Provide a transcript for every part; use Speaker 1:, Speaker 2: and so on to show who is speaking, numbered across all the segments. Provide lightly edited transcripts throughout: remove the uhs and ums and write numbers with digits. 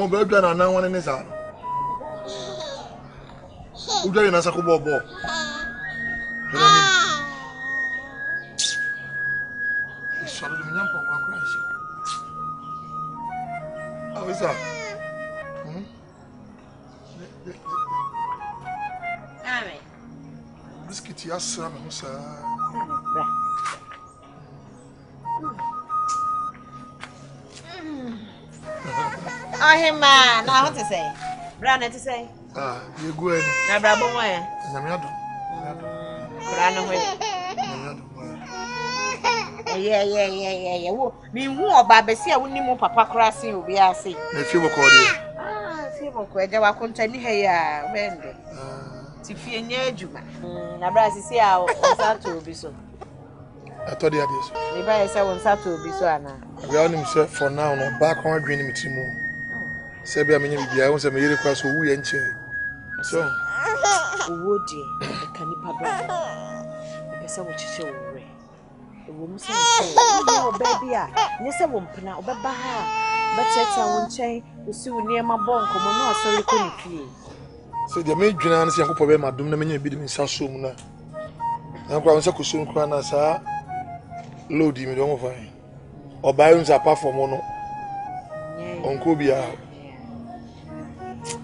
Speaker 1: Oh, baby, I know one in his arm. Who do you know? Sakubo. It's sort of the young papa cries. How is that? Biscuit, yes, sir.
Speaker 2: Oh, him man, now what to say? Brother to say?
Speaker 1: You go in.
Speaker 2: Now, brother, where?
Speaker 1: Namiado.
Speaker 2: Yeah. Me who about Bessie, I wouldn't more papa crossing will be asking.
Speaker 1: If you were called
Speaker 2: See what they were containing here, Wendy. Tiffy and Yajuma. Nabrasi see how to be so.
Speaker 1: I thought he had this.
Speaker 2: The buyer said on Saturday be so.
Speaker 1: We are himself for now, no back on green with him. Sabia, I mean, I was a million cross who we and chair. So,
Speaker 2: would you? I can't NIPA brother. The person which is your way. The woman said, oh, baby, yes, I won't put out, but I won't change. We see near my bone, come on, sorry, couldn't.
Speaker 1: So the main journalist and Papa Madam, the many bidding in Sassoon. I'm going to soon crown as a load him over. Or buy uns apart from one. Uncle be out.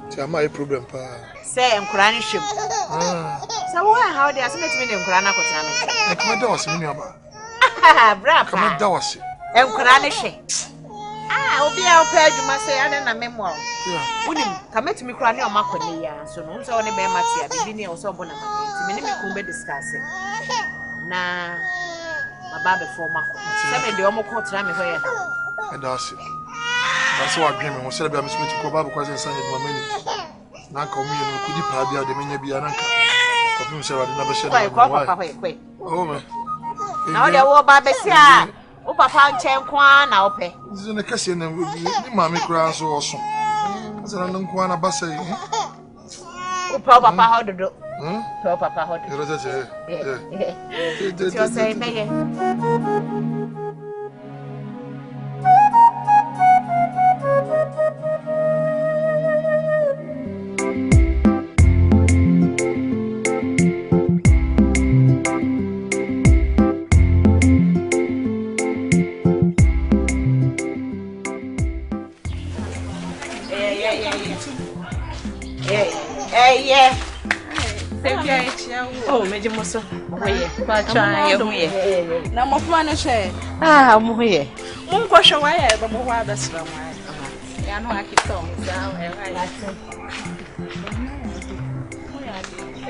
Speaker 1: See, my problem, pa.
Speaker 2: Say, I'm crying ship. So, how they are submitting in Grana Cotam?
Speaker 1: I come down, see about.
Speaker 2: Bravo,
Speaker 1: come down, see.
Speaker 2: I'm crying ship. I'll be out paid, you must say, and a memoir. Wouldn't come to me crying on Maconia, so no, so only Matia, beginning or so bonnet. Many could be discussing. Nah, my baby for Maco. Tell me the almost quarter time here.
Speaker 1: And that's it. That's why agreement was said about Miss Mitchell because I signed my minute. Now come in and could you probably have the many be an anchor? Confirm, sir, I never said why. Oh, man.
Speaker 2: Now there were Babesia. Oh, Papa, Chan Quan, now pay.
Speaker 1: This is in the casino and Mammy Cross also. As I don't want a bassy.
Speaker 2: Oh, Papa, how to do? Papa, how to do? You're saying, Megan. Yeah. Oh, Major Mosso. Try your way. No more fun to say. I'm here. Won't push away, but more wild as from I know I keep songs down and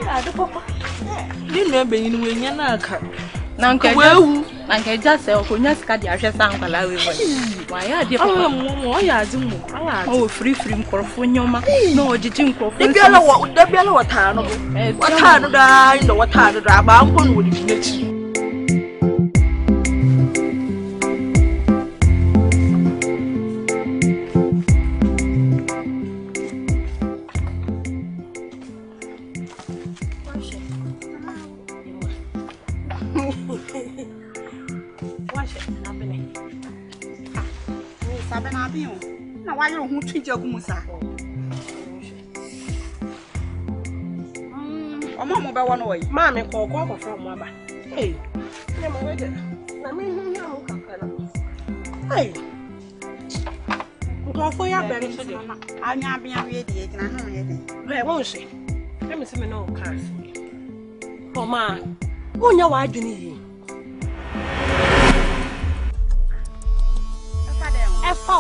Speaker 2: I remember in Winyanaka. Nanka, well, Nanka just say, Kunyaska, the Asha Sanka. Why are you? Oh, free from Corfunyoma. No, did you go? The girl, what the bellow what time? What time did I know what time did I bound would be?
Speaker 3: Now, why you won't treat your Gumusa? Oh, Mamma, by one way. Mammy, call from Mama. Hey, never read it. I mean, hey, go for your berry. I'm not being ready, and I know it. Where won't she? Let me see me no cars. Oh, ma, oh, no, I do need.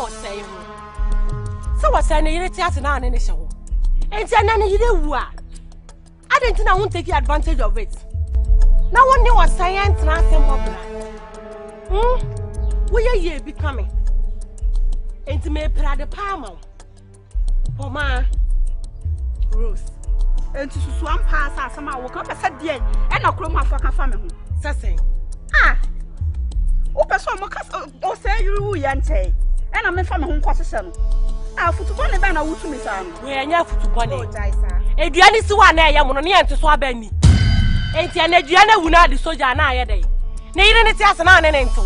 Speaker 3: Say, so what's an irritation on any show? And then you do. I didn't know I won't take advantage of it. No one knew what science and Asem Kye. Will you be coming? And to me, Prada Palma. For my Rose. And to swamp pass, some I woke up, I said, dear, and a chroma for a family. Sassing. Ah, Opa, so much, or say you, Yante. And I'm from home question. I'll put one event I would to miss. We are near to one. Adrian is one I am on the to swab me. Ain't Adriana would not the soldier and I a day. Neither it has an an into.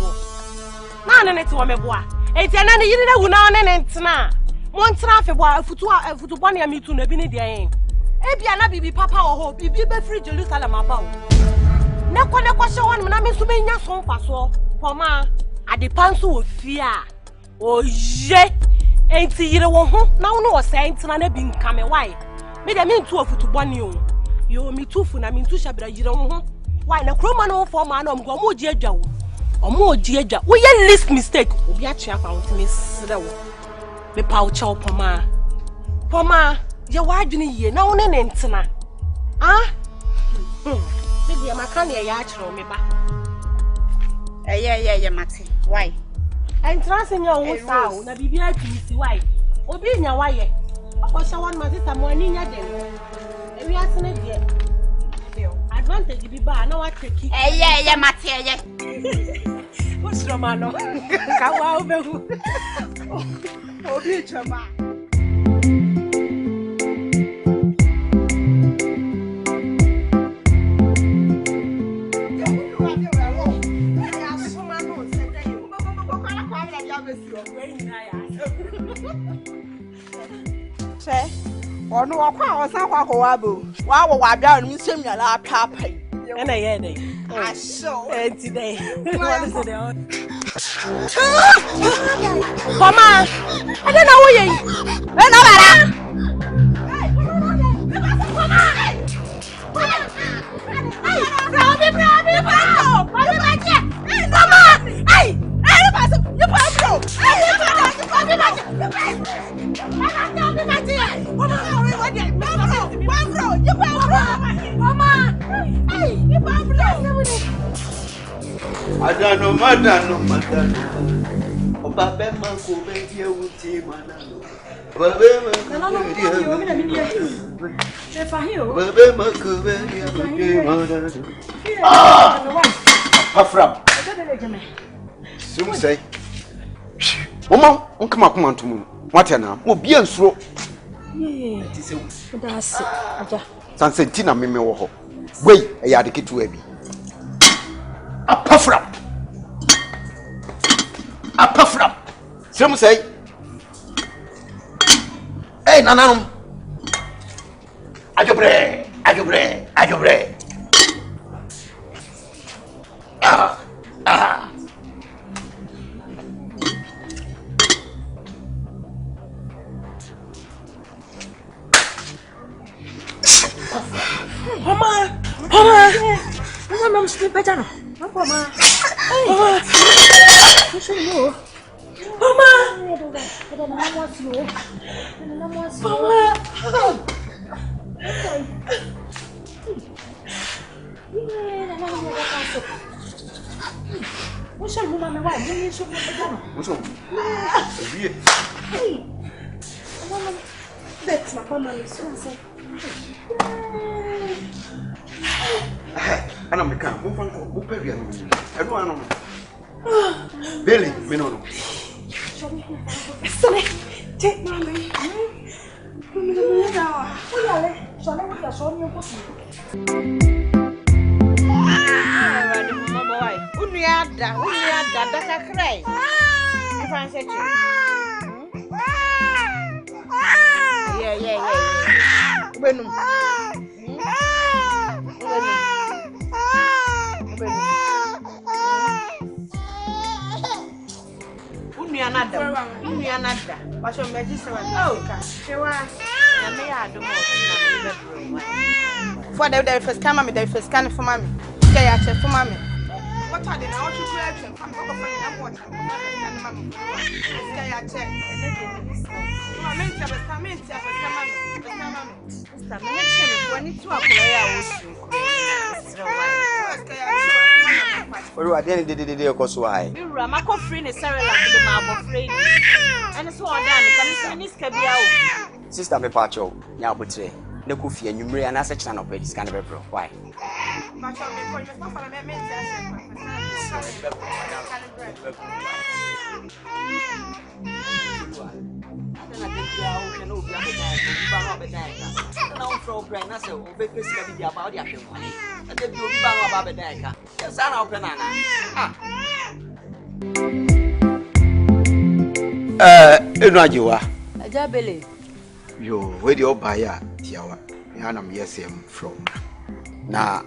Speaker 3: None in it to a mebois. Ain't an you would not an ent now. Montra fe boa futu bone ya mitu na bi ne de yen. Ebia na bibi papa wo ho bibi be free Jerusalem aba wo. Na kwa hye won na me so me nya so mfa so. Poma ade panso wo fia. Oye enti yire wo ho na wo no wo sai ntina na bi nka me why. Me de me ntu ofutu bone o. Yo mi tufu na mi ntu shabira yire wo ho. Why na kroma no for ma na omgo mo ji adwa wo. Omo oji adwa. Wo ye least mistake obi a chia kwa wo timi sre wo. Me pa wo cha poma. Poma ye wa adwene yie na wo ne ntina. Ah? Me dia maka na ya achiro me ba.
Speaker 4: Yeah, Mate. Why?
Speaker 3: Entra senya wo sa wo na bibia timisi why? Obi nya waye. Akosha wan ma sister mo ani nya dem. Ewi asene die. Advantage bi ba na wa take.
Speaker 4: Yeah, Mate.
Speaker 3: What's Romano? Ka wa obehu. Obi choma.
Speaker 4: Say, or no, I saw what wabo. Wow, I down, Miss Samuel, I papa.
Speaker 3: And I hear they.
Speaker 4: I saw
Speaker 3: Today. What is it? Mama, I don't know who you are.
Speaker 5: Madano. Obabe manko be wuti manano. Obabe manko be wuti manano. Afram. Sum say. Mama, onkama kuma ntumu. Wate na, mo bia nsuro.
Speaker 3: That's aja.
Speaker 5: Sansentina meme wo ho. Wei, e ya de ketu abi. Apafram. Sum say. Hey, nananum. Ajobre.
Speaker 3: Mama, I'm still better now. Mama.
Speaker 5: Ana meka mo fanko mo pavia no eno ano Billy me no
Speaker 3: Sorry, take mommy.
Speaker 4: Another. What's your magic? Oh, for the first time, I'm the first kind for mommy. Stay at for mommy. What are they now? You create from water. Stay at check.
Speaker 5: What are they did cause why?
Speaker 4: You ram a coffee in a cereal to the marble frame. And so on, can you can be out?
Speaker 5: Sister me pacho, nya botre. Na kofi anwumre ana se chana no pe dis kan be bro. Why? Enu ajiwa.
Speaker 2: Ajabele.
Speaker 5: Yo, where the old buyer, Tiawa, Yanam Yesem from. Now,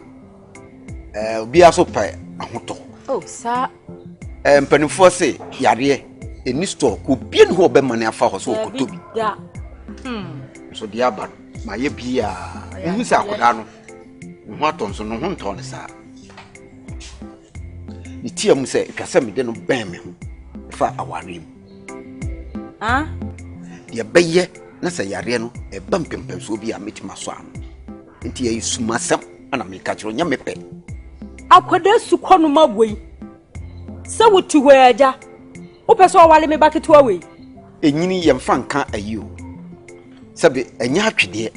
Speaker 5: be also pay a hoto.
Speaker 2: Oh, sir.
Speaker 5: Penifo say, Yarie, a NISUO could be in who be money for her so could be. So the abbot, my yebia, and who's a codano. What on so no one ton, sir. The Tiam say, Cassam didn't bang me for our name.
Speaker 2: Ah?
Speaker 5: The Baye, Nasa Yariano, a bumping pens will be a meet my son. Until you sumasam and I make catch on your mepe.
Speaker 2: I could just to come my way. So would to wear ja. Open so while me back to away.
Speaker 5: A yini yam fan can't a you. Sabi, a nyatri dear.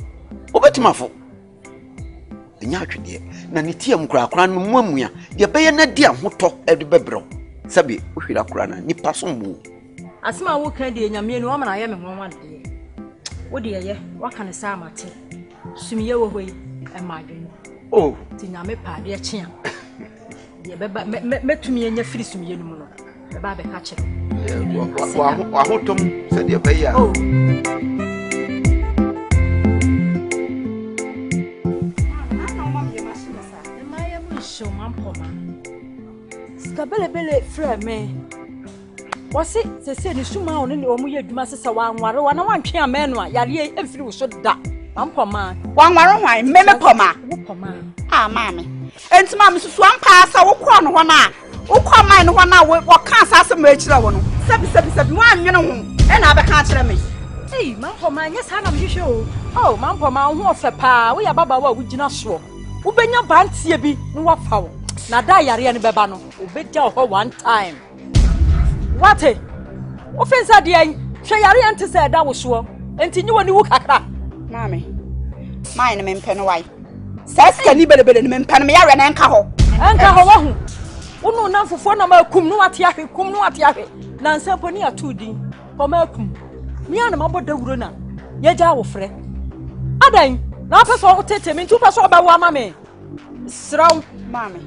Speaker 5: Over to my fault. A nyatri dear. Nanitiam crackran mumia, the bayonet dear who talk every bebro. Sabi, we should have NIPA some.
Speaker 2: As my work can do, and woman I am in 1 day. What dear, what can I say, Martin? Swim your way and my dream. Oh, Tiname pa, dear chin. Met to me and your face me, the Babby Hatchet.
Speaker 5: I hope Tom said the bayer. Oh,
Speaker 2: show my poor man. Scabella friend me. Was it the same as Suma on the Omuya Massa one one chair man, Yari, and few so that. I'm poor man.
Speaker 4: One wine, Meme Poma. Ah, mammy. And to Mammy Swan pass our crown 1 hour. Oh, come mine 1 hour. What can't ask a merchant? 771, you know, and I can't me.
Speaker 2: Hey, Mamma, yes, I'm sure. Oh, Mamma, who of a pa, we are Baba, would you not show? Who been your band, Sebi, no what foul. Now, die, Yarian Babano, who bit your whole 1 time. What a offense at the end. Shayarian to say that was sure. And you want to look at that.
Speaker 4: Mammy, mine and Penaway. Says can you better than Penamia and Ankaho?
Speaker 2: Ankaho. Oh, no, now for 4 number cum no at Yahi, cum no at Yahi. Nansa Ponia 2D. For Malcolm. Me and Mabo de Runa. Yaja friend. Aday, now pass all take me 2 pass about 1 mammy. Srow,
Speaker 4: mammy.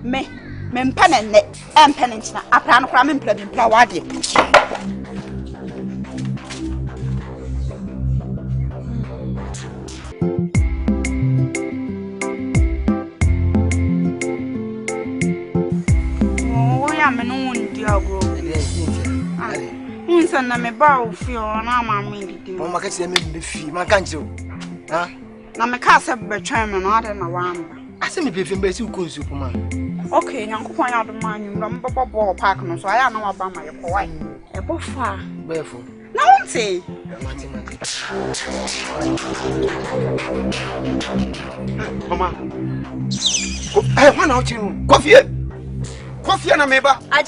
Speaker 4: Me. Men pen and net and peninsula. A plan of ramming plug in Plawadi. Oh, I am an own dear girl. Send them a bow feel on our mammy.
Speaker 6: Oh, my catch them in the fee, my country. Huh?
Speaker 4: Now, my castle betrayed me not in a ram.
Speaker 6: I send me before you could superman.
Speaker 4: Okay, now point out the man you remember ball park, so I know about my boy. A buffer.
Speaker 6: Wherefore?
Speaker 4: No one say.
Speaker 5: Mama. I want out you. Coffee. Coffee and a member.
Speaker 4: I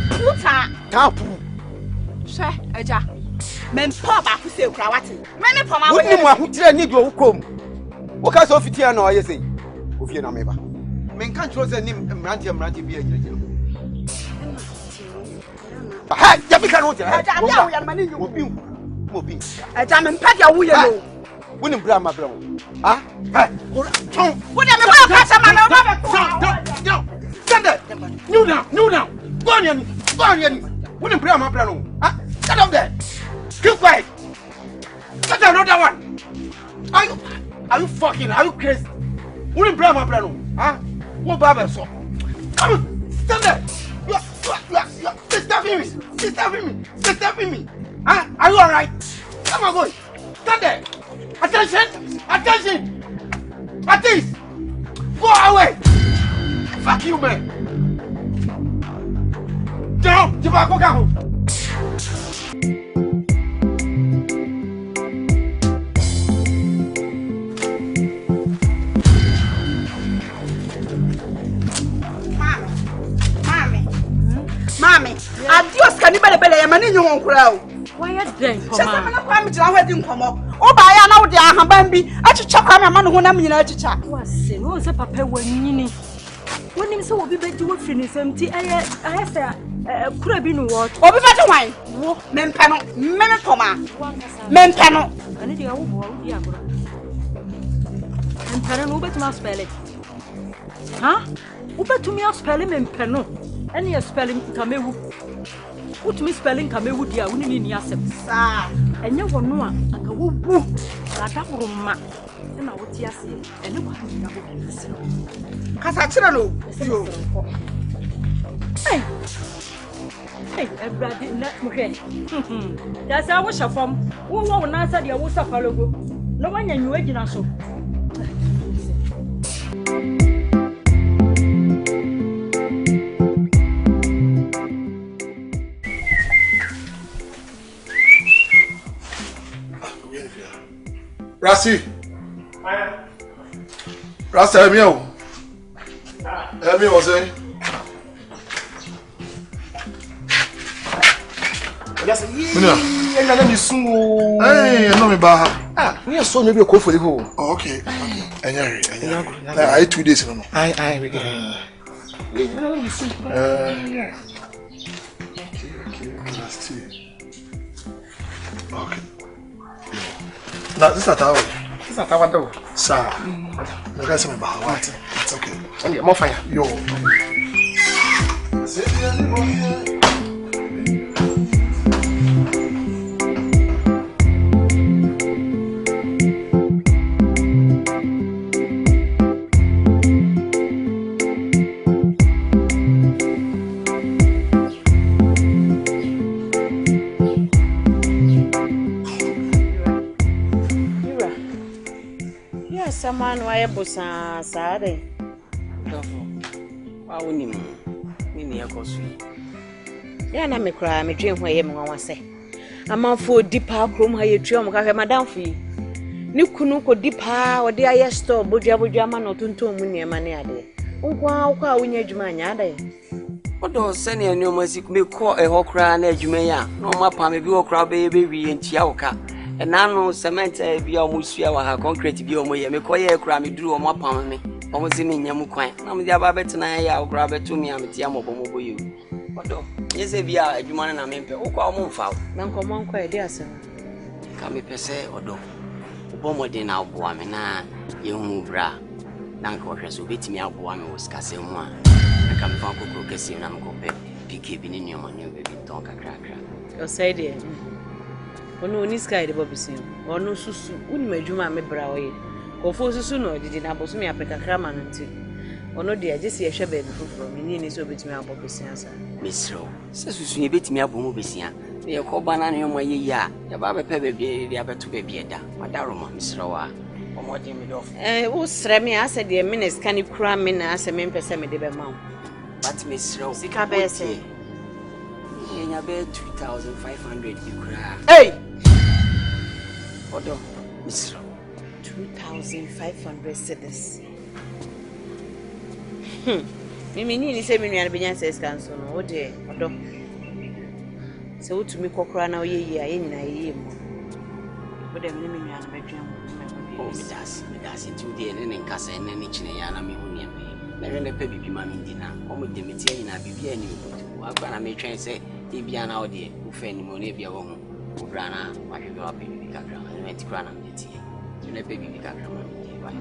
Speaker 4: put her.
Speaker 5: Tapu.
Speaker 4: Sir, Aja. Men pop up to say Krawati. Many for my
Speaker 5: who need your home. What kind of it no I say? Of your neighbor. Men can't trust the name and Ranty be a general. Hey, Yabikan,
Speaker 4: I jam and pat your wheel.
Speaker 5: Wouldn't blame my brother. Ah,
Speaker 4: whatever.
Speaker 5: Stand there. New now. Go on, wouldn't blame my brother. Ah, stand up there. Keep quiet. Cut another one. Are you fucking? Are you crazy? Wouldn't blame my brother. Ah, what Baba saw? Come on, stand there. You're disturbing me. Huh? Are you alright? Come on, boy. Stand there. Attention. Attention. Go away. Fuck you, man. Down. Go home.
Speaker 4: Mommy, adios can you better money you won't grow.
Speaker 2: Why are they?
Speaker 4: Oh, by an old young bambi, I should chuck my man when I'm in a chat.
Speaker 2: What's a papa when you when him so be better to finish empty? I could have been what?
Speaker 4: Or be better wine. Men panel, men poma, men panel.
Speaker 2: I need your and panel over to my spelling. Huh? Over to me, I'll spell him in panel. Any spelling Tamewu. Put me spelling Kumawood here, we need Asem. Sir. And you will know, and go woo. That room, and I would just say, and you want to
Speaker 4: Cause I don't know.
Speaker 2: Hey, everybody, let me hear. That's our wish from. Who won't answer the Awusa follow? No one in your agent.
Speaker 1: Rasi. Rasi, I'm here. I'm here, was it?
Speaker 6: Yes, yeah, and NISUO.
Speaker 1: Hey, no me baha.
Speaker 6: Ah, we are so maybe a call for the whole.
Speaker 1: Oh, okay. And I 2 days no.
Speaker 6: I really.
Speaker 1: Okay. Now this is our.
Speaker 6: This is our door.
Speaker 1: Sir. No guys me baha. What? It's okay.
Speaker 6: And more fire.
Speaker 1: Yo.
Speaker 3: Someone why bossa sare.
Speaker 7: Wa woni mu. Me ne yakoso.
Speaker 3: Ya na me kra me dwen ho ye me nwa se. Amanfo dipa krom ha ye tuom ka madam fi. Ni kunu ko dipa wo de aye store bodua ma no tonton mu ne ma ne ade. Nkwa wonya adwuma anya ade.
Speaker 7: Odo se ne anioma sik me ko e ho kra na adwuma ya. No ma pa me bi ho kra be wi entia wo ka. And now cement be almost ya wa concrete be omo ye me ko ye kura me duru omo pam me omo se ne nyam kwan na me dia ba betena ya kura betu me am tia mobo mobo yu odo ye se bia adwuma na me mpe okwa omo mfa
Speaker 3: na nkomo nkwa e di asem
Speaker 7: ka me pese odo obo mode na obo ame na ye hu bra na nko hwe so betimi abo ame wo skase mu a na ka me fa kokoro kesi na me ko pe pk bi ni nyoma ne be bi ton kakra kakra
Speaker 3: o say there ono ni sky de bobisin ono susu uni madwuma me bra oye kofo susu no didi na boso me apeka krama no nti ono de agesi ye hwe baby foforo me ni so betimi abobesin asa
Speaker 7: misro se susu ye betimi abomo besia ye ko bana ne mo ye ya ya ba bepe baby ya beto baby eda madaro ma misro wa omode me do
Speaker 3: wo sre me asa de minutes kan kura me na asa me mpese me de be ma
Speaker 7: but misro
Speaker 3: sika be se
Speaker 7: yenya be 2500 ikura
Speaker 3: hey
Speaker 7: odo misro
Speaker 3: 2500 cedis mimi ni se me nuan benya se scanso no ode odo se wotumi kokora na oyeyi a yenyina yeyi mu ode me nuan bedwan
Speaker 7: oh me das into the ne nkasa ne ne chine ya na me hu ne me me ne pe bibi ma me ndina o mo de metie nyina bibi ani ko akwa na me twen se ebia na ode u fe ni mo ne bia wo hu u bra na wa hwe wa pe bibi kakra ne ti kra na me tie ne pe bibi kakra ma me tie bai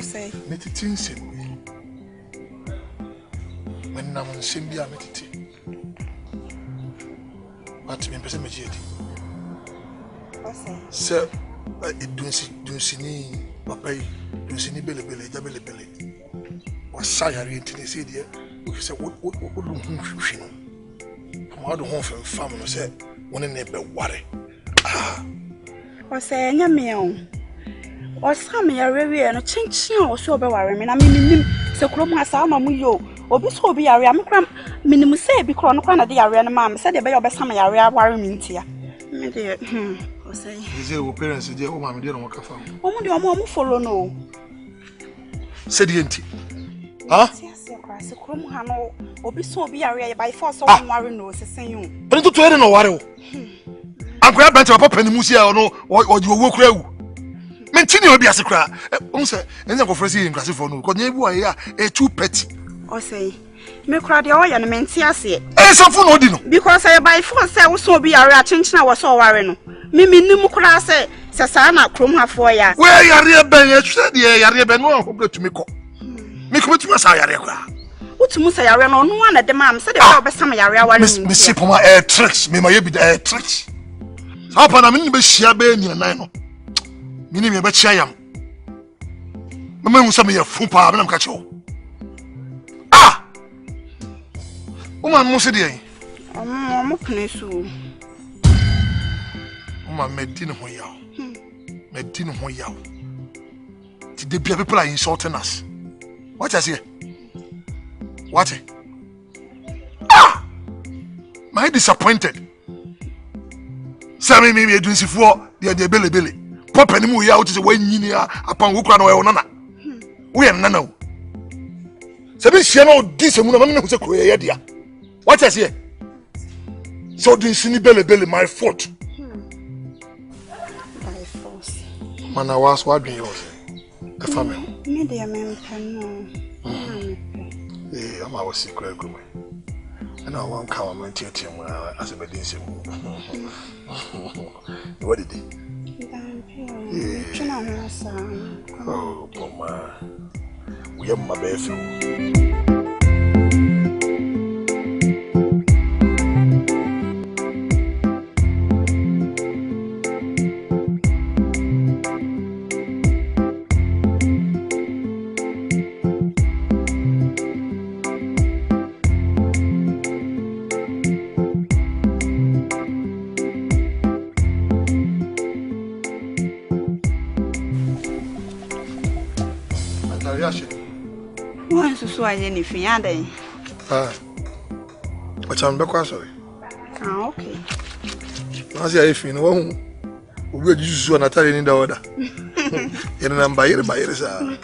Speaker 4: say
Speaker 1: Metitin sim. When I'm on Simbia Metiti. What me person mejedi. Sir, it don't see papai, don't see bele jabele bele. Was sayari into the city. We say what don't you know. Come out of home from farm and say one in a worry. Ah.
Speaker 4: Was say nyame or some ya rewe and chinchin or so be worry me na me so krom asa ma mu yo obi so obi yare am kram minimu say bi kro no kwa na de yare na ma me say de be yo be sam yare worry me ntia me de o say
Speaker 1: is your parents dey o ma me dey no ka fam
Speaker 4: o mu de o mu follow no
Speaker 1: say the enti ha
Speaker 4: so krom ha no obi so obi yare by force so worry no sesen yo
Speaker 1: but to ere no worry o akwa bench papa ni musi ya no o di owo kura wu mentini obi asekra on say enza ko fresi in class for no ko nyebu aye e too petty
Speaker 4: o say Me kura de oya no menti ase.
Speaker 1: Some phone odi no.
Speaker 4: Because I buy phone say wo so bi yare achenchina wo so ware no. Me nim kura say sa na krom hafo ya.
Speaker 1: We yare ben ye hwe de yare ben no ho betumi ko. Me ko betumi sa yare kura.
Speaker 4: Utumu sa yare no no na de mam say de be sam yare aware ni.
Speaker 1: Me see poma tricks me ma ye bi the tricks. Apa na me ni be hia be ni nan no. Me ni me be chia yam. Mama hu say me ye fu pa me na ka che. Uma musi de
Speaker 4: mo knesu.
Speaker 1: Uma medin ho yaw. Medin ho yaw. Ti de bia people are insulting us. What I say? What? My disappointed. Sami me edun sifo de belebele. Papa ni mu yaw ti se wanyini apan wo kura na wo nana. Wo ye nana o. Sabi hia na odi semu na me hu se kro ye dia. What I say? So this is belly my fault.
Speaker 4: By force.
Speaker 1: Man, I was what doing yours. The family.
Speaker 4: Me dear man,
Speaker 1: yeah, I'm our secret group. And I won't come and tell him as a bedin. What did he? Oh, poor man. We have my baby.
Speaker 4: So I any fiande.
Speaker 1: But I'm back sorry.
Speaker 4: Okay.
Speaker 1: I say if you know we just want to tell you in the order. You know, by sir.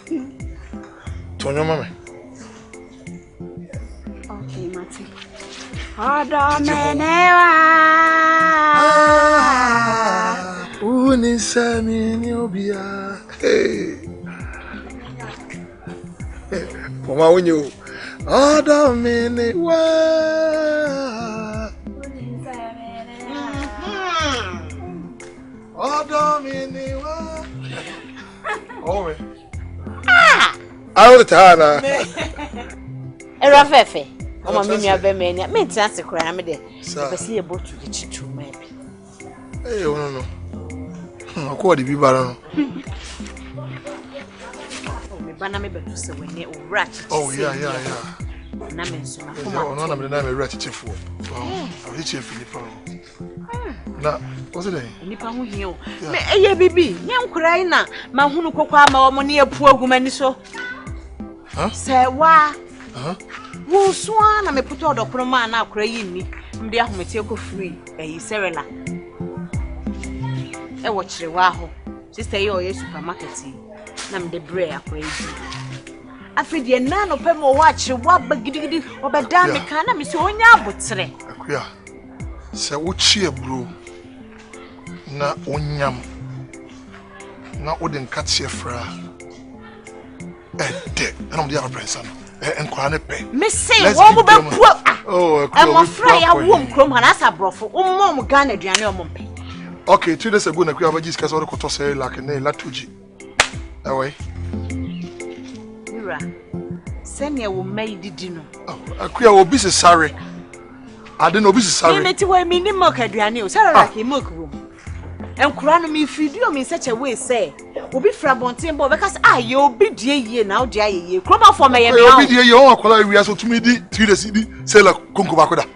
Speaker 1: Tonyo mama.
Speaker 4: Okay, Mati. Adamenewa.
Speaker 1: Unisami ni obia. Hey. Mama when you Adamenewa. Adamenewa. Oh me. I will tell her.
Speaker 3: Era fefe. Mama me nua be me nia. Me ntia se kura me de. Be se ye botu de chitu maybe.
Speaker 1: Eh no. Akwa de bibara no.
Speaker 3: Me bana me betu se we ne owra chitu.
Speaker 1: Oh yeah.
Speaker 3: Na me nso na
Speaker 1: Oh no na me na me owra chitu. Oh, I hit you Philip. Na, what's it?
Speaker 3: Nipa hu hie. Me eye bibi, nya nkurai na ma hunu kokwa ma wo mo ne apu agumani so. Se wa. Wo so na me puto odokoro ma na akora yi ni. Mde ahomete ko free eyi serela. E wo kire wa ho. Sister ye o ye supermarket yi. Na mde bre akora yi. Afide na no pem o wa kire wa bagidigidi obeda me kan na me se onya abotre.
Speaker 1: Akuya. Se wo chie bro. Na onyam. Na odin katie fra. De. Na mo dia prensa no. Enkwara ne pe.
Speaker 3: Me say wo mo be pu. Oh, I'm afraid I won't crom hanasa brofo. Mom Ghana aduane omompe.
Speaker 1: Okay, 2 days ago na kuya baji skasa wo ko say like na latuji. Away.
Speaker 3: Mira. Senya wo mai didi no.
Speaker 1: Akuya obi se sare. Ade no obi se sare.
Speaker 3: Me ti wa mi ni milk aduane o. Sare like milk room. Enkura no me video me in such a way say obi fra bonten bo because you obi die yie na o die yie kroma for me ye me
Speaker 1: obi die yie on akola wi aso tumi di 3 days di say la konko bakoda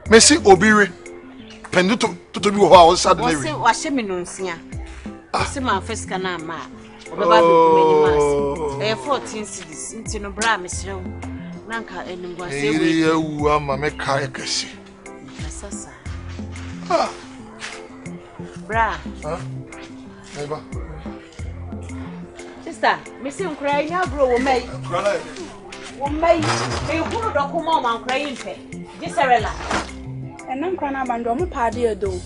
Speaker 1: me si obi re pendo to bi wo ha o sad na wi
Speaker 3: wa hye me no nsia o se ma first kana ma obeba be kumeni mas 14 cities nti no bra me serew nanka enungwa se we
Speaker 1: ye wu ama me ka ekasi
Speaker 3: sasa bra
Speaker 1: neighbor
Speaker 3: sister me say nkrai nya bro wo mai e huru do ko mo man nkrai mpe giserela
Speaker 4: enam kwa na bando mo paade edo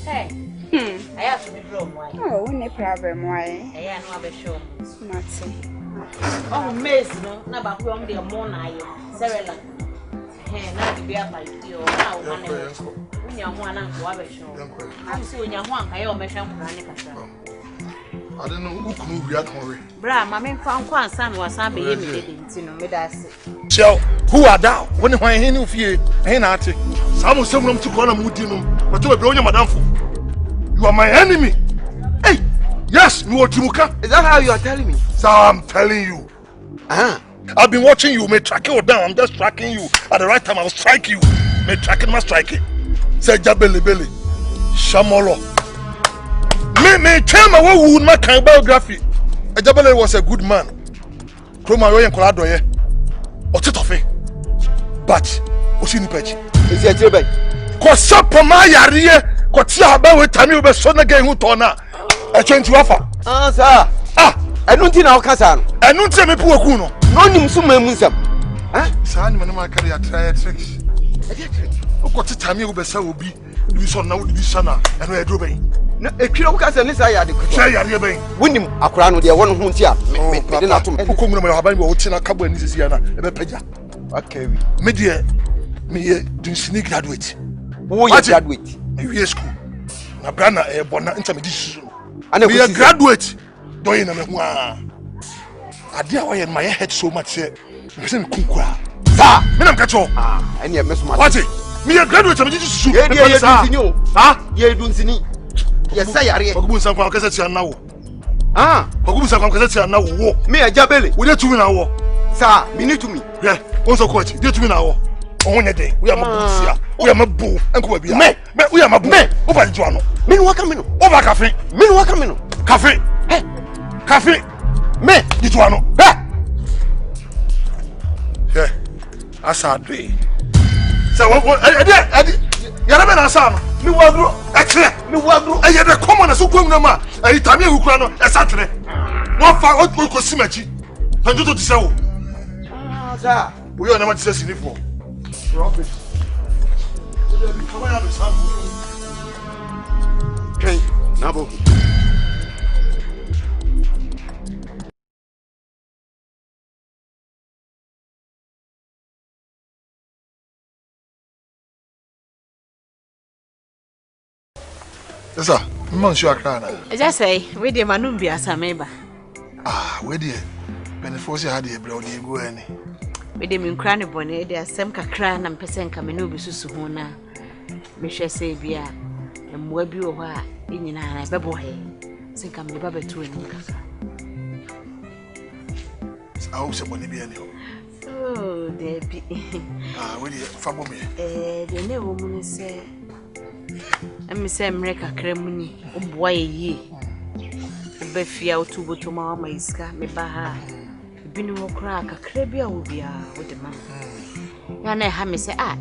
Speaker 3: aya so be bro mo ai
Speaker 4: oh no problem why
Speaker 3: aya no abe show
Speaker 4: mate
Speaker 3: oh maize no na ba ko de mo na aye serela
Speaker 2: na be a by you or now. When you're one and go away. I'm so when you're one, I owe me some
Speaker 1: I don't know who can react more.
Speaker 2: Bra, my main found one son was some baby didn't me that.
Speaker 1: So, who are thou? When he knew fear, ain't at it. Some of them to call a mutinum, but to a brilliant madam. You are my enemy. Hey, yes, you are Timuka.
Speaker 5: Is that how you are telling me?
Speaker 1: So I'm telling you. I've been watching you, may track you down. I'm just tracking you. At the right time, I'll strike you. May tracking must strike it. Say Jabeli Belly. Shamolo. Me tell my wood my kind biography. Jabeli was a good man. Kroma Roy and Coladoye. Or Titofe. But Osini Pech.
Speaker 5: Is he a jibber?
Speaker 1: Kosapa Mayarie. Kotia about time you were son again who tona. I change you offer.
Speaker 5: Sir. I don't think I'll casan.
Speaker 1: I don't tell me poor Kuno.
Speaker 5: No name some musum.
Speaker 1: Son, when I carry a try tricks. What the time you will be so be, you saw now the Sana and we're dropping.
Speaker 5: A kilo cousin is I had to try your bay. Win him a crown with the one who's here. Who come to my husband will send a couple in this year and a peja. Okay, media me do sneak graduate. Who is graduate? A school. Na brana a bona intermediate. And we are graduate. Doing a idea why in my head so much say, listen, Kukra. Sir, Madam Cacho. And you miss my what? Me a graduate of this. Yes, you don't see. Yes, I are here. Who's some conversation now? Who's some conversation now? Me a jabelly. We need to win our war. Sir, we need to me. Yeah, also quite. Did to win our on a day. We are my we are my boo and go be me. We are my boo. Over the Joano. Me walk a minute. Over cafe. Me walk a minute. Cafe. Cafe. Me. Did you know? Yeah. I saw it. So what? I did. You're not a son. Me wagro. Actually, me wagro. I had a common as a woman. I tell me who crown a Saturday. What for? What will Cosimachi? And you to sell. Sir, we are never saying it for. Robert. Okay, Nabo. Yes, sir. Monsieur Akrana.
Speaker 2: Just say, we the manum be as a member.
Speaker 1: Where dear. Benefosi had a bloody go any.
Speaker 2: We the min cranny bonnet, there are some cran and percent coming over Susuhona. Michelle say, Bia, and Webby or what in your eye, Babble hay. Think I'm the Babba to him.
Speaker 1: I hope somebody be any.
Speaker 2: Oh, there be.
Speaker 1: Where dear, Fabo me.
Speaker 2: The new woman say. And Miss America Cremuni, boy, ye. Befia to go to Mamma Iska, me baha. Binu crack a crabia will be with the man. Yana Hammy say, a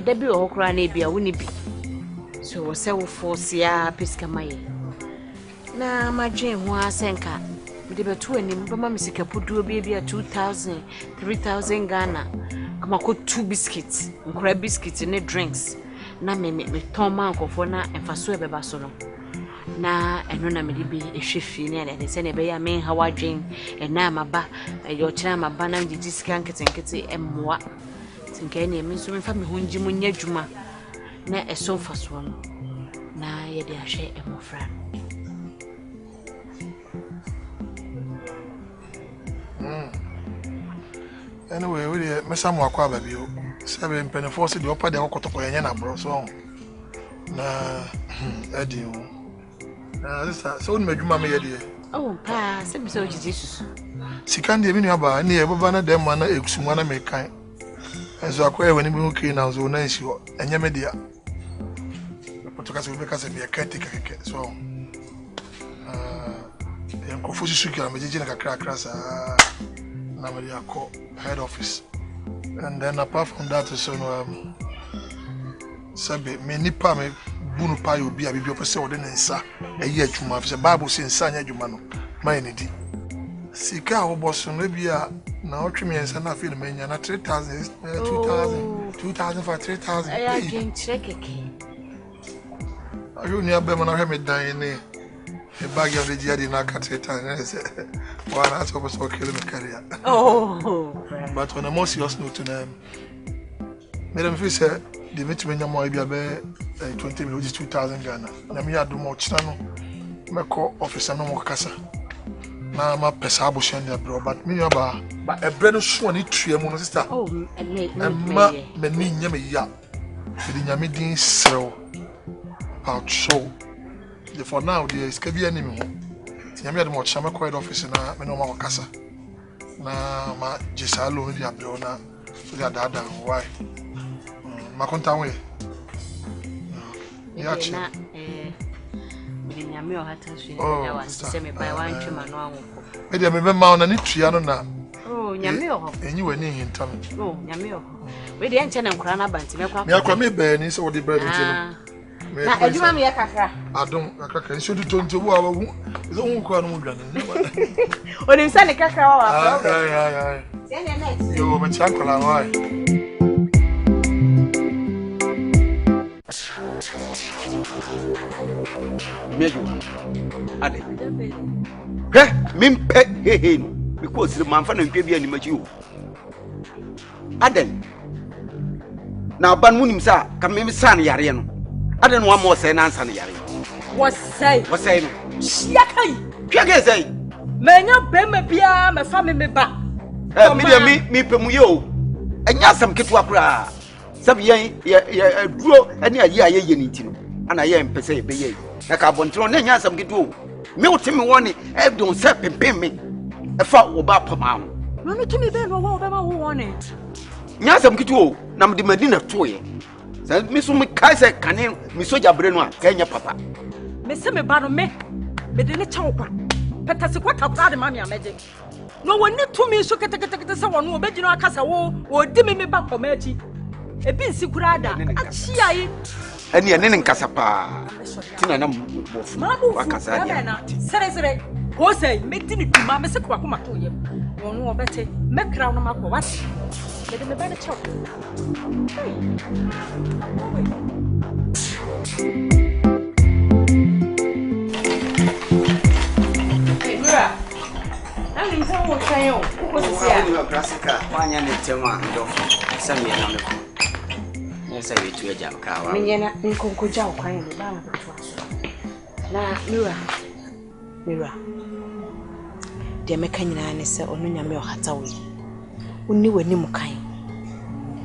Speaker 2: debut or cranny be a winnie be. So was so for Sia Pisca May. Now, my Jane was Senka. With the two and him, but Mamma Sika put to a baby at 2,000, 3,000 Ghana. Come on, cook 2 biscuits, and crab biscuits and drinks. Na me Tom for na emfaso ebeba so no na eno na me bi ehwefi ne ade se ne be ya me hawa dwen na maba yo kira maba na ngiji sika nkete emmoa tinka ne me so me fa me honji munya dwuma na eso mfaso no na ye de ahwe emofra
Speaker 1: anyway we dey mesamo akwa babio seven penforce the upper the okotoko yenye na bro so na edi o so on medwuma me ye
Speaker 2: oh pa se bi so jiji susu
Speaker 1: sikande mi nuaba na ye baba na dem na ekusuma na me kan enso akwa ye wani bi okay na so na NISUO enye me dia potoka se be ka se be kete keke so en ko fusi sukira me jeje na kakra sa na me dia ko head office. And then apart from that, so Sabe, me NIPA me bunu pa yo bi abi opese ode nsa eye adwuma fi Bible say nsa nya adwuma no man ni di sika wo boso no bia na otweme nsa na fi no manya na 3,000 2,000 for 3,000
Speaker 2: I can check again.
Speaker 1: Ayo ni abema na hwe dan ni e bag of the jadi na ka 3,000 one has over so kill me career.
Speaker 2: Oh,
Speaker 1: but on a more serious note to them Madam Fee said, the meeting more be about 20 minutes, 2,000 Ghana. Namia do more channel, my call officer no more casa. Now my pesabo send their bro, but me about but a bread of swan tree, my sister. Oh, and me yammy ya. The Yamidin so out show. For now, there is Kabi enemy. Yamia the more chama quiet office in a no casa. Na ma Gisalo with your brona, with your dad, why? Ma conta way.
Speaker 8: Yeah, Nyame ohata so ya wase se me bai wan twema no anwoko
Speaker 1: e de me ma ona ni tua no na
Speaker 8: oh Nyame oho
Speaker 1: enyi wani hinta no
Speaker 8: oh Nyame oho we de enche ne nkura na banti me kwa
Speaker 1: me akwa me ba ni se wo de bread nti no
Speaker 8: na aduma me kakra
Speaker 1: adum kakra nso de tonto wo a wo so hu kwa no mu dwane
Speaker 8: oni nsa ne kakra wa wa
Speaker 1: ya se ne next yo me chakola wa
Speaker 5: Mejo ade he mimpe hehe no because the man fa na ntwe bia ni machi o aden na ban munim sa ka mem sa na yare no aden wa mo sai na ansa na yare
Speaker 8: wasai
Speaker 5: no
Speaker 8: shia kai
Speaker 5: twage sai
Speaker 8: menya bema bia me fa me ba
Speaker 5: mi pemu yo enya sam ketwa kura sabi ye duro ani ayi aye ni ti no ana ye mpese e beye na ka bontro na nya asam gido me wotimi woni e don se pempem me e fa wo ba pama no
Speaker 8: no me timi be no wo be ma wo woni
Speaker 5: nya asam gido na me de madina toye sa me so me kai se kane me soja bre no a ka nya papa
Speaker 8: me se me ba no me de ne cha wo kwa petase kwata kwa de ma me ameje no woni tumi so ketekete se wono obegina akasa wo di me ba koma achi ebi nsikura da achi ayi
Speaker 5: ani ene nkasa pa tina na bofu wakasa dia
Speaker 8: sere ko sei meti ni tuma me se kwa kuma to ye wono obete me kra no makwa wasi de me ba na chop Mira ani nso wo kan yo ko se sia
Speaker 7: ni klasika wanya ne tema ndo sami na me ko nesa yetu ya jamka wa
Speaker 8: menyena nkonkoja okwan ni ba na to aso na mira de meka nyina ne se onu nyame ohata we onni wani mukan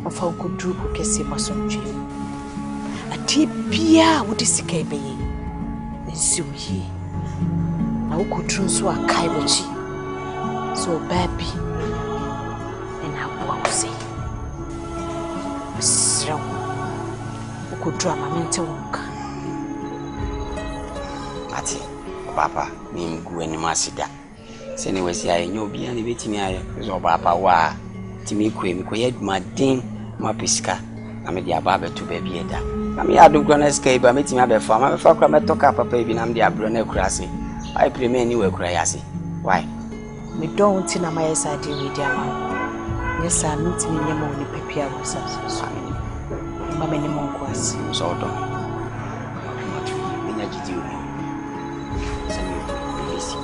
Speaker 8: afa ko drupo kese masonje ati bia wodi sika ebeye nsiu yi na wo kodru so akai bochi so baby na bua use sraw ko drama mente wonka
Speaker 7: ati papa ni mgu eni masida sene wesi aye nyobi ani betimi aye so papa wa timi kwe mi ko yeduma din ma pesika na me dia ba beto ba bi eda na me adum kro na sky ba metimi abefa ma befa kra metoka papa bi na me dia bro na kurase ai preme ni we kura yase why
Speaker 8: me don't na my side we dia ma yesa mitimi nyama oni pepia wa so mama ni monko asi
Speaker 7: so do ina jiji o sami polisi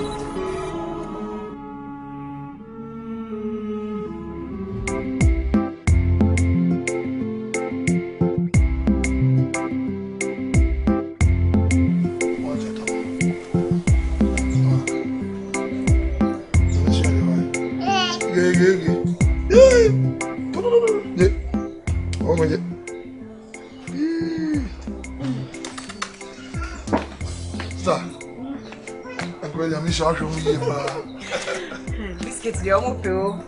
Speaker 8: biscuits de omo peo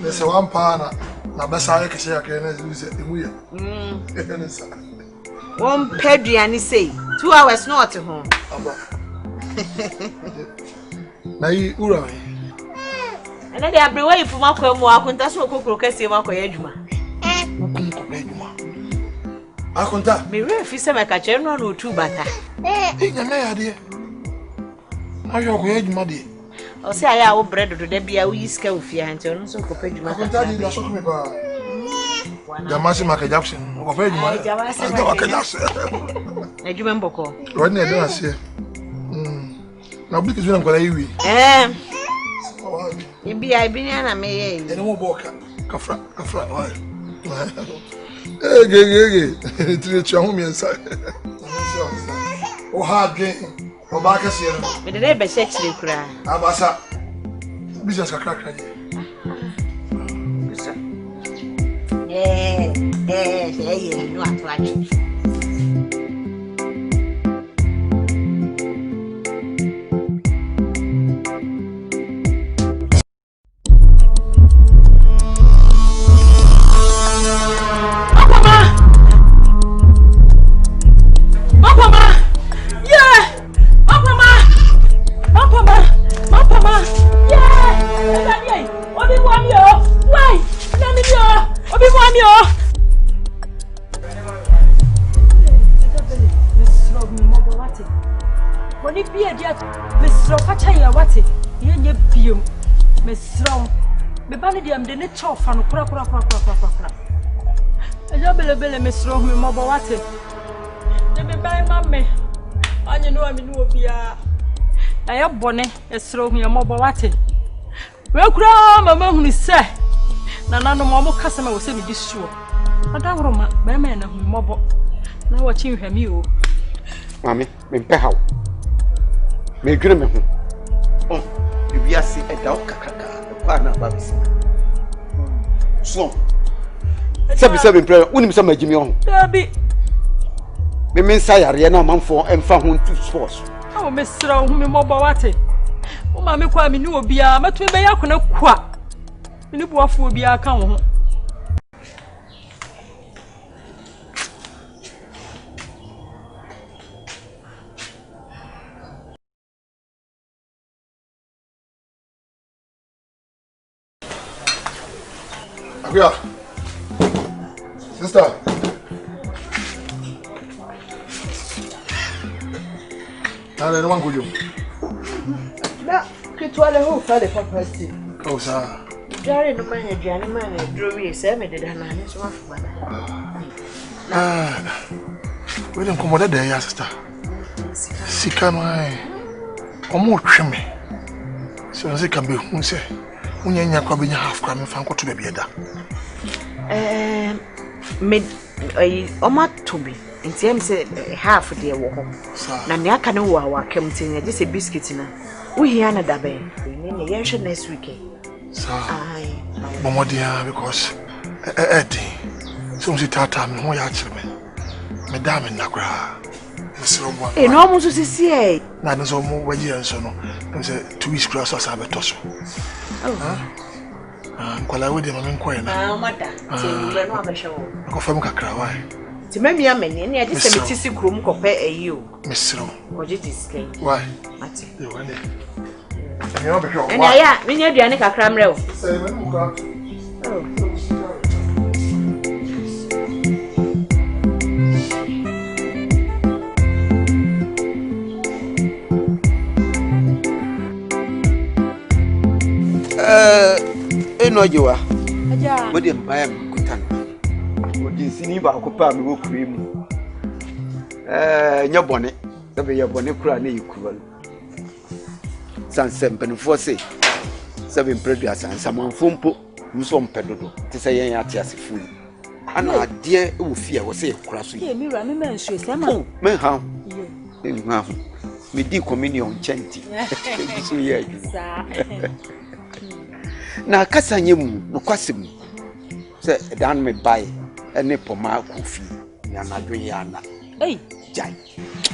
Speaker 1: nese wampa na besa ya kese ya kene zuse emuye nesa
Speaker 8: won peduani say 2 hours not home
Speaker 1: aba na yi ura
Speaker 8: ana de abrewa ifu makwa mu akunta so kokoro kese makwa ya adwuma
Speaker 1: akunta
Speaker 8: me refi se meka che no na otu bata
Speaker 1: nyame ya de ayo ko ya adwuma de
Speaker 8: o se aya wo bread do da bia wo yiska ofia hanti ono so ko pedwuma
Speaker 1: akunta di na so ko me ba jamasi maka Jackson ko fa adwuma jamasi maka Jackson
Speaker 8: adwuma mboko
Speaker 1: woni e don ase na obi kizu na nkola yiwi
Speaker 8: ibi ai bi na me ye
Speaker 1: ene mo boka kafra wa Tiri chahu mi ensa. O ha dwen. O ba ka se no.
Speaker 8: Me de be se chire kura.
Speaker 1: Abasa. Business ka krakra je.
Speaker 8: No atwache.
Speaker 3: Chofa no kura. Eja bele mesro me Mmobrowa Asem. De be bai mame. Anye no ami no obia. Aye bone esro hu Mmobrowa Asem. We kura mama hunu se. Na nanu mo kasa ma wo se me di suo. Adawro ma be me na hu Mmobro. Na wo chi nhwami o.
Speaker 5: Mame, me mpe hawo. Me dwene me ho. Oh, bi ase eda okakaka. Kwa na ba bisi. So, sebi prayer. Unim say magimi on.
Speaker 3: Dabi.
Speaker 5: Me mensa yare na manfo emfa ho to sports.
Speaker 3: Awo mesra hu me Mmobrowa Asem. O ma me kwa me ni obia, matu be yakona kwa. Me ni buafo obia ka wo ho.
Speaker 1: Aguia. Sister. Allez, no one go you.
Speaker 8: Na, que tu allais où faire les papas?
Speaker 1: Oh ça.
Speaker 8: Jare no man aduane man drowi se me de na ne so afa
Speaker 1: na. We dem komoda dey ya sister. Sika no ai. Omo tweme. So se kan be hu se. Unya nya kwa benya half kwa me fa nkoto be bieda.
Speaker 8: Me oma tobi. Nti em se half de wo ho. Na ne aka ne wo awa kam tin ya je se biscuit na. Wo hia na dabe. Ne ye hwe next week.
Speaker 1: So, Momodia because so she tata me ho ya kire me. Me da me nakra.
Speaker 8: Eh no mo so sisi e.
Speaker 1: Na no so mo waji enso no. Dem say 2 weeks cross us abeto so. Nkwala we de mame nkoye na.
Speaker 8: Mada. Ti mure no abehwe wo.
Speaker 1: Ko fam kakra wai.
Speaker 8: Ti mami amene ne ade se metisi krom ko pe eyi o.
Speaker 1: Mesro.
Speaker 8: Ko je display.
Speaker 1: Why?
Speaker 8: Ati.
Speaker 1: Yo ane. Enyo be sho.
Speaker 8: Ene aya, me nya aduane kakra mre o.
Speaker 1: Say me mu ka.
Speaker 5: Eno jewa.
Speaker 3: Aja.
Speaker 5: Wo de mbaya mkutan. Wo de sini ba ko pa me wo kure mu. Nya bone. Da be ya bone kura na yikuru. Sansem penfo se. Seven predia sansam fompo. Muso mpedodo. Ti se yen ate asefu. Ana ade e wo fia wo se kura so.
Speaker 3: Ye mi ra me mensu se ma.
Speaker 5: Oh, men ha. Ye. Ha. Me di communion chanti. So ye aju.
Speaker 3: Sa.
Speaker 5: Na kasa nyem no kwasem se dan me bai ene poma kofi ya na dwen ya na jai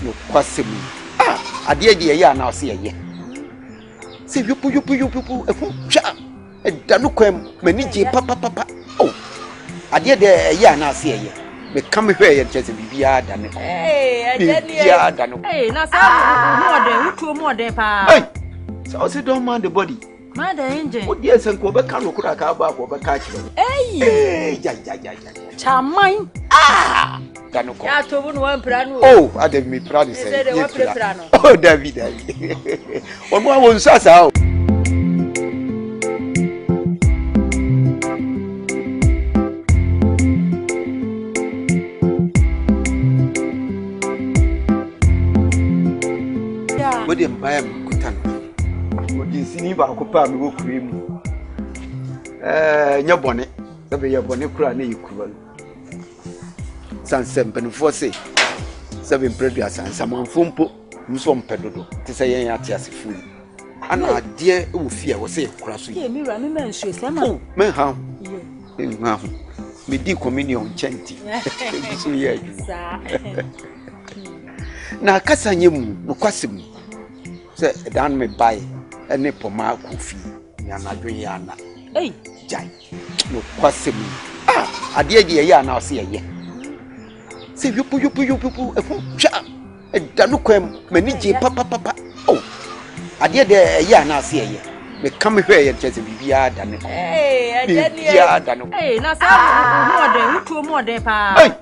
Speaker 5: no kwasem ade ade ya na o se ye se yupu efu cha da no kwem mani je papa oh ade ade ya na se ye me kam hwe ye chese bibia da ne bibia da no
Speaker 3: na sa mo de utu mo de pa
Speaker 5: so se don't mind the body.
Speaker 3: Mada engine.
Speaker 5: O die sen ko be kan no kura ka ba ko be ka kire. Ja.
Speaker 3: Chamai.
Speaker 5: Kanu ko.
Speaker 3: Ya to bu no wan pra no.
Speaker 5: Oh, ade mi pra de sen.
Speaker 3: Ede wa pra no.
Speaker 5: Oh, David. O mo won sasa o.
Speaker 3: Ya.
Speaker 5: Wo de mbaya mkutan. Sini ba ko pa me wo kure mu nya bone da be ya bone kura na yikuru Sansem Penfo say 7 previous and some fumpo, Musum Pedodo, to say Yatias fool. And our dear Ufia was say, Cross me, men, she said, oh, men, how? Me di communion chanty. So yeah. Na kasa nyemu no kwasem. Say dan me buy ene poma kofi ya na dwen ya na. Eh, jai. No kwasem. Ah, ade ade ye na o se ye. Se yupu efu cha. E danu kwem mani je papa. Oh. Ade ade ye na se ye. Me come here ye chese bibia da ne.
Speaker 8: Eh,
Speaker 5: bibia da no.
Speaker 8: Eh, na sa more than pa.
Speaker 5: Hey.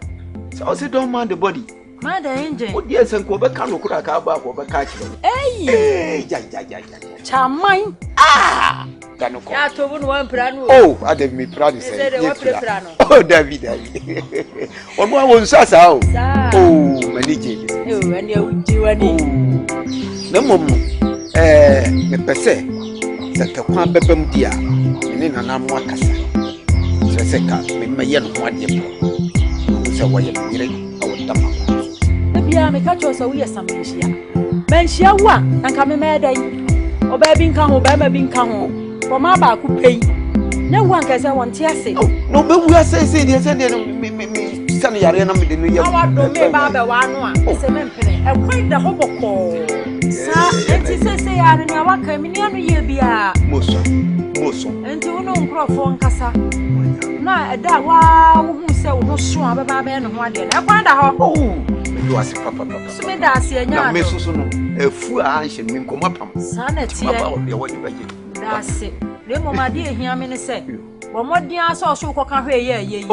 Speaker 5: So say don't mind the body.
Speaker 8: Mind the engine.
Speaker 5: Oh yes, and ko be kan no kura ka ba ko be ka chi. Eh, ja.
Speaker 8: Chamai.
Speaker 5: Ah. Da no ko.
Speaker 8: Ya to bu no wan pra no.
Speaker 5: Oh, ade me pra de say. Oh, David. Onu awon sasa o. Oh, manije.
Speaker 8: Eh, wan ya uji wani.
Speaker 5: Na mom me pese. Sete kwa bebem dia ne nana mo akasa seseka me maye no ho ade po se waye yire awotama
Speaker 8: bia me ka cho so we menhia wo anka me medai oba bi nka ho ba ma bi nka ho for ma ba ku pei na wo anka se won tie ase
Speaker 5: no be wu ase de me sane yare na me de no ye
Speaker 8: awa do me ba ba wa no a se me mpene e kwai da ho boko sa enti se ya no wa ka mi ni anu ye bia
Speaker 5: moso
Speaker 8: enti wo no nkrofo nkasa na da wa wo hu se wo so ababa be no ho ade na kwa da ho
Speaker 5: me do ase papa
Speaker 8: so me da ase anya
Speaker 5: na me so no efu a anhye me nkomo pam
Speaker 8: sa na tie
Speaker 5: ye wo ni baje
Speaker 8: da ase le mo ma de ehia me ne se wo modin aso so ko ka hwe ye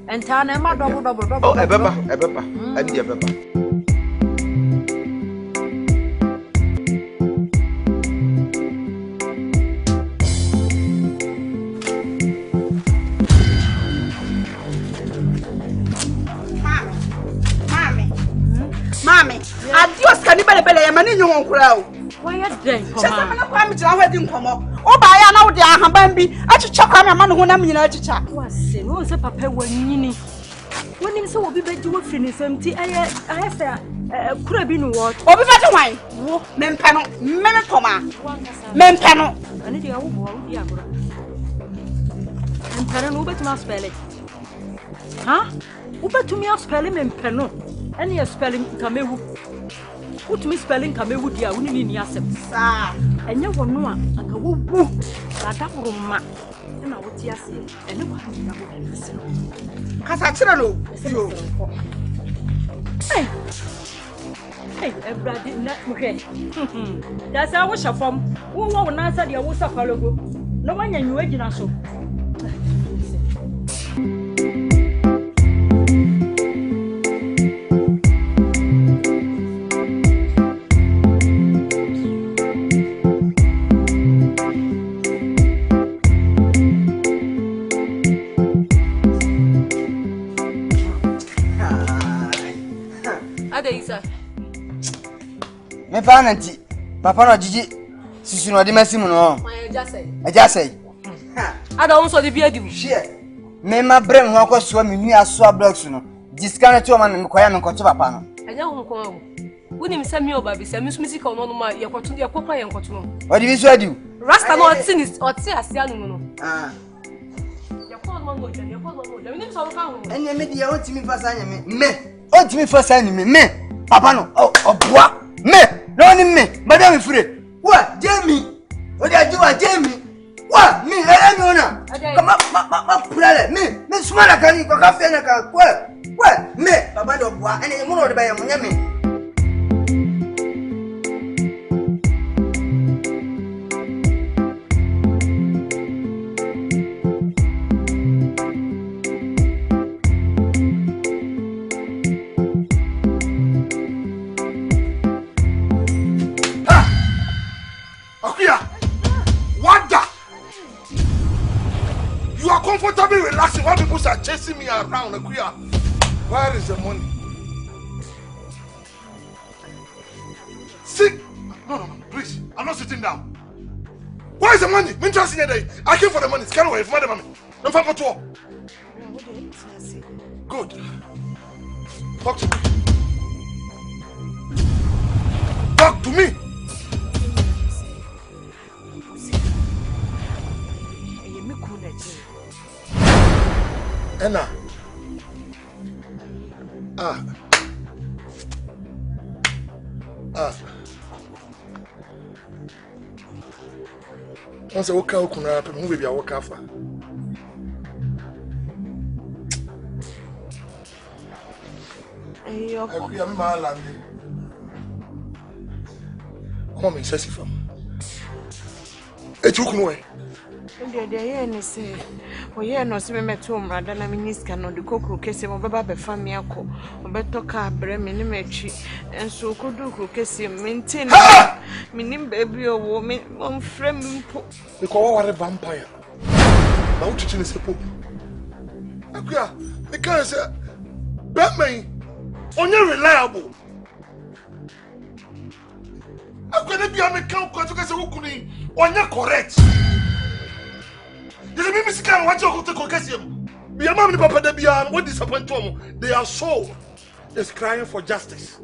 Speaker 8: enta na ma double
Speaker 5: oh ebeba andi ebeba
Speaker 4: Mame, adios kanibele ya mani nyongo nkura o.
Speaker 8: Why den koma?
Speaker 4: Chese me na kwa mi jira hwedi nkomo. O ba ya na wo de ahaban bi achicha kwa me ma no honam nyina achicha.
Speaker 8: Wase, no se papa wanyini. Wonim se obi beji wo fini famti aye se kura bi no wo.
Speaker 4: Obi beji wan? Wo mempe no, meme koma. Mempe no.
Speaker 8: Ani de wo bo wo di agora. Mempe no obetuma spell. Ha? Obetumi spell mempe no. Any spelling kamewu. Put me spelling kamewu dia woni ni asem.
Speaker 4: Sa.
Speaker 8: Enye wono a aka wo bu. Da dabroma. Na wo ti ase. Ene kwa na wo ase.
Speaker 4: Kasa kire no.
Speaker 8: Hey, everybody na muhwe. Da sa wo shafom. Wo na asa dia wo safalogo. No wanya nyu agina so.
Speaker 9: Me fa nanti papa no jiji sisu no de masimu no eja sei
Speaker 3: ada won so de bia di
Speaker 9: share me ma brem ho akoso me nua so blocks no discount to man me koya me koto papa no
Speaker 3: eja ho ko awu woni mi sami oba bi sami so misika no no ma ye koto ye kokwa ye koto no
Speaker 9: odi bi so adi
Speaker 3: rasta no oti asia no no ye ko no no je ye ko no je mi so ka ho
Speaker 9: enya me dia otimi fasa anya me otimi fasa ni me papa no oboa me no ni me madam free wa Jamie o dia jiwa Jamie wa mi ele mi ona kama ma pulale me sumala kani kwa kafe na ka kwa me baba do boa ene mo no de ba ye mo nyame
Speaker 1: Comfortably relaxing while people are chasing me around. Where is the money? Sit. No, please. I'm not sitting down. Where is the money? I came for the money. Scan away. Father, mommy. Don't forget to. Good. Talk to me. Talk to me. Enna. Once I walk out, I will be a walk after. I'm Marland. Come and say, it took away.
Speaker 8: The say, oh, yeah, no, see me met home rather than Minister no the cocoa case of Baba family, or better car, bremen, mechi, and so could do case maintain meaning baby or woman on frame.
Speaker 1: We call what a vampire. Now, teaching is a poop. Because Batman, on your reliable. I'm going to be on the count because I'm on your correct. You see, Mr. What you to Caucasian? Be a man, Papa, they are what disappointment. Their soul is crying for justice.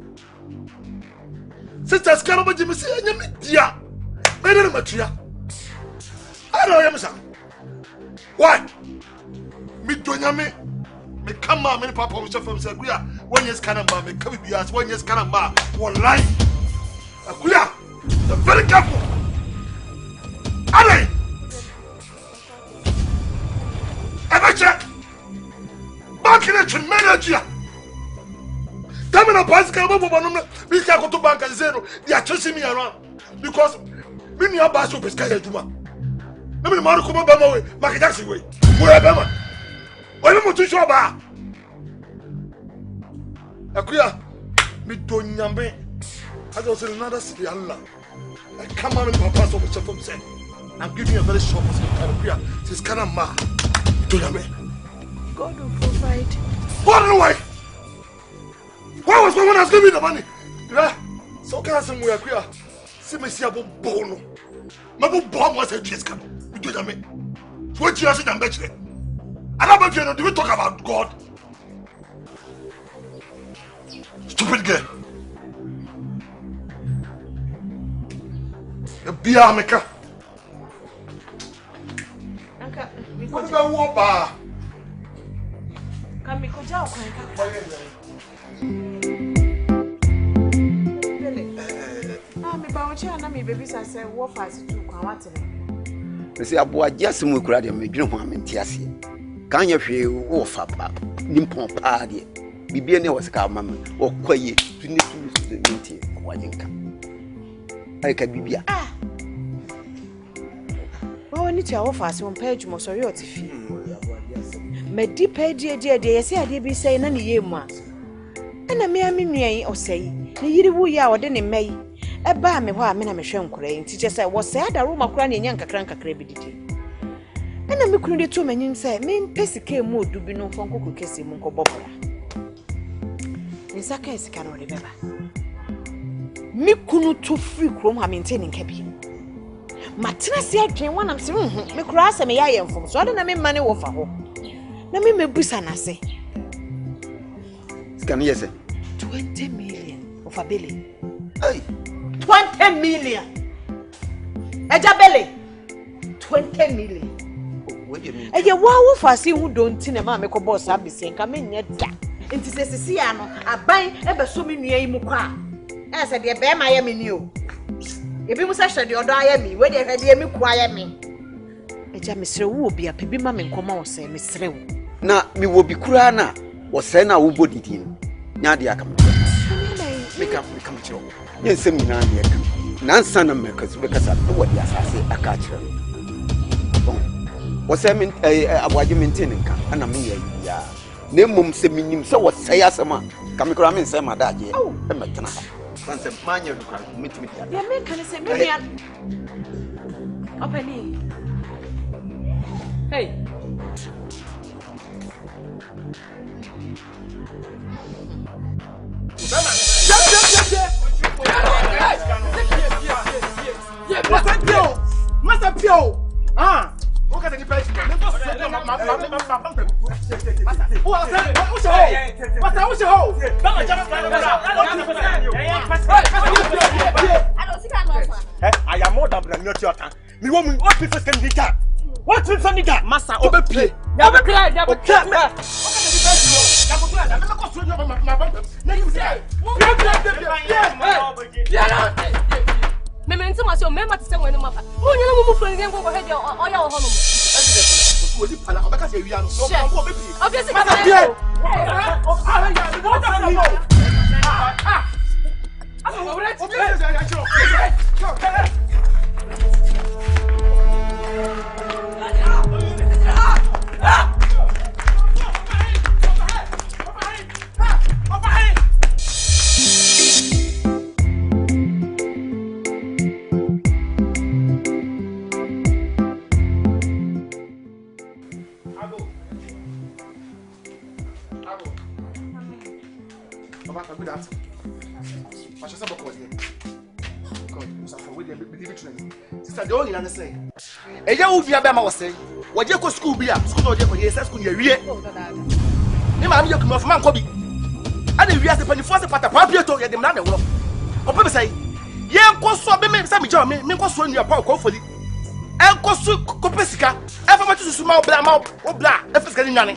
Speaker 1: Sisters, can't be Jimmy, dear. Better material. I know him, sir. Why? Me doing me. Me come on, me Papa, we from Saguia. 1 year's canamba, me come be as 1 year's canamba. One line. Akuya, the very careful. Allez! Ever check? Bank in a manager. Tell me the price can go we can go to bank and zero. They are chasing me around because me near bass up is Kaya Juma. Maybe the man come up my way, Market Jackson way. Wherever. When I'm to show bar. Akuya, me don't yambe. I don't say another city. Allah. I come out with my pastor with some say. I'm giving you a very short Akuya. Says Kanama. God
Speaker 8: will provide.
Speaker 1: What way? Why was someone asking me the money? So can somewhere queer. See me see a bono. My bomb was a discount. You do that. What you ask and bet you. I don't bet you. Do we talk about God? Stupid girl. The beer maker. What about Waba?
Speaker 8: Can we go down? I'm about to and me babies. I say, what fast to come out?
Speaker 7: I say, Abu, just some crowd and make you one in Tiasi. Can you feel wolf up? Nimpon party. Bibiane was calm, mamma, or quiet to need to the meeting. I can be. I need to offer some page more sorry or tiffy. My deep dear, yes, I did be saying any year month. And I may or say, the year we are then in May. A bar me while I'm a sham crane, teachers I was sad a room of cranny young crank crabidity. And I'm looking at 2 men say, mean Pessy came mood to be no from Coco Cassie Munko Bobra. In Saka cannot remember. Me couldn't too free chrome I'm maintaining cabin. Matina said, "One I'm saying, me cross me I am from so I don't have money over home. Let me busana say.
Speaker 5: Can you say
Speaker 8: 20 million of a belly?
Speaker 5: Hey,
Speaker 8: 20 million. Eja belly 20 million.
Speaker 5: What do you mean?
Speaker 8: And you wow for see who don't see a mamma boss. I'll be saying, come in yet. And to say, Siano, I buy ever so many a muka. As I dear bear my am in you. If you must actually or die me, where they had me quiet me. A Mr. will be a pibi mamma in common, say Miss Rew.
Speaker 7: Now, we will be Kurana or send our body team. Nadia come. We come to you. Yes, seminar, Nansan Americans because I know what the assassin a catcher. Was I mean a wide maintaining and a mere ya. Name seminim so what say as a man. Come cram in some that year. Oh, a matana. Once a man you can meet me.
Speaker 8: The American say, maybe opening. Hey.
Speaker 5: Master Pio. Ah. ka se ni price me ko so ma I am more than brand new to your me woman what people can do that. What people can do that? Master obey. Never cry, never cry.
Speaker 3: Memento mas eu mesmo te sendo no mapa. Munho não me foi ninguém com correr de olha o rono.
Speaker 5: Odi pala o beka se wi ano. O ko be pi.
Speaker 3: O que se quer?
Speaker 5: Eya wo bia be ma wo sei wo je ko school bia school no je ko ye school ye wie ni ma am ye kuma fo man ko bi ana wie ase pani fo se pata pa pieto ye dem na de wo o pe be sei ye ko so be me se me je me ko so nua pa ko foli en ko so ko pesika e fa ma tusu ma o bla e fisika ni nwane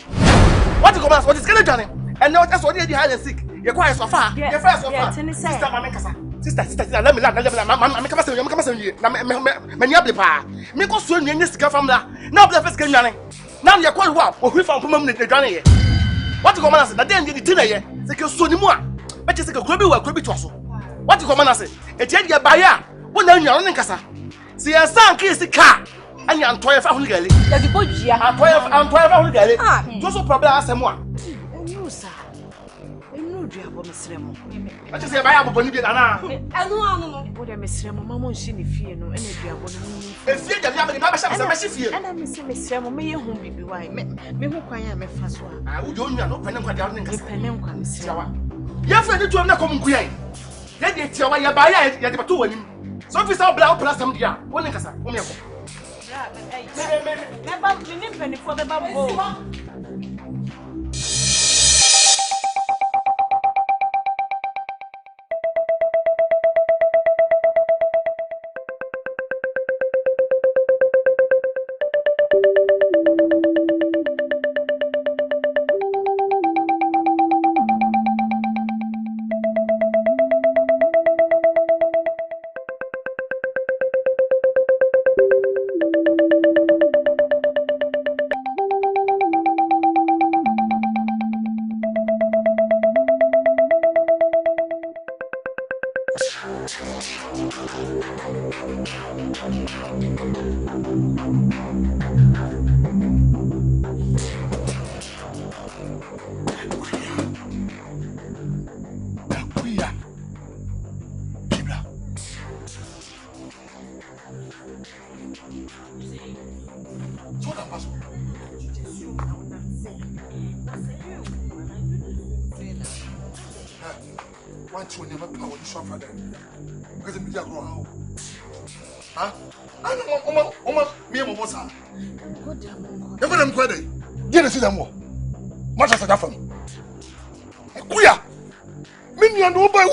Speaker 5: what go ma so this kind nwane and now that's what they hide and seek ye ko so far ye fa so far sister ma me kasa sister let me mama me kama se wie na me nya ble pa me ko so nua sika famla na ble fisika nwane na ye ko wa o hwi fa mpoma mu ne dwane ye what go ma say na den di na ye se ke so ni mu a be che se ke krobi wa krobi to so what go ma say e je di ba ya wo na nua no nkasa si ya san ki sika anya antoye fa hu gali
Speaker 3: ya di bojia
Speaker 5: antoye fa hu gali to so problem asem a
Speaker 8: enu sa enu duabo mesremo
Speaker 5: a che se ba ya boboni bi na
Speaker 3: anu no
Speaker 8: o de mesremo mama nshi ne fie no ene duabo no ni
Speaker 5: e fie ja me ba sha me shi fie
Speaker 8: ana mesremo me ye hu bibi wai me hu kwan ya me fa so
Speaker 5: a wo jo nua no pene kwa dia no nkasa
Speaker 8: pene kwa mesremo
Speaker 5: ya fa ni tuom na kom nkuya ye de tia wa ya ba ya de bato wani so fi sa bla o plus am dia wo ne nkasa wo me ko
Speaker 3: Beba, me mpeni fo beba bo.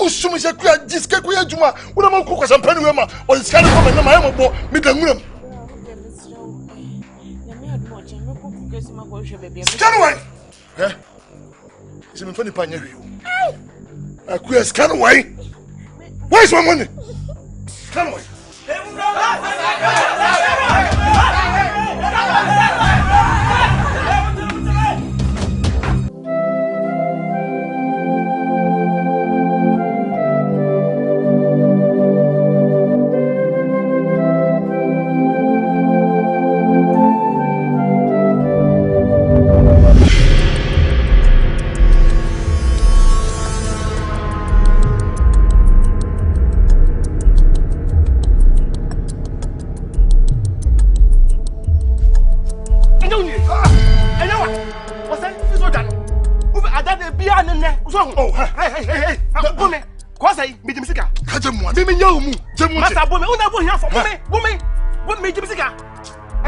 Speaker 1: Sumi se kuya jiske kuya juma una man ko kwasa mpani wema o skani ko na ma mo mi danguram skani wai eh isi me fani pa nya hwi akuya skani wai where is my money skani wai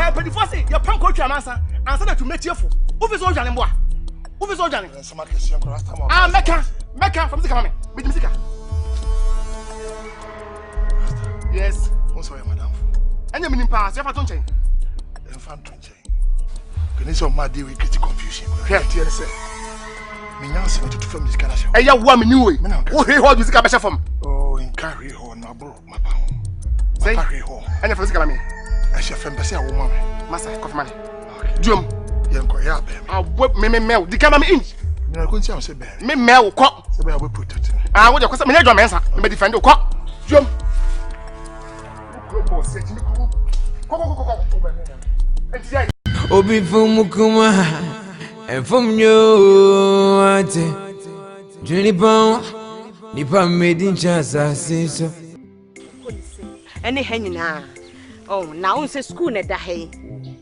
Speaker 5: I'm pretty fussy. Your punk coach, your answer. Answer that to make you for. Who is all Johnny Boy? Who is all Johnny? Mecca from the coming. With the music. Yes.
Speaker 1: What's your madam?
Speaker 5: And you mean pass, you have a change.
Speaker 1: Can you say my deal with critical confusion? Here, tell say. Me now say to film this kind of show.
Speaker 5: Hey, you want me new way? Who he hold music about from?
Speaker 1: Oh, in carry home, my bro, my pound.
Speaker 5: Say
Speaker 1: carry home.
Speaker 5: And if you come in,
Speaker 1: I shall film say a woman.
Speaker 5: Master, coffee money. Jum.
Speaker 1: Yanko, yeah, baby.
Speaker 5: I'll whip me mail. The camera me inch.
Speaker 1: Me I couldn't say baby.
Speaker 5: Me mail cock.
Speaker 1: Say baby, we protect.
Speaker 5: Ah, what you call me? Me drum answer. Me defend you cock. Jum.
Speaker 10: Obi from Mukuma and from you ate NIPA made in chance say so.
Speaker 4: Any hanging oh now say school na da hey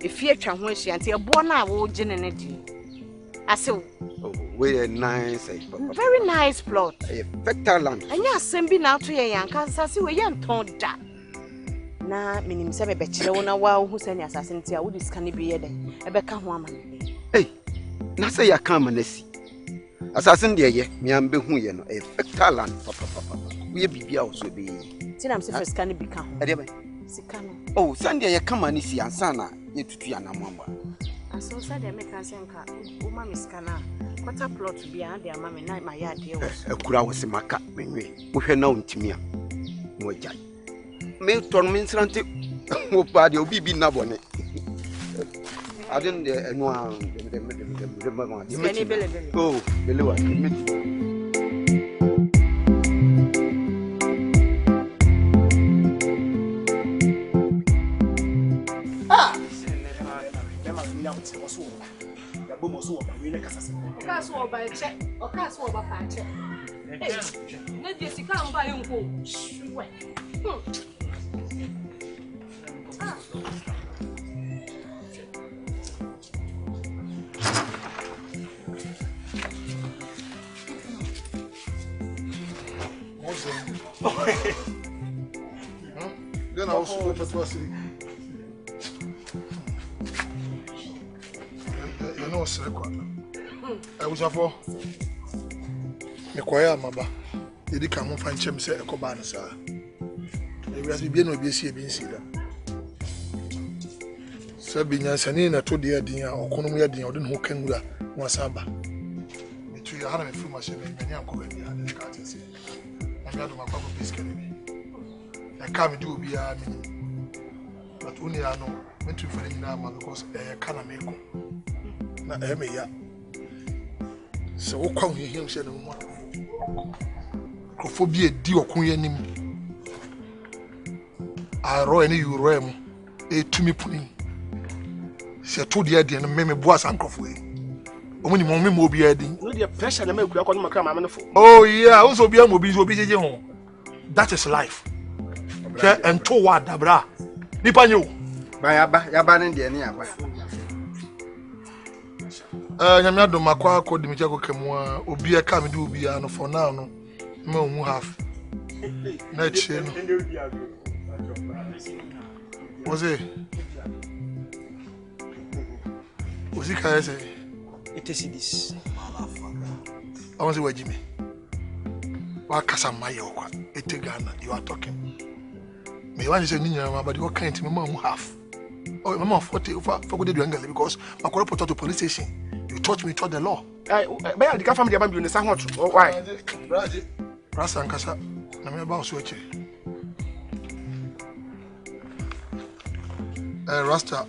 Speaker 4: if you twa ho ahia nti ebo na wo gene ne di ase
Speaker 5: we a nice
Speaker 4: very nice plot
Speaker 5: a fertile land
Speaker 4: anya asem bi na to ye yanka sase we ye nton da na minim se be kire wo na wa hu se ni asase nti a wo diska ne bi ye de e be ka ho ama ne
Speaker 5: hey na say ya kan manasi asase de ye mi am be hu ye no a fertile land papa we bibia wo so be
Speaker 4: tinam se first kan bi ka ho
Speaker 5: e de be
Speaker 4: sika no
Speaker 5: oh Sunday ye kama ni si ansa na ye tutu ya na mwamba
Speaker 4: aso Sunday make kan senka o ma miska na quarter plot bi a de ama me na ma ya de wo
Speaker 5: akura wo se maka menwe wo hwe na ontimi a mo jai me ton min srante wo pa de obi bi na bone adin de enu a de ma oh belewa me
Speaker 1: Then I also wait for us. You know, sir, I was for me quiet, Maba. You did come and find him, say a coban, sir. There has been no BC being seen. Sir, being a sanina to the idea or Konomia, the Odin who can do one samba. Me too, you had a few machine, and I'm going to the cart and say, I'm not my papa biscuit. I can't do be a minute, but only I know when to find now because I can't make na eme ya so wo kwa hihim hye ne mo krofo bi edi okun ya nim aro ene yuro em etumi puni se to de ade ne meme bo asan krofo e omuni mo meme obi adi
Speaker 5: no de pressure na makura kwa no makra ma me fo
Speaker 1: oh yeah wo so bi am obi jeje ho that is life ke ento wa dabra nipa nyu
Speaker 5: ba ya ba ne de ne ya ba
Speaker 1: nyamia do makwa ko de meja ko kemwa obi e ka me do obi a no for now no ma hu half na che no oze ka ese
Speaker 9: it is this
Speaker 1: I want to say Jimmy wa kasa maye okwa ete Ghana you are talking me want to say ninya but you can't me ma hu half oh mama 40 for go dey do angele because makwa report to police station. You touch me to the law.
Speaker 5: By the family about you in the why?
Speaker 1: Rasa Ankasa, na me about switch. Rasta.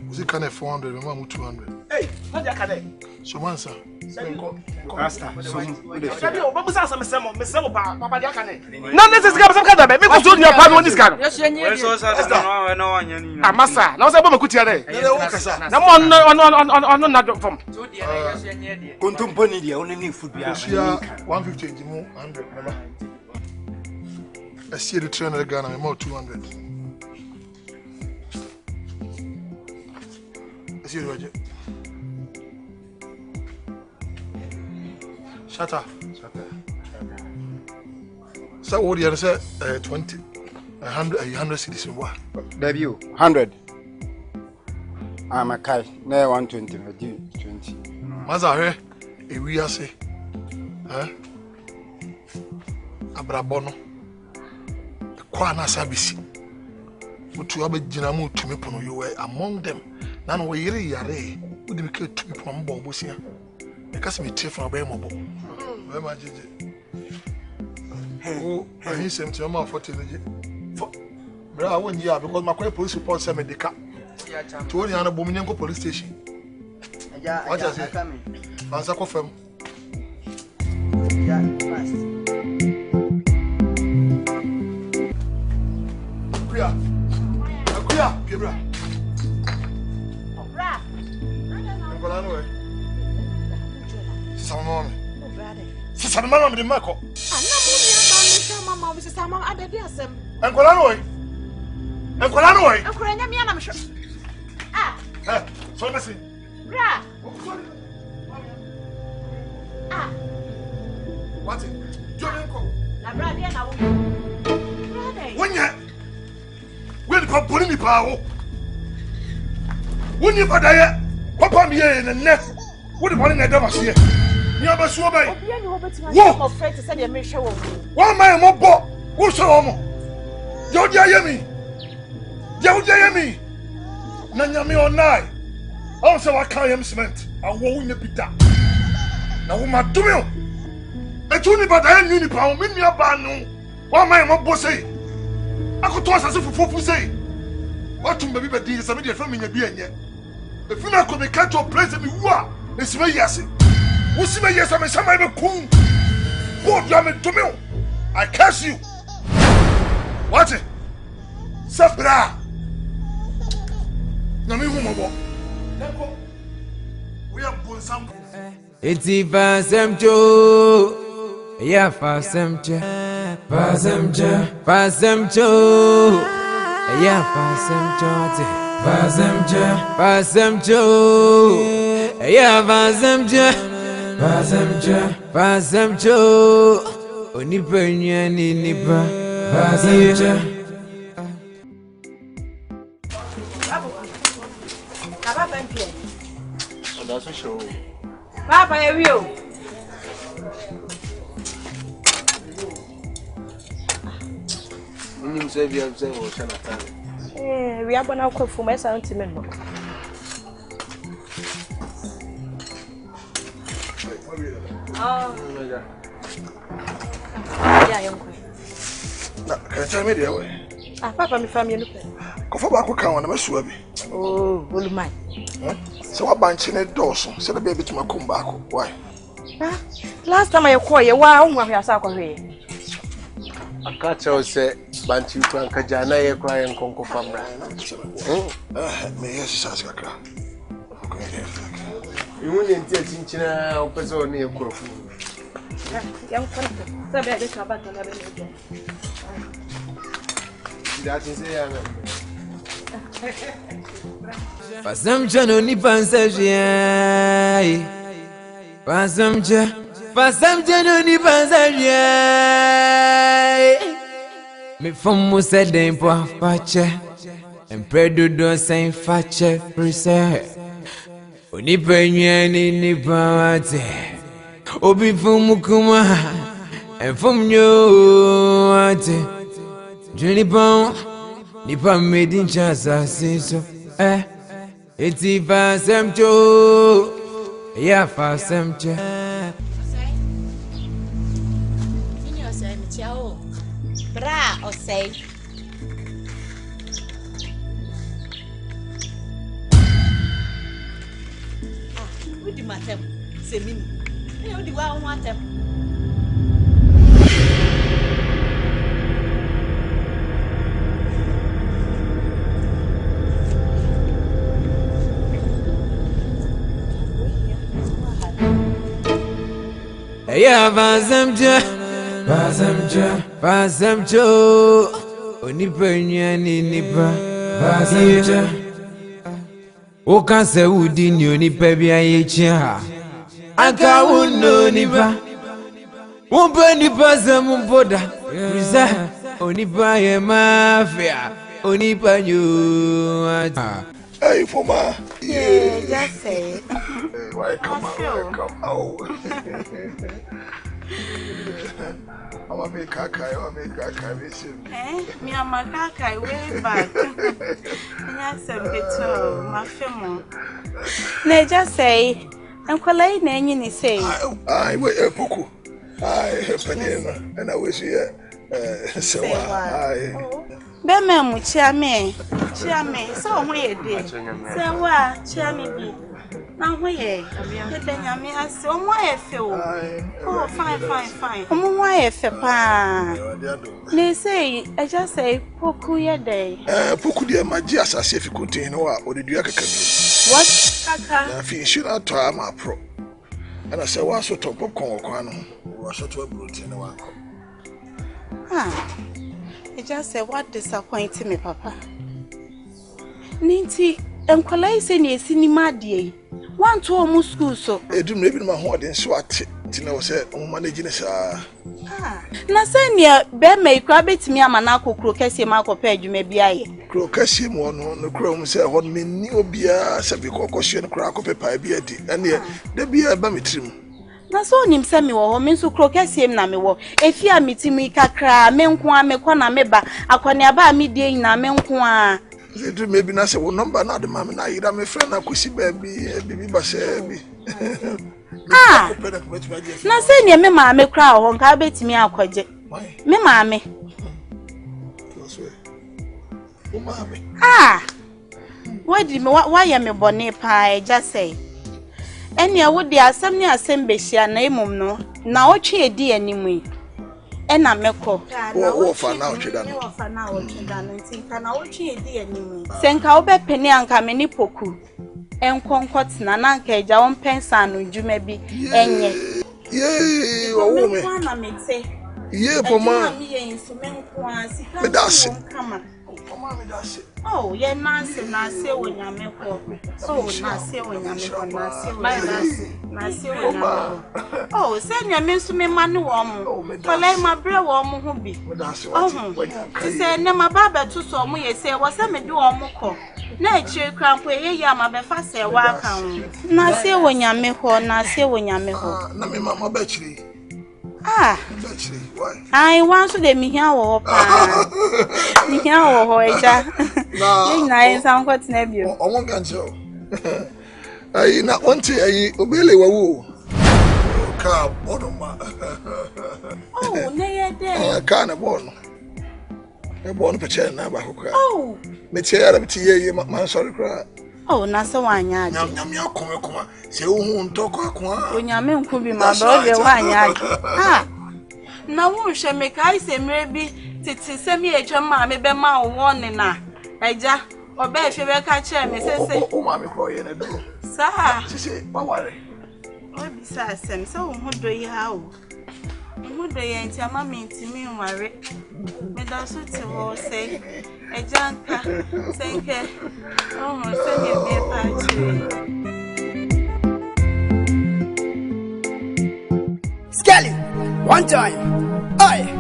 Speaker 1: Was it kind of 400 and one 200?
Speaker 5: Hey, what you can
Speaker 1: so man sir.
Speaker 5: Rasta. So papa dia can. No necessary some kind of me go to your part on this guy. Amasa. Now say me kutia there. Na mo on na from.
Speaker 9: Kontumponi dia only food bia.
Speaker 1: 150 mo 100 remember. I see the 300 Ghana more 200. I see the budget. Shut up. So what do you say 20? 100 cities what?
Speaker 5: Debut 100. I'm a kai. No 120. 20.
Speaker 1: Maza here, we are say, Abrabono. The Kwana Sabisi. To Abe Jinamu to me pono, you were among them. None were yare. Would be killed to me from Bobusia. Because me tear from Bemobo. Where my judge? Oh, and he sent your mouth for Tilly. But I won't hear because my police report sent me the car to only an abominable police station. What does it come in? Answer confirm. Gabriel. Sister, Mamma, the Marco. I'm not moving Mrs. Mamma, I did Asem. And Colanoy. And Colanoy. I'm crying, I'm sure. Ah, so listen. Bra. Ah, what's it? When you will come putting me power. When you put there, Papa me in the neck. What the morning I never see. You have a swab. I'm afraid to send a show. One man more bought. Who's so more? Don't you me? Don't you me? Nanya me on night. Also, I can't cement. I won't be that. Now, my two. A tuni but I am unipound. Mean me a ban. One man more bossy. I could toss as if for say. What to be but dear, somebody from me being yet. If you not could be cut to a place of me, what? It's very yes. What's my yes? I'm a summer coon. Both yamming to me. I curse you. What it? Sabra. Nami Mmobrowa. We are born some.
Speaker 10: It's Asem Kye. Yeah, Asem Kye. Asem Kye. Asem Kye. Yeah, Asem Kye. Asem Kye. Asem Kye. Yeah, Asem Kye. Asem Kye. Asem Kye. Onipa nyani nipa. Asem Kye.
Speaker 6: That's a show.
Speaker 2: Papa, I will.
Speaker 6: You say you have said, oh, Chanata.
Speaker 2: We are going to cook for my sentiment. Oh, yeah, young.
Speaker 1: Can you tell me the way?
Speaker 2: Papa, my family.
Speaker 1: Go for back with Kawan, I'm a swabby.
Speaker 2: Oh, all mine.
Speaker 1: So I bunch in a dozen, said the baby to my come back. Why?
Speaker 2: Last time I called you, why I was out of here.
Speaker 6: I can't tell, say, Bantu Kajana, you're crying Conco Famra.
Speaker 1: May yes, Saskaka.
Speaker 6: You wouldn't tell Chinchina or person near Crofu.
Speaker 2: Young country, so bad the Cabot and everything.
Speaker 6: That is it.
Speaker 10: Asem Kye no nipa nsahwe. Asem Kye. Asem Kye no nipa nsahwe. Me fomu se den po afache. Empredo do sen fache prese. Onipa nyani nipa wate. Obi fomu kuma. Enfom nyo wate. Juni bon. Nipa made in chasa so. It's Asem Kye. Yeah, Asem Kye.
Speaker 8: Bra or say. What do you matter? Say me. You do I want them.
Speaker 10: Yeah, Asem Kye. Asem Kye. Asem Kye. Onipa nyani nipa. Asem Kye. O kan se wudi ni onipa bi ayechia. Aka wonno nipa. Won pe nipa se mu boda. Risa. onipa ye mafia onipa nyu.
Speaker 1: Hey, for ma.
Speaker 2: Yeah, just say.
Speaker 1: Welcome. Oh. I'm a big caca,
Speaker 2: Me and my caca way back. Asem Kye, my film. Nay, just say, and Colay Nanny say.
Speaker 1: I wait a poco. I have and I wish you so I.
Speaker 2: Bemem, Chiame, so we did. So what, Chiame? Now, where? Benjamin has so why I feel. Oh, fine. Why I feel, pa? They say, I just say, Poku ya day.
Speaker 1: Poku dear, my dear, as if you continue, or did you?
Speaker 2: What? Kaka?
Speaker 1: I feel should not try my pro. And I said, what's so top popcorn? Was so to a brute in a walk.
Speaker 2: Ah, I just said, what disappointed me, Papa? Ninty, and Colay say, near cinema, dear. One to almost school, so.
Speaker 1: I do maybe my heart and swat. Tina said, managing us.
Speaker 2: Nasania, Bear may grab it to me, a manako, crocassi, Marco Peg, you may be I.
Speaker 1: Crocassi, one on the chrome said, what me new beer, Savico, caution, crack of a pie beer, and there be a bamitrim. Naso
Speaker 2: him send me or means to crocassi him namiwo. If you are meeting me, cacra, menqua, mekwana meba, a quaniaba midday in a menqua.
Speaker 1: Maybe not say, well, number not the mamma. I am a friend. I could see baby, baby.
Speaker 2: Ah, Nasania, me mamma crowd on garbage me out quite. Me mamma. Ah, why did me why am a bonnet pie? Just say. Any I would the Asem Kye name no. Now, what she dear anyway. And I'm a cook.
Speaker 1: Oh, for now,
Speaker 2: Senka penny and Kamini Poku. And concoct Nananka, Jawan Pensan, you may be. And
Speaker 1: yea, woman,
Speaker 2: I may say.
Speaker 1: Yea, Poma,
Speaker 2: but that's it. Oh, yeah, Nancy, Nancy, when you make oh, Nancy, when you make oh, send your men to me money warm. For let my bread warm who be. Oh, say, Nema Baba to so me, say, what's a me do or moko. Nature cramp where ye am a fast say, welcome. Nancy, when you make her, Nancy, when you make her.
Speaker 1: Name Mamma Betchley.
Speaker 2: Ah,
Speaker 1: why?
Speaker 2: I want to let me hear or me hear or I sound quite nebulous.
Speaker 1: I won't cancel. I not want to obey woo. Car bottom.
Speaker 2: Oh, nay, there.
Speaker 1: Can't a born. A born picture now.
Speaker 2: Oh,
Speaker 1: Ebi Te Yie, my sorry cry.
Speaker 2: oh, Nasa Wanya.
Speaker 1: Come, say, who talk
Speaker 2: when your men could be my brother. Ah, now who shall make I say maybe to send me a jamma, maybe my warning now. I just obey if you will catch him, Mrs.
Speaker 1: Oh, mammy, cry in a door.
Speaker 2: Sir,
Speaker 1: She said, what worry?
Speaker 2: Oh, besides, so who do you how? Who do you and your mammy to me, worry? But also to say, a junker, thank you. Oh, send you be a party.
Speaker 9: Skelly, one time. Aye.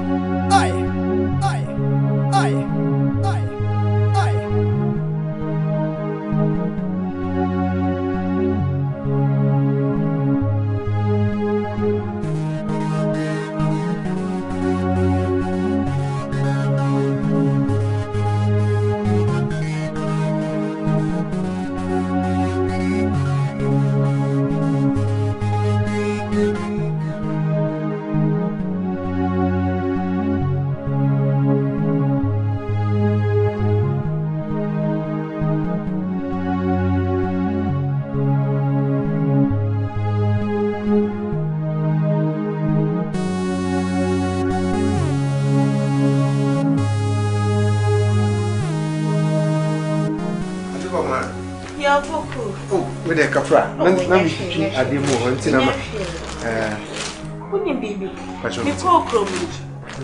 Speaker 6: With a capra, I did more hunting.
Speaker 2: Baby, before Chrome,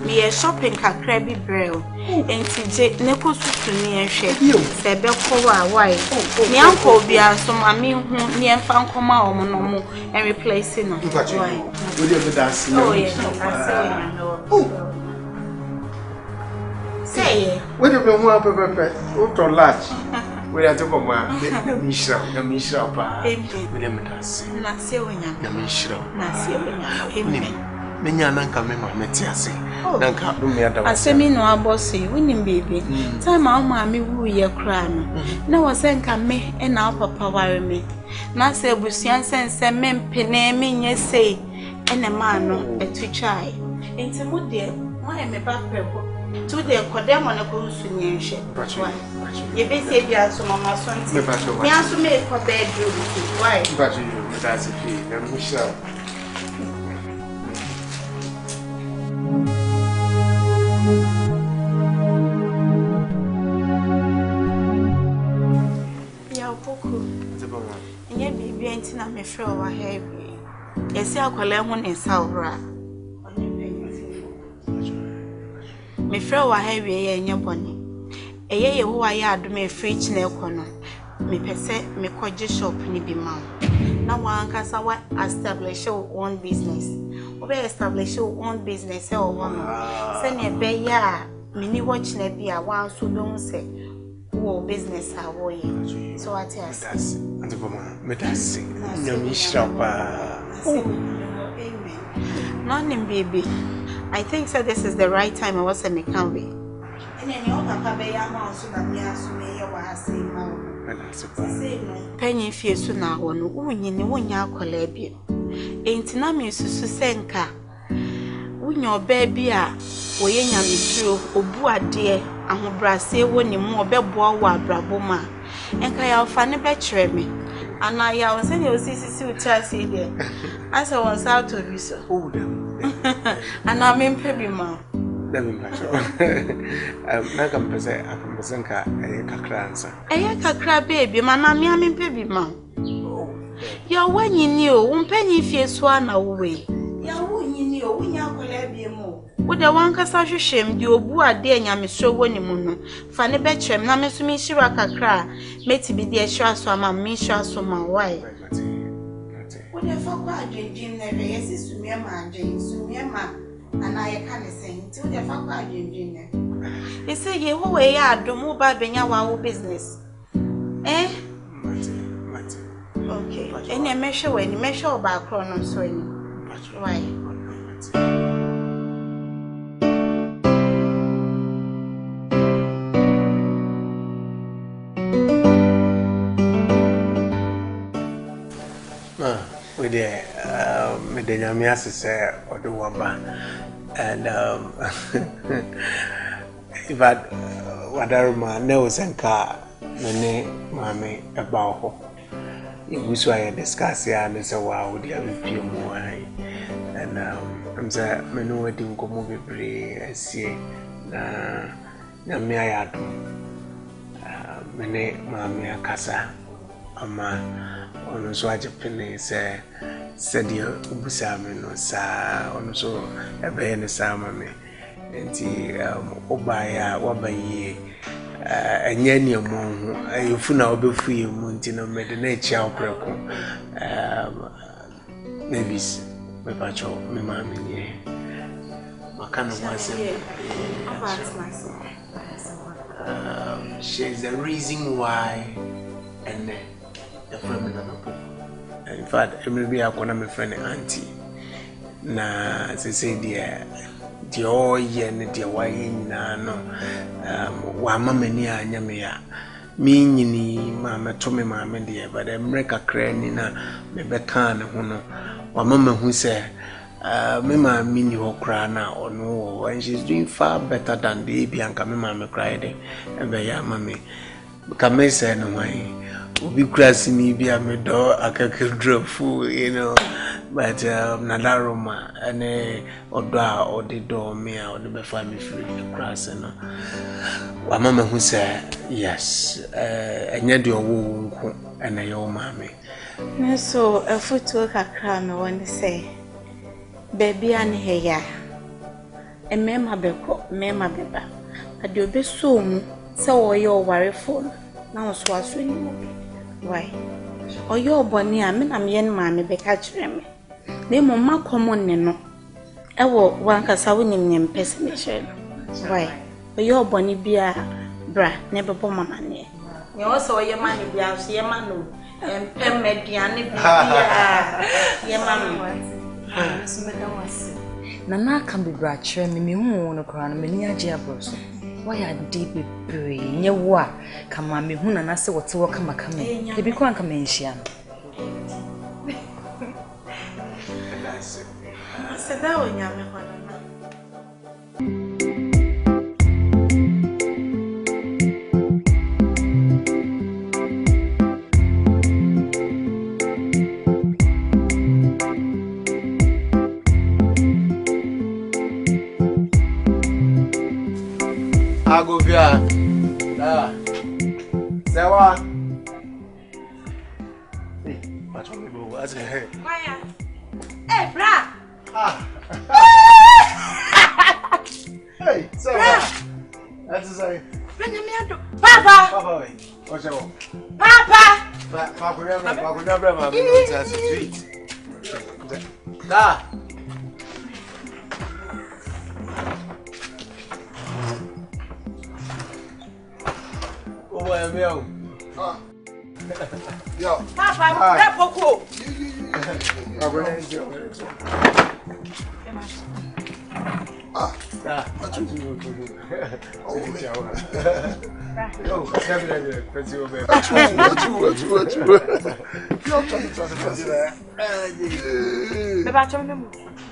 Speaker 2: me a shopping crabby braille, and TJ Nichols to me and share. Say, Belcoa, why? The uncle be a some I mean, who near found Coma or Monomo and replacing them. Why?
Speaker 6: Would you ever dance? Oh, yes,
Speaker 8: Say,
Speaker 6: what if you want to what to large? We are to come on, Mishra, with them at us. Mishra, Minyana Kamema Metiasi.
Speaker 8: Asemi no abosi winning baby. Time our mammy woo ye crown. No was sent come me and our papa worry me. Na say busian sense men pene me say and a man a to try. Into mood dear, why am a back pebble? To the condemn on a goose in ship. You be say you are so mamma son. Me also make for bedroom. Why?
Speaker 6: But you, that's a fee, and we shall.
Speaker 8: Na me frɛ wa heavy. Yesi akwala hu ne sawra. Me frɛ wa heavy ye nye boni. Eye ye wo wa ya adom e fridge na ekono. Me pese me koje shop ni bi ma. Na wa ankasa wa establish your own business. Obe establish your own business e o wono. Se ne be ya me ni watch na bi a wan so don se wo business a wo ye. So what else?
Speaker 6: Metasi, Yamishapa.
Speaker 8: Amen. Nothing, baby. I think so. This is the right time. I was a mekanwe. And then you papa be ya ma so na me aso me ye wa ase ma wo. Penny fie so na wo no unyi ni wonya akola bi. Enti na me susu senka. Wonya oba bi a wo ye nyamesuro obu ade ahobrase wo ni mu obeboa wo abraboma. Enka ya ofane be kire me. Ana ya won se ne osisi utase de. Asa won sa to bi so.
Speaker 6: Oh dem.
Speaker 8: Ana me mpebi ma.
Speaker 6: Dem ba so. Na kam pese nka kakra ansa.
Speaker 8: Kakra baby mama me mpebi ma. Ya wanyi ni o, umpenyi fie so ana wo we. Ya wanyi ni o, wonya akola bi mu. Wo de wan kasa hwehwem di obu ade nyamesro woni mu no fa ne be kyerem na meso mi hira kakra meti bi de hira so ama mi hira so ma why wo de fa kwa adwendwem na be yesi sumie ma adwen sumie ma ana ye ka ne sen ti wo de fa kwa adwendwem na ese ye wo we ya adom ba benya wa wo business
Speaker 6: mate
Speaker 8: okay ene mehwe we ni mehwe oba akro no so ni why
Speaker 6: with the Yamias say or the Wamba and if I whatever man knows and car mame about her. You so I discuss here and say wow would you have a few more and I'm saying menu wedding go movie play and see na Yamia mene mame akasa ama ono so ajepene se said ubusa me no sa ono so ebe ne sa mame enti obaya wabaye enye ne mo hu ayefu na obefu ye mu enti no mede na echi awpreko nevis me pacho me mame nie makano Asem she's the reason why and the feminine in fact maybe I call my friend auntie na they say the oye and the why na no wa mama ni anya me ya me nyini mama to me mama de but America crane na me be kan ho no wa mama hu say me mama ni ho kra na ono and she's doing far better than the Ebi anka me mama cry de e be ya mama kame say no why Ubi crassi me be a meadow, a drop fool, you know, but Nadaroma and or door or the door me or the family free cross and a mama who said yes, and yet your womb and a young mammy.
Speaker 8: So a footwork a cram, I want to say, baby, and here, and Mamma Beko, Mamma Beba, but you'll be soon, so your worry phone. Now, was winning. Why? Or your bonny, I mean, I'm young mammy be catching me. They mamma common no. I will one cassa winning in pessimation. Why? Oyo boni bia bra never bo mama ne. You also your money bia so your manu empem mediane bia your mama so me da wase.
Speaker 11: Na na kan be bra kire me hu no kra no me ni age abroso. Why are deep be nye wo a kama me hu na na se wote wo kama kama. E bi kwa kama enhia no.
Speaker 8: Seda o nyame hona.
Speaker 6: Agovia. Sewa. Hey, watch me go. What's it? Hey,
Speaker 3: bra.
Speaker 6: Hey, Sewa. That's the same.
Speaker 3: Papa.
Speaker 6: Papa, wait. What's up?
Speaker 3: Papa.
Speaker 6: Papa, remember, that's a treat. Da. Oh, meu. Yo.
Speaker 3: Papa, é pouco.
Speaker 6: Agora é tá.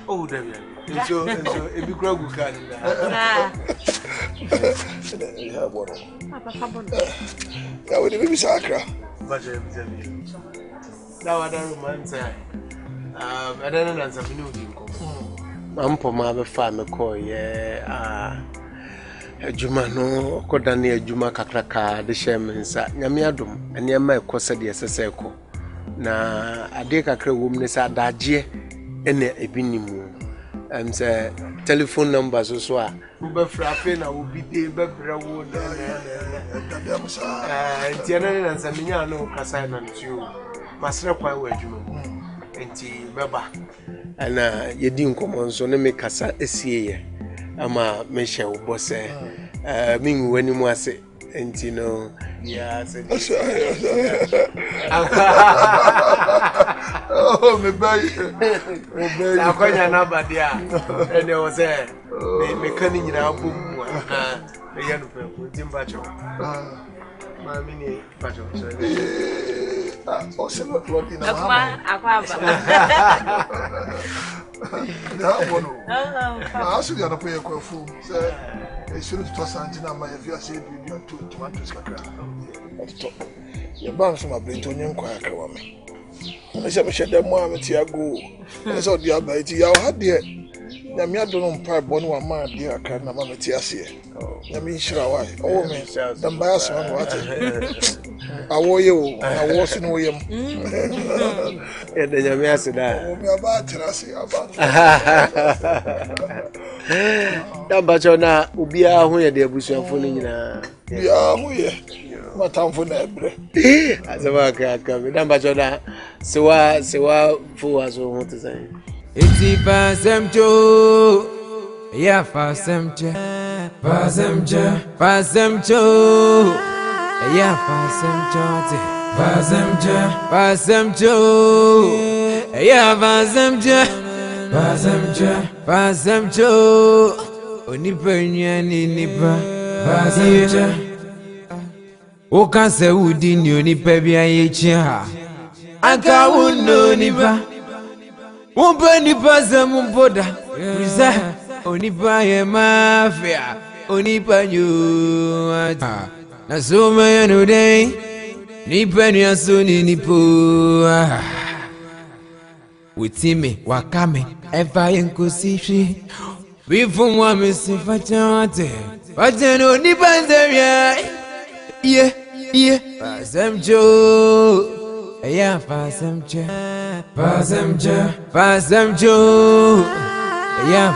Speaker 6: Oh, David. So, Ebi Kragu can.
Speaker 1: Yeah, we didn't miss Accra.
Speaker 6: But now I don't romance. I don't know something new. I'm for my family call, yeah. Juma no, Kodani, Juma Kakraka, the Shermans, Yamiadum, and Yama Cosa de Seseko. Na Adeka Womaness at Daje, and Ebinimu. And say telephone numbers also are. Ube frappe na ubi de bebra wo na tiana na nsaminya no kasa na NISUO masre kwa wa adwuma enti beba ana yedi nkomo nso ne me kasa esie ye ama me hye wo bose mingu wani mu ase enti no ya se
Speaker 1: oh me bayi
Speaker 6: akonya na badia ene wo se me kani nyina abom me yanu pe ko timbacho ma mini bacho so
Speaker 1: o se no ploti na mama
Speaker 3: Akwa.
Speaker 1: da bono ma asu ya no pe ko fu se e suru to santina ma ya fi ase bi to tomatoes kakra to ya ban so ma brento nyen kwa aka wa me na se me shede mo a me ti ago na se odi aba ti ya ha de na me adono mpa bonu wa ma de aka na ma me ti ase na me nshira wa o me dan ba so no ate awoye o awo so no yem
Speaker 6: e de nyame ase da
Speaker 1: o me aba terase aba
Speaker 6: da ba chona obi a ho ye de abusuafo ni nyina
Speaker 1: bia ho ye matamfo na ebre
Speaker 6: azaba ka me da ba chona sewa fu aso ho te sai
Speaker 10: Iti fasemcho, ya fasemcha, fasemcho, ya fasemcho, fasemcho, ya fasemcho, onipenya nipa, fasemcha, okase udini onipa bia yechia, aka uno nipa. Umpeni pasa mumpoda Risa Onipa ye mafia Onipa nyuata Nasoma ya nudei Nipa ni asuni nipo Utime wakame Efa yenkusishi Wifu mwame sifacha wate Wateno nipa nzeria Yeah Pasemcho Yeah, fasemcho, yeah, fasemcho, yeah,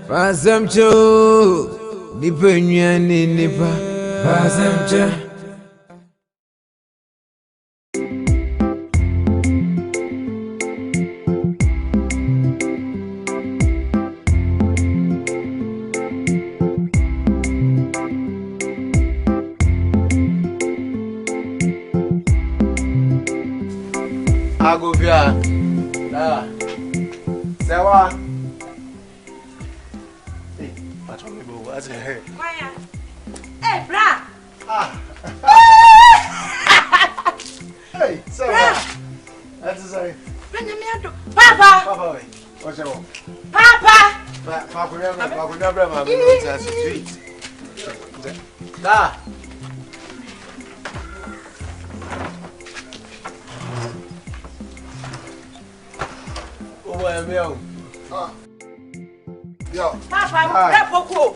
Speaker 10: fasemcho, nipa nipa, fasemcho.
Speaker 6: But we go. What's it? Hey,
Speaker 3: bra.
Speaker 6: Hey, so. That's say.
Speaker 3: Papa.
Speaker 6: Papa, what's your
Speaker 3: Papa.
Speaker 6: Papa, never, that's a treat. Da. Oh, I'm young.
Speaker 1: Yo.
Speaker 3: Papa, that poco.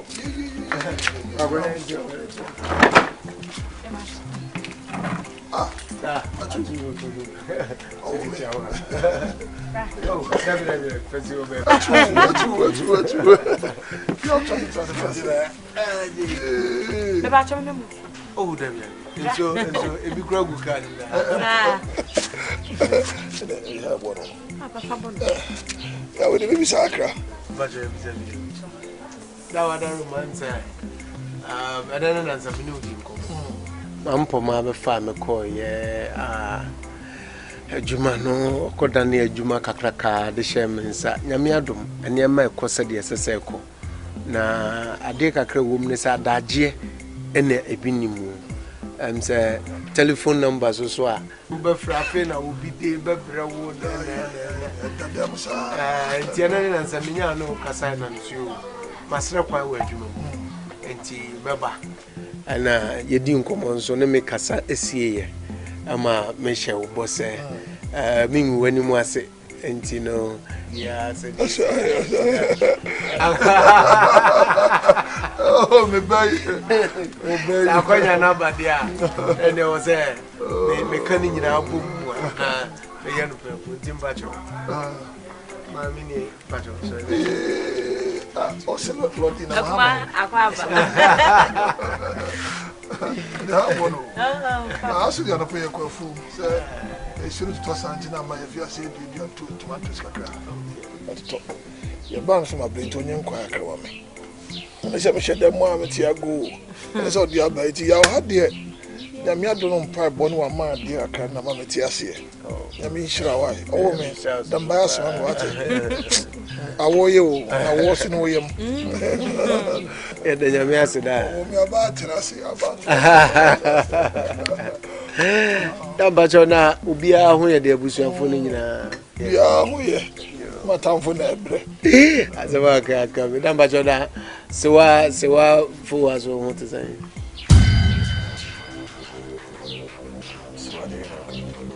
Speaker 6: Oh, David. So, if you grow good,
Speaker 1: yeah, with the baby sacra.
Speaker 6: But now I don't romance. I don't know some new income. I'm for my farm, call Juma no, Kodani, Juma Kakraka, the Shermans, Yamiadum, and Yama Cosa de Sesseco. Na Adeka Womaness at Daje, and Ebinimu. And say telephone numbers also are. Uber Frappin, I will be there, Bebra Wood, and Tiana and Saminiano, Cassan and you. Master, why were you? And Baba. And you didn't come on, so make us a see. Ama Michelle Bosse, Ming when you was it, and you know, yes,
Speaker 1: oh, my baby,
Speaker 6: I'm going to know, but yeah, and there was a mechanic in our boom, the young people, Tim Bacho, my mini Bacho,
Speaker 1: also not floating. I asked you to pay a call food. They shouldn't toss Antina, my if you said you do two tomatoes. Your bounce from a Britonian choir. I said, Michelle, them one with Tiago. I saw the other, you had dear. The mere don't pipe one one man, dear, can never meet us here. I mean, sure, why? Oh, man, the bias one water. I wore you, I was in William.
Speaker 6: And then you may say that.
Speaker 1: Oh, me about it, I see about
Speaker 6: that. But you're not, Ubia, who are the Bushel fooling.
Speaker 1: Yeah, we my time for that.
Speaker 6: As a worker, come down, but you're not. So I for us, what to say.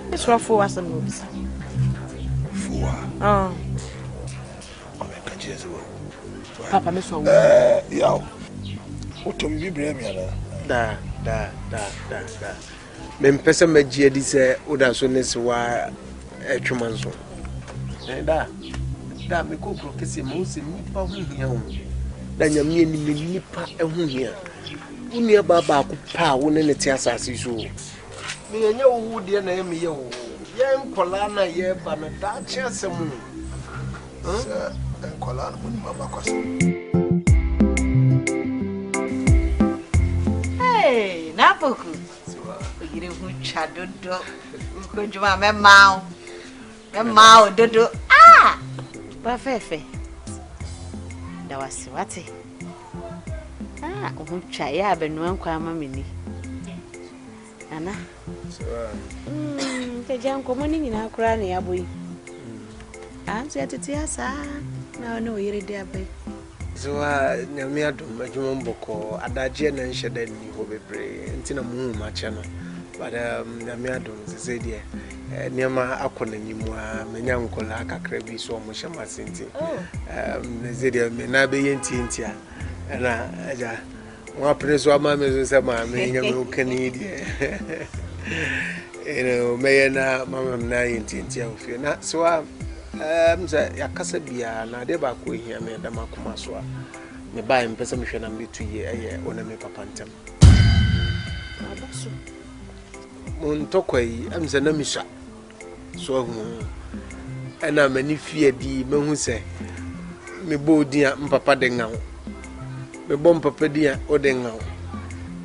Speaker 3: It's rough for us and moves. Oh, Papa, Miss Owen.
Speaker 1: Yeah. What to be brave,
Speaker 6: Da. Mempesa magia di se oda so ne se wa etwemanso. Da me kokro kese mo se nipa hu hia hu. Da nyame ni me nipa hu hia. Unia baba ko pa wo ne te asase so. Me yenye wo de na me ye wo. Ye nkola na ye ba me da chiasem.
Speaker 1: Nkola na mo ni baba kwase.
Speaker 8: Hey, Napoku. You who chadodo. Could you have a mouth? A mouth, dodo. Ah! Perfect. That was what? Ah, who chay have been one quama mini. Anna? The jam commoning in our cranny, aboy. Answer to Tiasa. Now, no, you're dear babe.
Speaker 6: So, Namiadum, Majumboko, Adajan and Shaden, Hobe, and Tina Moon, my channel. But Namiadum, the Zadia, Niama Akonimua, Menyankola, Kakrebi, so much of my sinti. The Zadia may not be in Tintia, and I one prince of my Mrs. Mamma, Canadian. You know, may not Mamma 19 if you're not so. Ya kasa bia na de ba ko hia me da makoma so a me ba em pesa me hwe na me 2 year ona me papa ntem abaso mon tokwai amza na misha so hu ena mani fie di me hu se me bo di a mpapa de ngaw me bom papa di a o de ngaw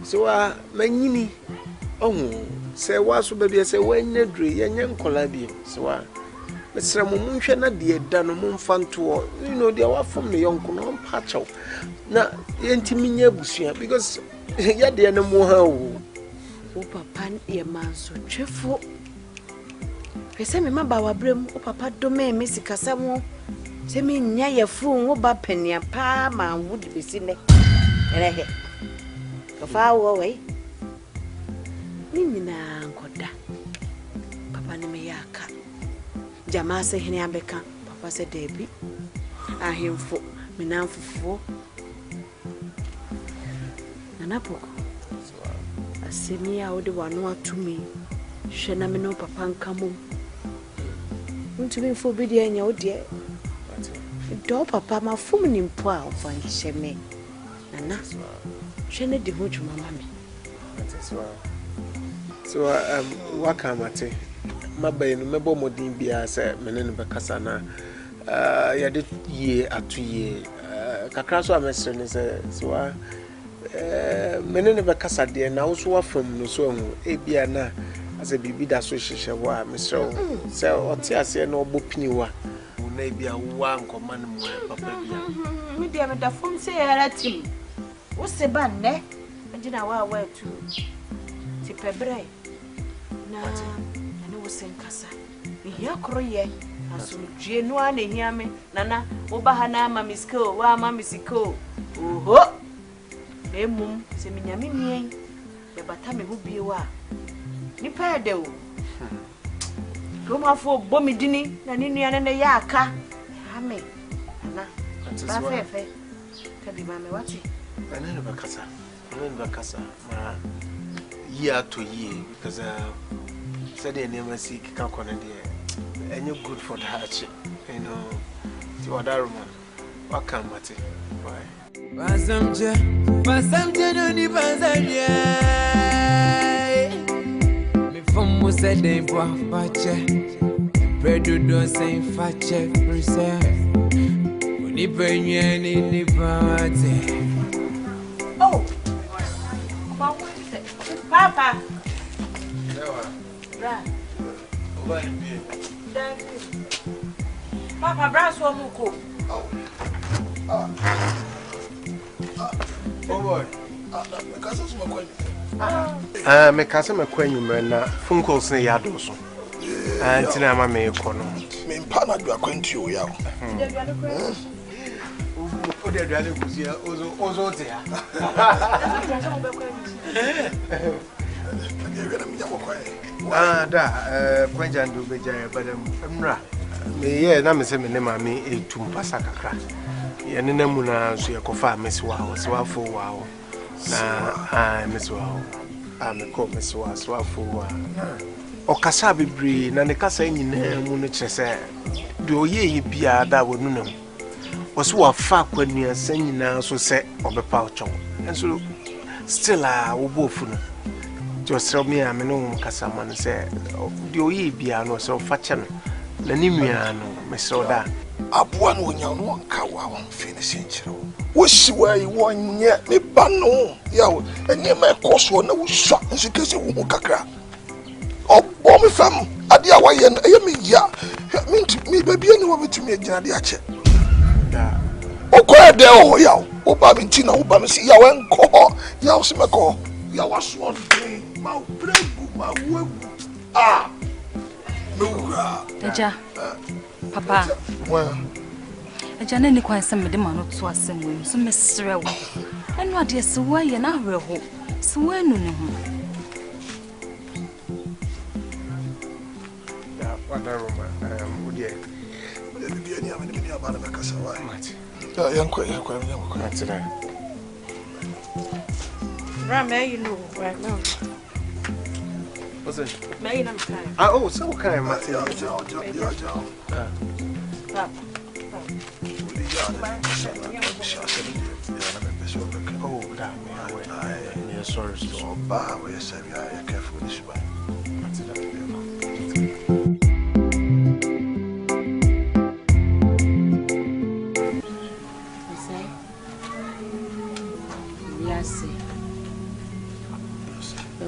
Speaker 6: so a manyini ohu se wa so ba bia se wanya dure yenya nkola bi so a Mr. Mumusha na de da no mumfanto you know they are from the young no pacho na yentimi nya busua because ya de na mo ha wo
Speaker 8: papa e manso twefo pese me ma ba wa brem o papa do me sikasa mo se me nya ye fu wo ba pania pa ma wo de besi ne erehe ko fa wo we ni nyina nkoda papa ne me yaka jama se hene abeka papa se debi ahemfo me namfofo nanapoko asemi a wode wano atumi hwe na me no papa nkamo ntumi mfo bi de anya wode do papa ma fom ni mpo a ofan hye me nana hwe ne de ho twuma ma me
Speaker 6: so wakamate mabayi no mebo modin bia se mene no bekasa na ya de ye atuye kakra so amesre ne se so mene no bekasa de na wo so wafam no so hu ebia na ase bibi da so hyehyɛ wa mesre se ɔte ase na obopini wa na ebia wo ankoma no mo papa bia
Speaker 8: me dia me da fom se era tim wo se ba ne agina wa tu ti pebre na wo senkasa ihia kroye asumdue no ana hia me nana wo ba ha na ama misko wa ama misiko oho emum se minyame nien be bata me ho biewa ni pede o Roma fo bomidini na ni nua ne ya aka ha me nana ba fefe tabi mame wati
Speaker 6: nana bakasa ma year to year because said the name is can connect and you good for the heart, you know. To other woman, what can matter? Why?
Speaker 10: Asem Kye no ni Tanzania. Me from mo said dem po afache. Bredo don say fache preserve. Oni penye ni NIPA ate.
Speaker 8: Oh. Papa. Right. Papa, brass one muko.
Speaker 6: Oh boy. Me kasa me kwanyu me na phone calls ne ya do so. Antina ma me ko no.
Speaker 1: Me mpa na do akwantu o ya.
Speaker 6: O de do ale kusia ozo te ya. Kwanja ndo beja badam mra me ye na me se me ne ma me etum pasa kakra ye ne namu na so ye kofa mesiwa ho so afo wa ho na mesiwa ho me ko mesiwa so afo wa o kasa bibri na ne kasa nyina mu no kyerese de oye bia da wonu nam o so wa fa kwanu san nyina so se obepa ocho enso still wo bofu no just tell me I'm no Casaman say, do ye be no so fatchan, the Nimuano, Miss Soda.
Speaker 1: Up one when you're one cow, finishing. Wish where you want yet, me banno, yow, and near my course one no shot, and she gets a woman cacra. Oh, bomb from Adia Wayan, I mean, ya, mean to me, baby, anyone to me, Jadiache. Oh, quiet there, oh, yow, oh, Babintina, oh, Babinsi, yow, and call, yow, Simako, yow, was one thing. Ma bregu ma webu no
Speaker 11: Eja papa
Speaker 1: wa
Speaker 11: eja na ni kwan se me de ma no to asem we so mesre wo enu ade se wo ye na hweho se wo enu ne ho
Speaker 6: ya wada roma odi
Speaker 1: bi ani amene bi abana makasa wa ya yankwa atira
Speaker 8: Rame you know right now.
Speaker 6: What's it?
Speaker 8: May na mkai.
Speaker 6: Oh, so what kind of material? Oh, that me. Sorry.
Speaker 1: So bad we say we are careful with this one.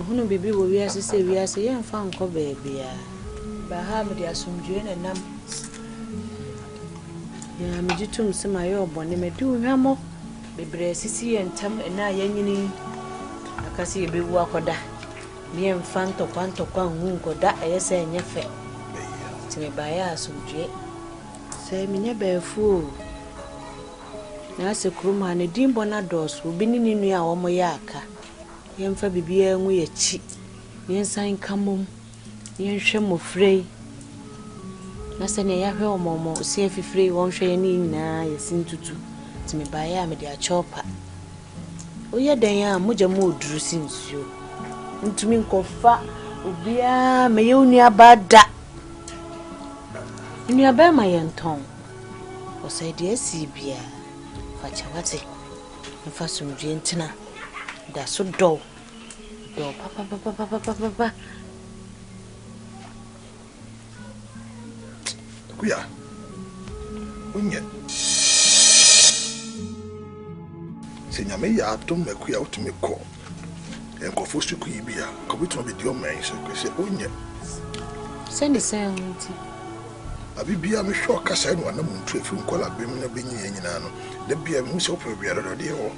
Speaker 8: Hunu bibi wo wiase se wiase ye mfa nko baabia ba ha me de asomdwe na nam Ya me jitum se mayo bone me du hwamo. Bebre sisi entam na yanyini. Akasi ebewu akoda. Me mfanto kwanto kwa nkoda eyese enyefe. Ti me baya asomdwe. Se menye befu. Na se kruma ne dimbo na dos obi ni ninu a wo mo ya aka. Yemfa bibia enwu ye chi. Yensan kamom. Yenhwe mofrei. Na se ne ya hwe omomo si afifrei won hwe ni nyina yesintutu. Ti me baya me de achopa. Oye den ya moja mo oduru sinsuo. Ntumi nkofa obia me ye onu abada. Inu aba ma yenton. O sai de asibia. Facha wate. Mfa sumdwe ntina. Da so do. Do papa.
Speaker 1: Kuya. Unye. Senya me ya atom me kuya utumi ko. Enkofo suku ibia. Ko bitu be di o man se kwese unye.
Speaker 8: Send say nti.
Speaker 1: Abibia me hwe okasa no anam ntu efi nkola bem na benyi nyina no. Da bia me se opro bia do de ho.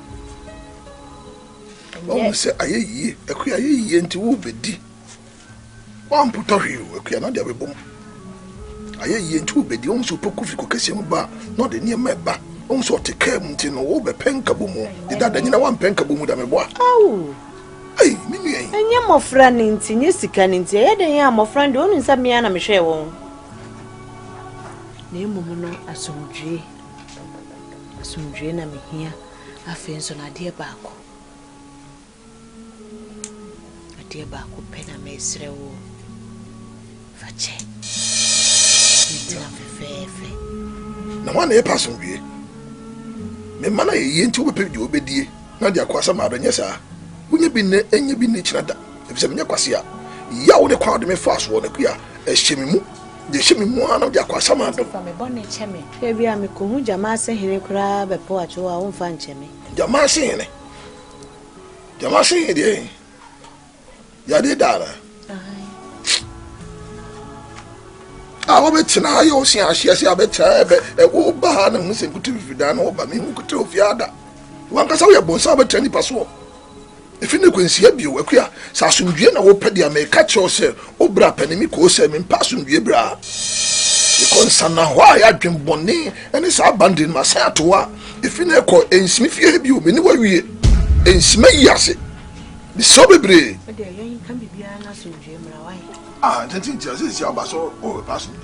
Speaker 1: Wo se ayeyi, akuya ayeyi nti wo bedi. Wan puto hwe akuya na de abebom. Ayeyi nti wo bedi on so poku fi kokese mu ba, no de ne meba. On so te kam nti no wo be penka bomu. De dada nyina wan penka bomu da meboa.
Speaker 8: Awu.
Speaker 1: Ai, mimi ai.
Speaker 8: Enye mofra ni nti nye sika ni nti ye den ya mofra ndi onu nsa mia na mehwe won. Na emom no asomdwe. Asomdwe na mehia afen so na de baako. Ade baako pe na mesre wo. Fache. Nti na fefe.
Speaker 1: Na wana e pasomdwe. Me mana ye nti wo be di obedie. Na de akwasa ma do nyesa. Unye bi ne enye bi ne chirada. Efise menye kwase a. Ya wo de kwa de me fast wo na kuya ehyemimu. De hyemimu ana de akwasa ma do.
Speaker 8: Fa me bone cheme. E bia me ko hu jama se hene kura be po acho a wo mfa ncheme.
Speaker 1: Jama se hene. Jama se hene de. Ya de dara. Wo betina ayo si ahye se abeta ebe wo ba na hu se kutu fida na wo ba me hu kutu ofiada. Wan kasa wo ye bonsa abeta ni paso. If you can see a view, Sasundria, or Pedia may catch yourself, or bra penny ko sem in passum bra. Because Sana, why I dream bonnet, and it's abandoned my satua. If you never and Smith, you mean where we and Smith Yassi. The sober bray.
Speaker 8: But there you can be beyond us in Jim.
Speaker 1: Ah, the thing is, your basso or passing.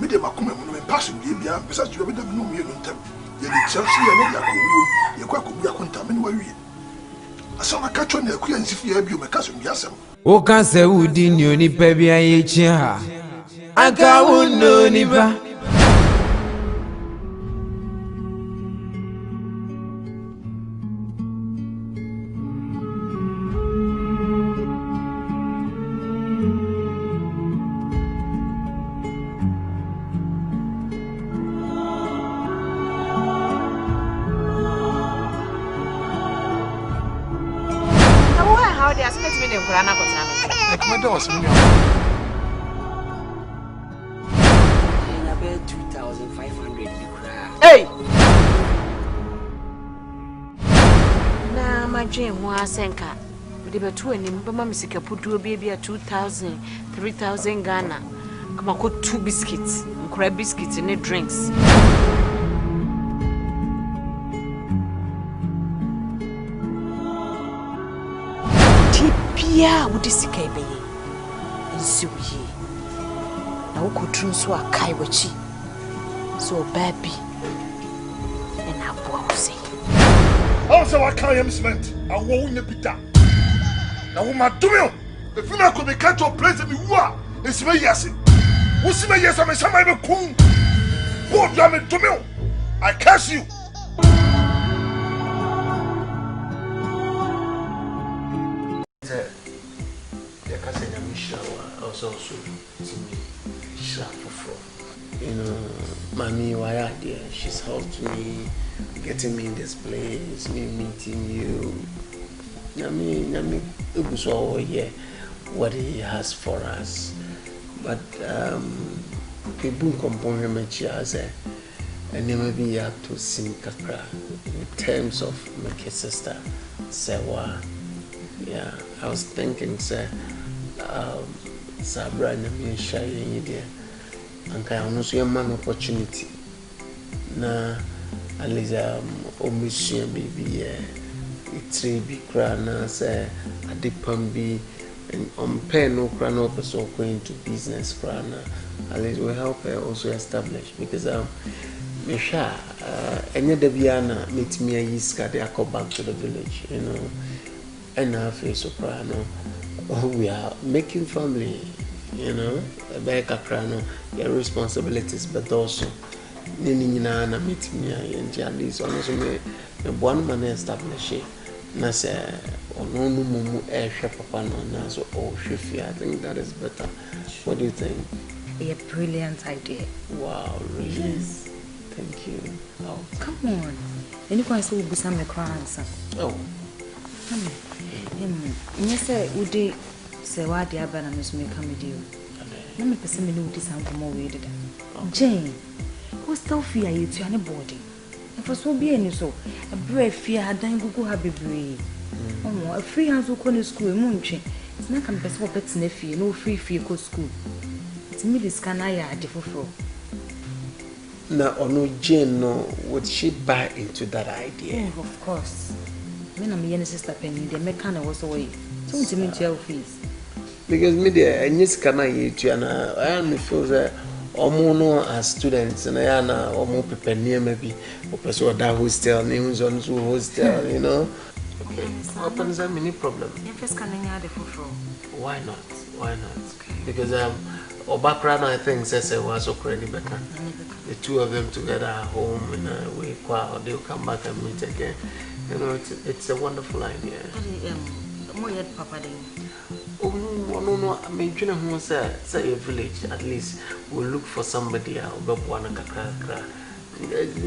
Speaker 1: Medium Macum and passing Gibia, besides you have no meal on them. Yet it's Chelsea and Yaku, you could be a contaminant. Asama kacho na kuya nsifi ya bio meka so mbiasem.
Speaker 10: O kan se wudi ni oni pa bia ye chi ha. Aka wonno ni ba.
Speaker 8: Hey! Na majin ho asenka. We dey betu anim ba ma misika pudu bi a 2000, 3000 Ghana. Come ko 2 biscuits, nkura biscuits and drinks. Tipia wudi sika ebeye. Nsiwi. Na wo kodru so akai wachi. So baby. And I was
Speaker 1: also, I can't implement. I won't be done. Now, what my doing? If you could be cut to a place of me, it's me, yes. What's me, yes, I'm a summer coon. What do you to me? I curse you.
Speaker 6: Also, you know, Mommy, why are there? She's helped me getting me in this place, me meeting you. Nami, it was all here what he has for us. But people compare me as and maybe you have to see kakra in terms of my sister Sewa. Yeah, I was thinking, sir, Sabra and me sharing idea, and can also man opportunity. Na at least omission baby, it's a big crana, sir, a dipum be. And on pen no crano person going to business crana, at least will help her also establish because Misha any debiana meet me a yiska they go back to the village, you know, and now face soprano. We are making family, you know, a beka crano, their responsibilities, but also Nina meet me and Jadis also me one man establish it. Na say ono no mumu ehwe papa no na so oh hwefi. I think that is better. What do you think?
Speaker 11: A brilliant idea.
Speaker 6: Wow, really?
Speaker 11: Yes.
Speaker 6: Thank you. Oh,
Speaker 11: come on. Any can say we be some answer.
Speaker 6: Oh.
Speaker 11: Yes, Udi say what the abana must make come with you. Let me person me know this and come away did. Jane, what's still fear you to anybody? For so be any so a brave fear had done go have be brave. Oh, a free hands will call the school munching. It's not can best for pets nephew, no free fee go school. It's me this can I had for.
Speaker 6: Now, no Jane, no, would she buy into that idea?
Speaker 11: Oh, of course. When I'm young sister Penny, the mechanic was away. So to me to your fees.
Speaker 6: Because me there, and yes, can I eat you and I only feel that. Omo as students and I na omo prepare near maybe or person that hostel names on so hostel, you know. Okay. Open is a mini problem. Why not? Why not? Because Obakra I think says it was already better. The two of them together at home in a way or they'll come back and meet again. You know, it's a wonderful idea. Oh no, I mean, you know who say a village at least we'll look for somebody else, but one kakra.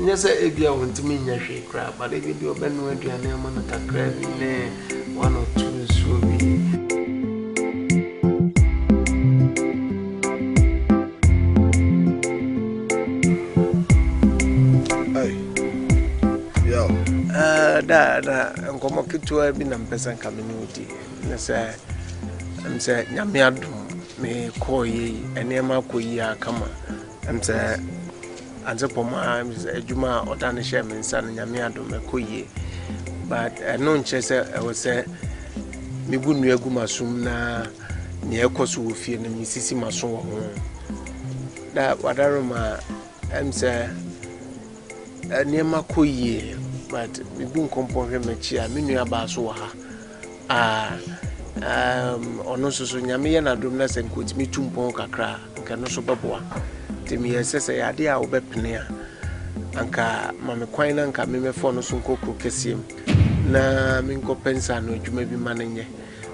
Speaker 6: Yes, Ebi want to mean a crab, but if you do a ben with your name on a kakra, one or two so be.
Speaker 1: Hey, yo,
Speaker 6: and come up to a bin and peasant community. Say. I'm say nyamiadum me koyi enema koyi akama I'm say antepoma adwuma odane share me nsa nyamiadum me koyi but no nche say I was say me bu nu agu masum na ne ekoso wo fie na me sisi maso wo ho da wadaroma I'm say enema koyi but me bu nkompo hwe machi a me nu aba so wo ha ono so nyame ye na dom na sen ko timi tumpon kakra nka no so beboa timi yesese ya de a wo bepene a anka mame kwan na nka me fo no so nkokro kesiem na me nko pensa no adwuma bi manenye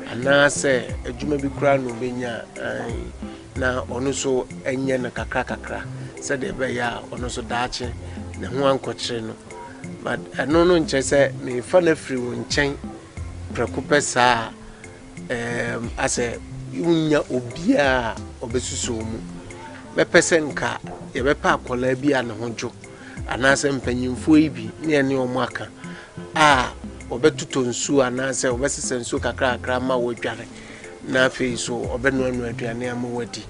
Speaker 6: ana se adwuma bi kura no benya na ono so enye na kakra se de be ya ono so daache ne ho ankokire no but no nche se me fa na free wo nchen prekupesa ase unya obia obesusu mu bepese nka ye bepa akola bia ne hojo anase mpanyimfo ibi ne ene omo aka obetuto nsu anase obesese nsu kakra ma wodware na afei so obenu anu aduane ama wadi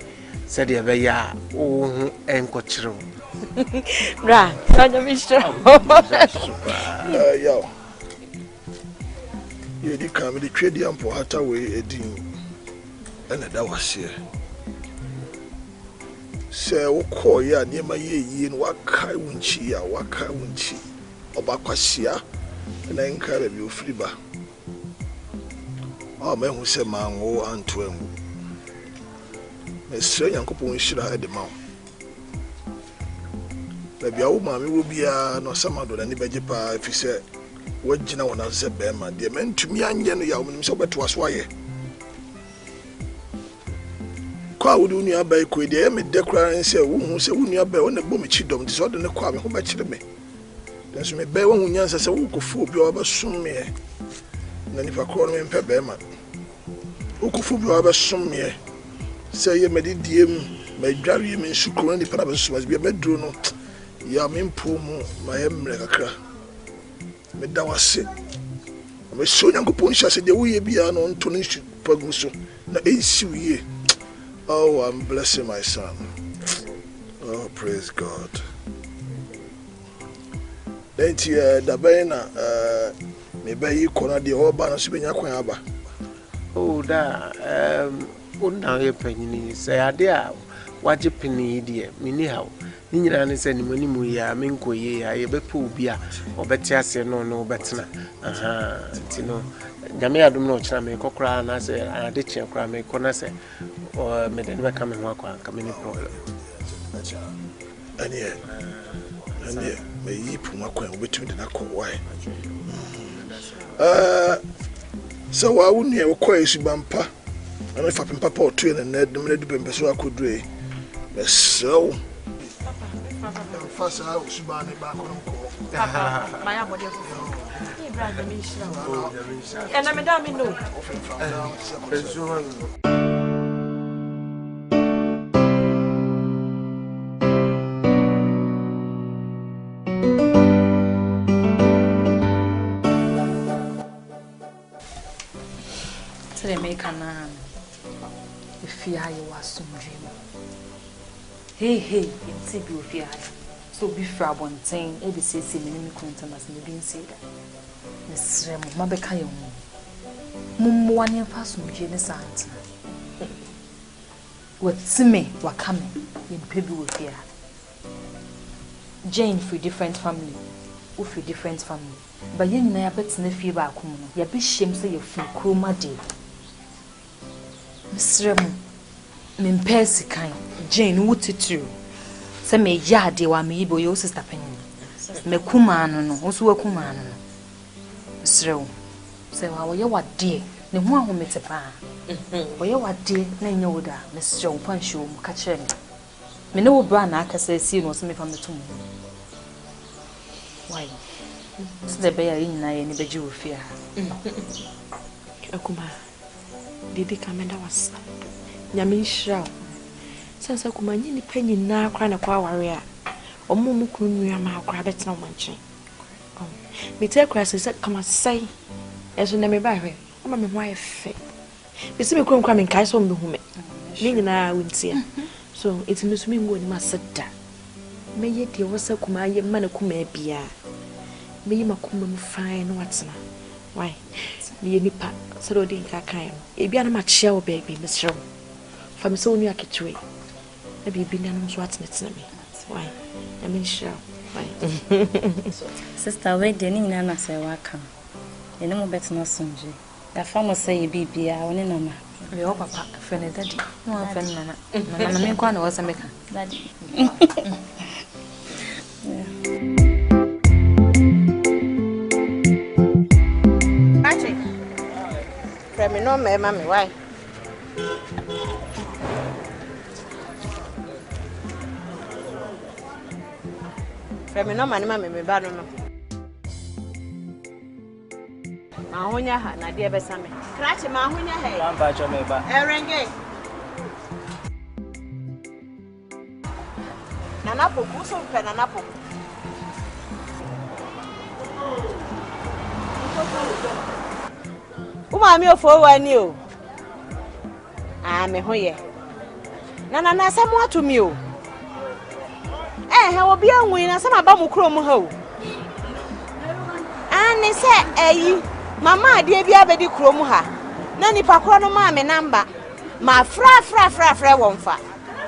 Speaker 6: se de be ya ohu enkokyere
Speaker 2: bra anya mistro
Speaker 1: yo you di come the trade ampo hata we edin ena da wase se wo ko ya niema ye no wakai wunchi ya wakai wunchi obakwahia na nka be ofiri ba me hu se manwo anto angu me se yankopon hira e de mawo na bia wo mame wo bia no samado na ni beje pa efise wajina wona se bema de mentumi anye no ya wo se obeto aso aye kwa wo du nua bai ko de me dekra nse wo hu se wo nua bai wona bom chi dom de so de ne kwa me ho ba kire me de so me bai wo hu nyansa se wo kofu obi o ba sum me na nipa ko me mpe bema wo kofu obi o ba sum me se ye me de diem me dware me nsukro ni para ba sum as bia me duro no ya mempo mu ma yemre kakra me da wase me so nyankopon hia se de wo ye bia no nto no nsu pagu so na ensi wiye. Oh, I'm blessing my son. Oh, praise God. Then the bena me bayi kona de oba na so benya kwan aba.
Speaker 6: Oh, da una ye panyin say ade a waje pini de mini hawo. Ni nyina ne se ni manimu ya menko ye ya ye bepo obi a obeti ase no no betena. Aha, tino nyame adum no kira me kokora na se ade kye kokora me kona se o me den be ka me ho akwa ka me ni problem.
Speaker 1: Anie me yi puma kwan obetumi de na ko why. So wa woni e wo kwa esu bampa. Ana fa pimpa pa otu na na de me du bembe so akodure. Me so fasa usubane ba ko nko.
Speaker 2: Maya body of Ibrahim Mishra. And I'm a damn no.
Speaker 11: Today make an if you was some dream. Hey, it's a good fear. So be fair one thing, Ebi Te Yie me kunta mas me bin say that. Miss Remo, mabeka yo. Mummo wane fa sumje ne sant. Watsime wakame, yin pebi wo fear. Jane for different family, who for different family. But yin na ya betena fie ba akom no, ya be hiem say ya fu kroma de. Miss Remo, me pesi kan, Jane wutitu. Se me yade wa me yibo yo sister penny. Me kuma no wo so wakuma no. Srew. Se wa ye wade, ne ho ahomete pa. Wo ye wade na nya woda, me srew pan show mu ka kire me. Me ne wo bra na aka se si no so me fa metum. Why? Se de be ya yin na ye ni beji wo fia.
Speaker 2: Akuma. Didi kamenda was. Nyame shraw. Sense kuma nyini panyi na akra na kwa ware a omumu kunu nua ma akra betena wanche me take crash say come say eso na me ba hwe ama me ho ayefe be se me kunu kwa me kai so me hu me ni nyina wuntia so it means me ngo ni maseda me ye de wo se kuma ye ma na kuma bia me yi makuma mu fine no watena why me ye nipa se do di ka kan e bia na ma chia wo baby me srew fa me so nu aketwe Ebi na no so atnet na me. Why? I mean sure. Why?
Speaker 12: Sister, we dey ni na say waka. E no mo bet no sonje. Da famo say Ebi bia oni na ma.
Speaker 11: We o papa fene daddy. No fene na. Na me kwa na wo meka.
Speaker 12: Daddy.
Speaker 4: Patrick. Frame no me mama why? Me no mani mama me ba no no. Ma honya ha na de be same. Krache ma honya he.
Speaker 13: Wan ba cho me ba.
Speaker 4: Erenge. Nana poku so pe nana poku. Uma mi ofo wani o. Ah me hoye. Nana na samu atu mi o. He obi anwi na sama ba mu krom ha o ani se eyi mama ade bia bedi krom ha na nipa kro no ma me namba ma fra wonfa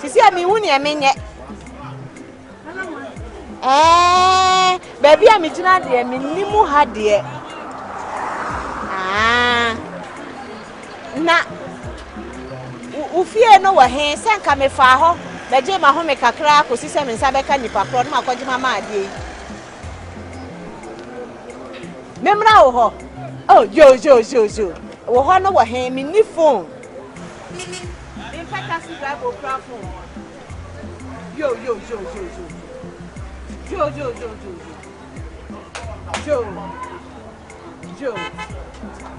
Speaker 4: sisi ami hu ne menye baby ami gina de mi nimu ha de na ufie no wa he senka me fa ho beje ma ho me kakra ko sise me nsa beka nipa kro no makoje mama ade memra wo ho oh yo wo ho no wo he me ni phone in fact as you go craft phone yo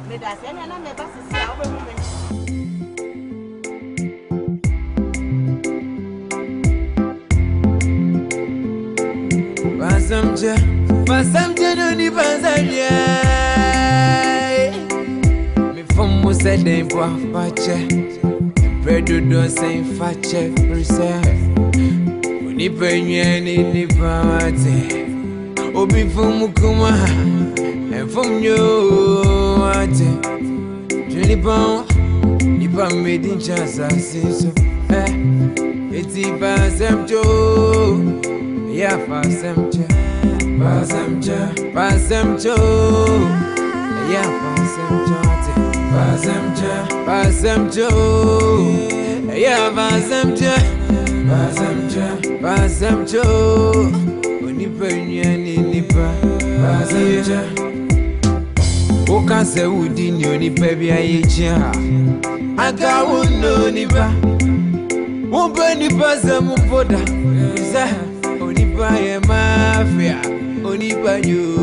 Speaker 4: me da se na me ba sisi a wo be mu me
Speaker 10: Basamje no ni banzanye. Me from mo said dem po fache. Bredo don say fache preserve. Oni penye ni pawate. Obi from kuma and from you ate. Jeni bon ni pa made in chance so. It's Basamjo. Yeah, Basamjo. Basamjo, yeah, Basamjo, yeah, Basamjo, Onipenya NIPA, Basamjo. Oka se udi ni onipa bi ayecha. Aga wono nipa. Wombe nipa za mboda. Za onipa ye mafia. Onipa yo.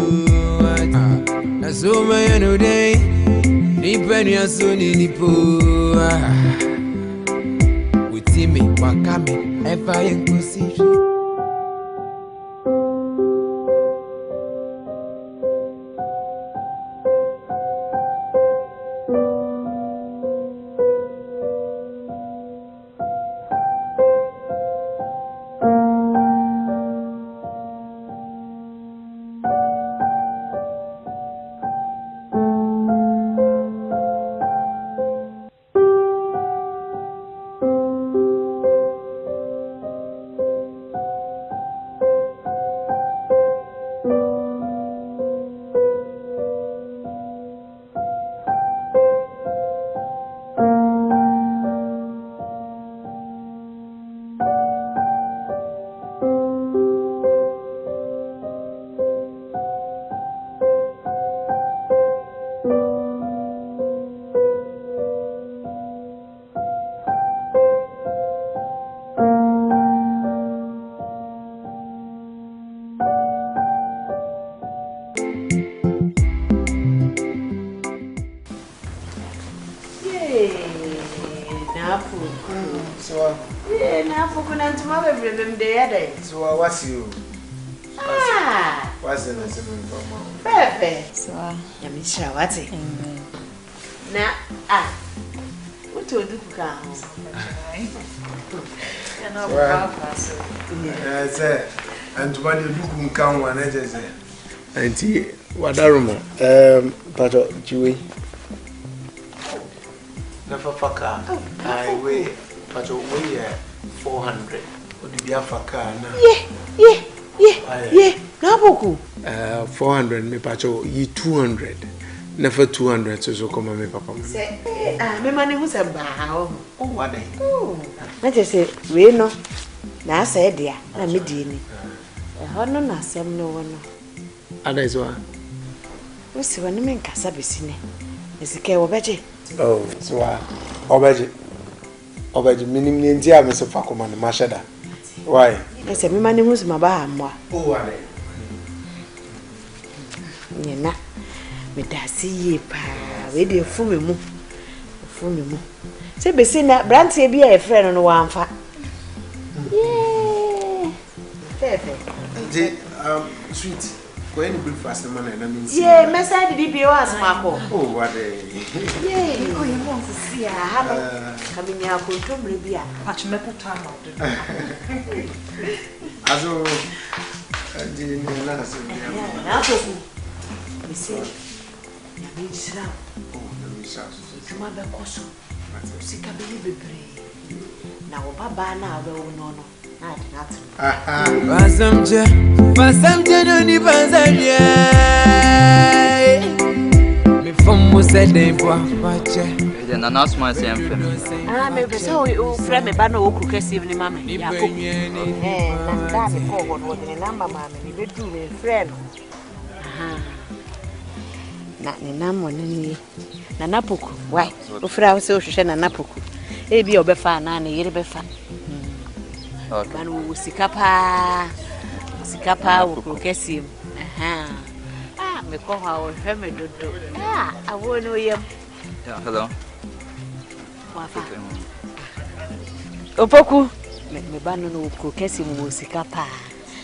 Speaker 10: Aso ma no day. Nipa ni aso ni nipo. Witimi wakame ever yenkosi.
Speaker 6: So what's you? What's the name of
Speaker 8: Pepe. So I'm sure what's it. Na what to do ka ho. Ya na papa so.
Speaker 6: Say and what you do nkan wa na je say. Auntie wadarumo pato jiwe. Na faka. I weigh pato weigh 400. Yeah.
Speaker 8: Naboku.
Speaker 6: 400 me pacho ye 200. Never 200 so come me papa.
Speaker 8: Say me mani hu se ba ho.
Speaker 6: Oh what dey?
Speaker 8: Oh. Na je say we no. Na say dia na me die ni. Ho no na asem no wono.
Speaker 6: Ada is wa.
Speaker 8: We se woni me nkasa besine. Esike wo beje.
Speaker 6: Oh, so obeje. Obeje minim ni ntia me so fa koma na masheda. Why?
Speaker 8: Yes, me mani hu se maba amwa.
Speaker 6: Oh what dey?
Speaker 8: Na me da si ye pa we dey fu me mu se be si na brant e bi e friend no wa amfa yeah pepe
Speaker 6: sweet go any breakfast na man na me
Speaker 8: yeah me say di bi o asmako
Speaker 6: oh what dey
Speaker 8: yeah oh you want to see ha no kaminya ko tomre bi a
Speaker 2: patch me put time out
Speaker 6: aso di ni na so
Speaker 8: na so me say ya me sra
Speaker 6: oh na me sra
Speaker 8: kuma be koso sika be bebre na wo baba na we wo no na ade na atu
Speaker 10: Basamje no ni banzanye. Me from mo said dem po fache.
Speaker 13: The nanas man say am fem.
Speaker 8: Me be say o frɛ me ba na o kru kɛse ni mama ya ko na da me ko wo ni number mama ni be du me friend na ni namo ni na napoku why o fra o se o hwehwe na napoku e bi obefa na na yire befa okay ban wo sikapa wo kru kɛse me ko ha o hwɛ me dodo awo no yem
Speaker 13: yeah hello
Speaker 8: wafa opoku me ba no kru kɛse wo sikapa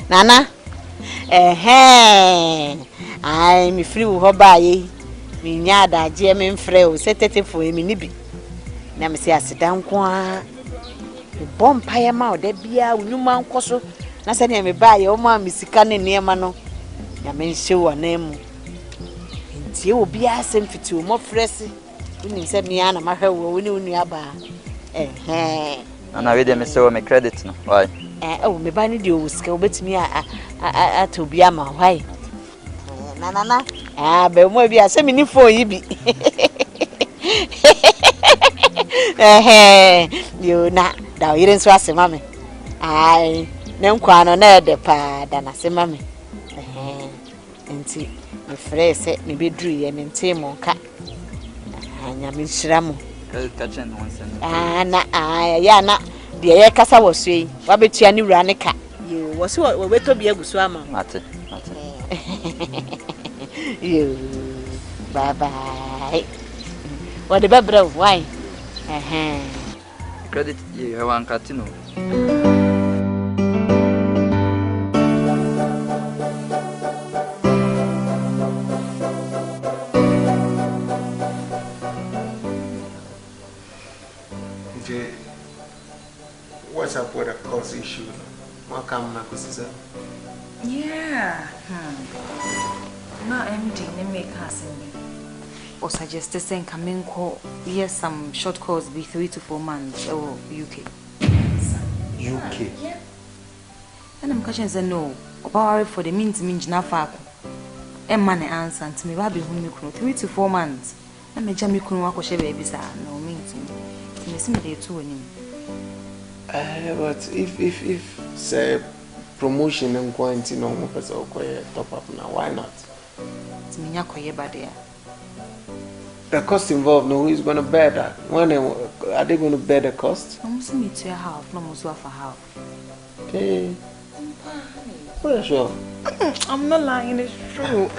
Speaker 8: nana Ai me free wo ba ye. Me nya da je me mfrɛ o setete fo me ni bi. Na me se aseda nko a. Bompa ya ma o da bia unuma nkoso. Na se ne me ba ye o ma me sika ne niema no. Ya me nhye wo na mu. Ntie obi asem fiti o mo frɛse. Unim se me ana ma hwɛ wo woni unu aba.
Speaker 13: Ana we dey me say me credit no. Why?
Speaker 8: Oh me ba ni de o sika obetimi a to bia ma why? Na. Be mo bia se me ni phone yi bi. Yo na da yire nso asema me. Ai, ne nkwa no na ede pa da na sema me. Enti me frɛ se me beduru ye me ntem nka. Anya me hyira mo.
Speaker 13: Ka chen no nsen.
Speaker 8: Na ya na de ye kasa woso yi. Wa betua ni wura ne ka. Yo, wo se wo beto bi aguso ama.
Speaker 13: Mate.
Speaker 8: Yo. Bye bye. What the bebra why?
Speaker 13: Credit you have one catino.
Speaker 6: What's up with the cost issue? What come na kusiza?
Speaker 11: Yeah. Na MD ne make Asem or suggested saying coming call yes some short course be 3 to 4 months or UK.
Speaker 6: UK.
Speaker 11: Yeah. And I'm catching say no. About for the means na fa. E man answer to me ba be hu me kunu 3 to 4 months. Na me jam me kunu akoshe baby sa no means me see me dey too onim.
Speaker 6: But if say promotion and quantity no more person or top up now, why not?
Speaker 11: It's me yakoye bad.
Speaker 6: The cost involved, no, who's going to bear that? When are they going to bear the cost?
Speaker 11: I'm going to meet you half, no more for half.
Speaker 6: Okay. Well, sure.
Speaker 11: I'm not lying, it's true.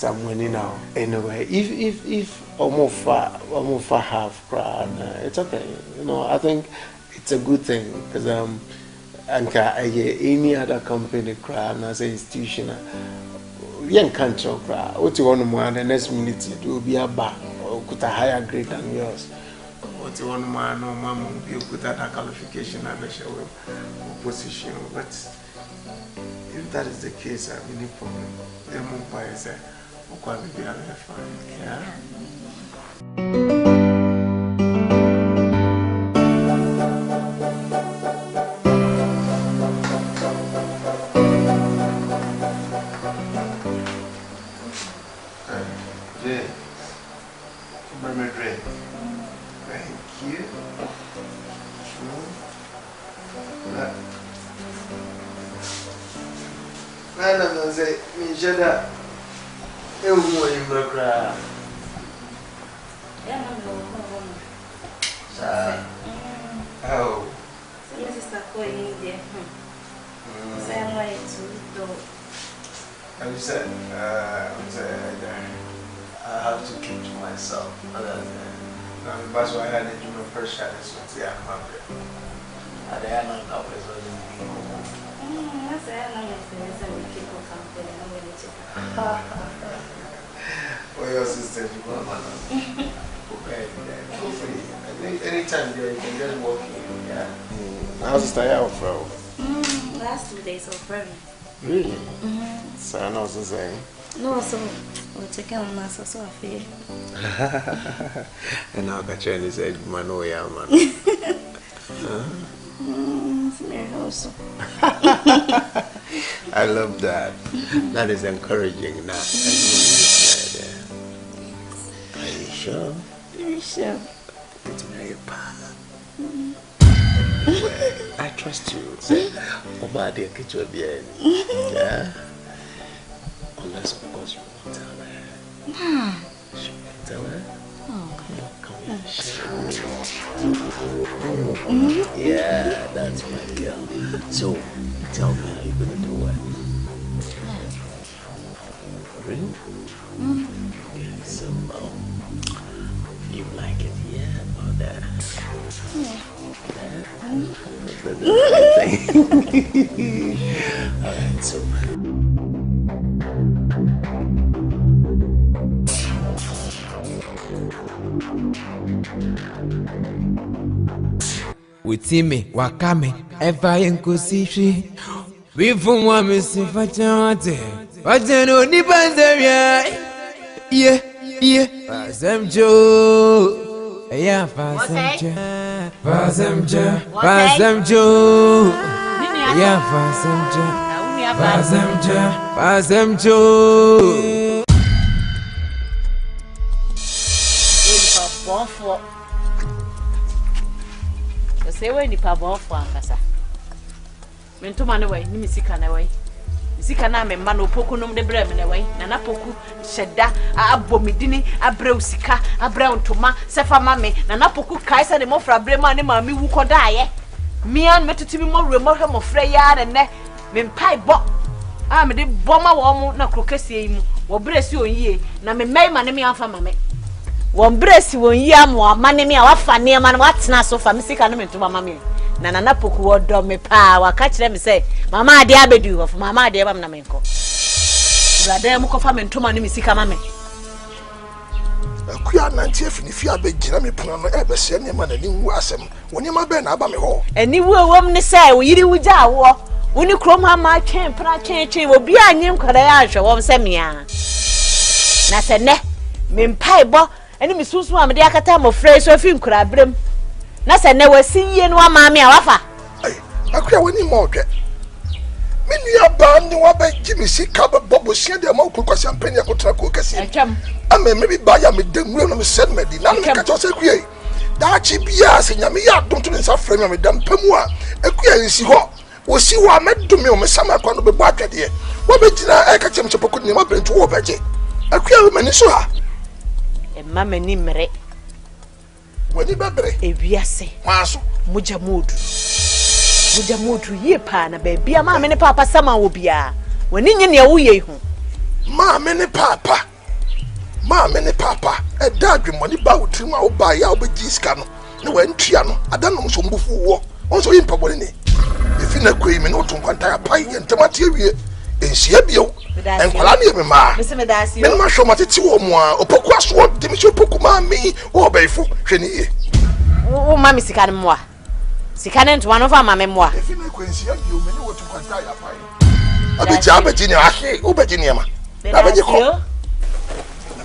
Speaker 6: I'm winning now. Anyway, if almost half crowd, it's okay. You know, I think it's a good thing because and any other company crowd as an institution, young country crowd. What you want more the next minute it will be a bar or put a higher grade than yours. What you want more no mama you put that qualification and a show position, but if that is the case, I have any problem. The Mumbai is quality and fine. Yeah. Jada, eu vou ir pra oh.
Speaker 12: Você está com ele. Você é tudo.
Speaker 6: I said, I have to keep to myself. That's why I had to do my first shot. So yeah, I'm hungry. I didn't know that was well, your sister, you go on. Okay, feel free. Anytime there, you can just walk in. Yeah. How's the stay out, bro?
Speaker 12: Last 2 days of pregnant.
Speaker 6: Really? So I know what I'm saying.
Speaker 12: No, so we're checking on us, so I feel.
Speaker 6: And now I can say, man, oh yeah, man.
Speaker 12: Also.
Speaker 6: I love that. That is encouraging. Now, are you sure?
Speaker 12: Very sure.
Speaker 6: It's very powerful. I trust you. Say, Oba, they get you bien. Yeah. Unless, of course, you won't tell her. She won't tell her. Come here. Yeah, that's my girl. So, tell me how you're gonna do it. Really? Yeah, so, You like it, yeah, or that? Alright, so
Speaker 10: with me, wakame, ever inclusive. We from one missing for Chante. But then only Banzeria. Yeah. Asem Joe. Yeah, Asem Joe. Asem Joe. Asem Joe. Yeah, Asem Joe. Asem Joe. Asem Joe.
Speaker 8: Say when the pabo for ankasa. Mentoma ne wai ni misika na wai. Misika na me ma no poku nom de bra me na wai. Na na poku sheda abomidini abra usika abra ntoma sefa mame na na poku kaisa ne mofra bra ma ne ma mi wu koda ye. Mian metutimi mo remo hwe mo fra ya ne me mpai bo. Ah me de bo ma wo mu na krokesie yi mu. Wo bra si onye na me mai ma ne me afa mame. Won bresi won yi amu amane me a wafa ne ma na watena so fa misika no mentuma mame na nana poku wodo me pa waka kire me say mama ade abedu ho mama ade bam na menko brada mu ko fa mentuma no misika mame
Speaker 1: akuya nanti afini fi abegina me pona no ebe se ne ma na ni wu asem woni ma be na aba me ho
Speaker 8: eni wu wom ne say wo yiri wu ja wo woni krom ha ma twen pra twen obi anyem kwara ya hwe wom se mea na se ne me mpai bo eni misusu amde akata mo frɛ so afi nkura brem na sɛ ne wasi yie no ama me a wafa
Speaker 1: ai akuya woni mo hwɛ me nua ba ni wa ba gimi sika ba bobo sia de ma ko kwasi ampani akotra ko kasi
Speaker 8: atwam
Speaker 1: ama me bi ba ya me denwure no me send me di na me ka cho se kuye da chi bia se nyame ya dom to nsa frɛ me dam pamu a akuya nsi ho wosi wa medumi o me sama kwa no be bo atwede wo be gina e ka chem chepoko ni ma brentu wo beje akuya we mani so ha
Speaker 8: mama ni mere
Speaker 1: wani babre
Speaker 8: ewiase
Speaker 1: kwaso
Speaker 8: muja modu ye pa na ba bia mama ne papa sama wo bia wani nye ne wo ye hu
Speaker 1: mama ne papa e dadwe moni ba wotrim a wo ba ya wo be jiska no ne wantua no adanom so mbufu wo onso yi mpabole ne efi na kwei me no to nkwanta ya pai entamate awie ensia bio enkwala ne me ma me ma hwo matete wo mu a opoku aso de me hwo opoku ma me wo baifo hwe ne ye
Speaker 8: wo ma me sika ne mo a sika ne ntwa no fa ma me mo a
Speaker 1: efi na kwensia bio me ne wo to nkwanta ya pai abeji ne ahwe wo beji ne ma abeji ko na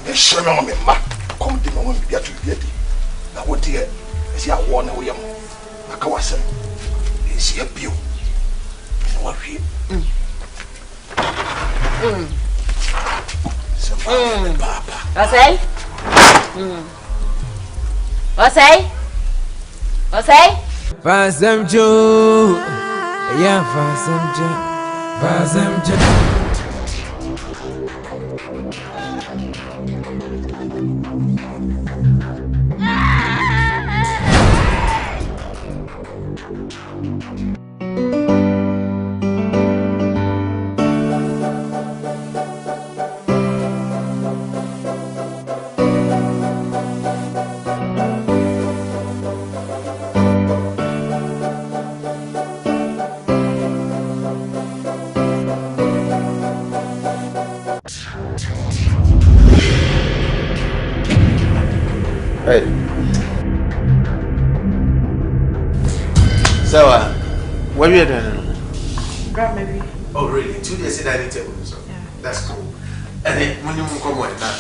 Speaker 1: me hwo me me ma kom de me wo bia to bia di na wo de esi awo na wo yam aka wasem ensia bio wo hwe Papa.
Speaker 8: Asai? Asai?
Speaker 10: Asem Joe. Yeah, Asem Joe.
Speaker 6: Hey. So, what are you doing?
Speaker 2: Grab maybe.
Speaker 6: Oh, really? 2 days in dining table, so yeah. That's cool. And then when you come with that.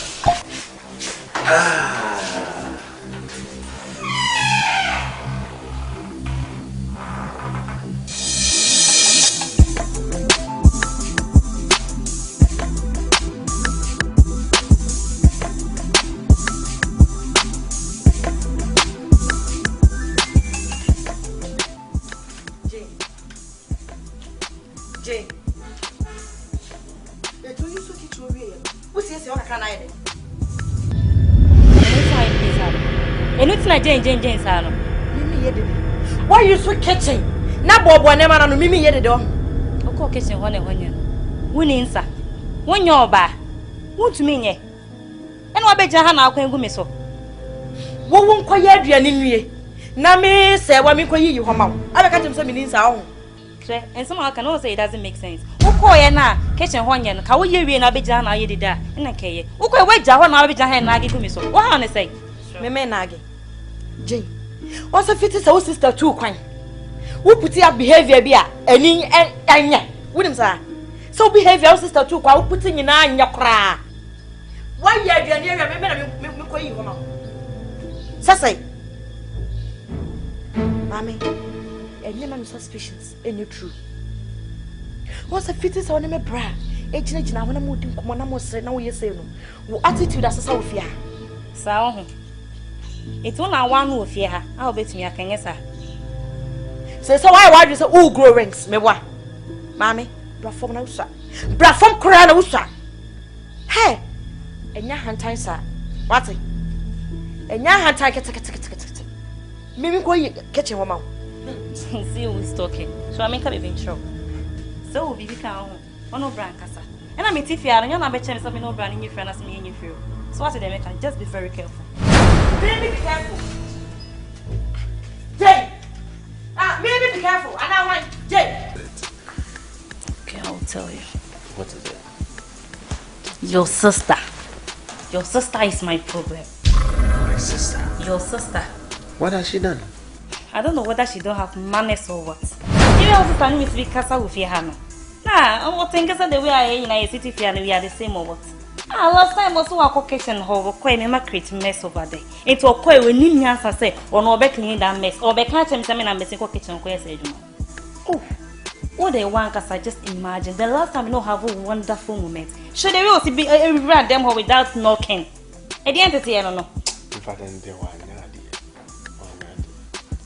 Speaker 4: Jane. The two you so teach you. What's this on a canine?
Speaker 12: Anything Jane Sano.
Speaker 4: Mimi yedid. Why you so kitchen? Na Bob one never on Mimi yedid.
Speaker 12: O kitchen one and one. Winning, sir. One your bar. What to mean ye? And what bet Jahana can go me so?
Speaker 3: Wo won kwa ya aduane nwie. Na me say wa me kwa yi ho ma wo. Abeka tem say me ni nsa ho.
Speaker 12: And someone can also say it doesn't make sense. Uko na kitchen honye ka wo ye wie na beja na ye dida na keye. Uko we ja ho na beja he na age kumi so. What how na say?
Speaker 3: Me na age. Jane. What's a fit say sister too kwan. Wo put your behavior bi a ani anya. Wonim sa. So behavior sister too kwa wo put nyina anya kra. Why ye aduane ya me kwa yi ho ma. Sasai. Mami. And you man suspicions any true. What's a fit is on me bra? Ejina jina wana mo dim komo na mo sre na wo yese no. Wo attitude asasa wo fia.
Speaker 12: Sa ho. Etu na wan wo fia ha. A obetumi akanye sa.
Speaker 3: So why you say all grow rings me wa. Mami, bra fom na usa. Bra fom kra na usa. Hey. Enya hantan sa. What? Enya hantan kete. Mimi ko yi kitchen wo ma.
Speaker 12: See who's talking. So I make up even trouble. So we can no brand kasa. And I'm if you are not be chance of no brand in your friend as me in your field. So what they make can just be very careful.
Speaker 3: Baby be careful. Jay. Baby be careful. And I want Jay.
Speaker 12: Okay, I'll tell you.
Speaker 6: What is it?
Speaker 12: Your sister. Your sister is my problem.
Speaker 6: My sister?
Speaker 12: Your sister.
Speaker 6: What has she done?
Speaker 12: I don't know whether she don't have manners or what. Even also standing with me casa with your hand. Nah, I'm thinking that the way I in a city fair we are the same or what. Last time also our kitchen hall quite me create mess over there. It will quite when you answer say or no be clean that mess or be catch him something and messing kitchen quite say. Oh, what they want us I just imagine the last time you know have a wonderful moment. Should they also be around them or without knocking? At the end of the day, I don't know.
Speaker 6: If I didn't do one.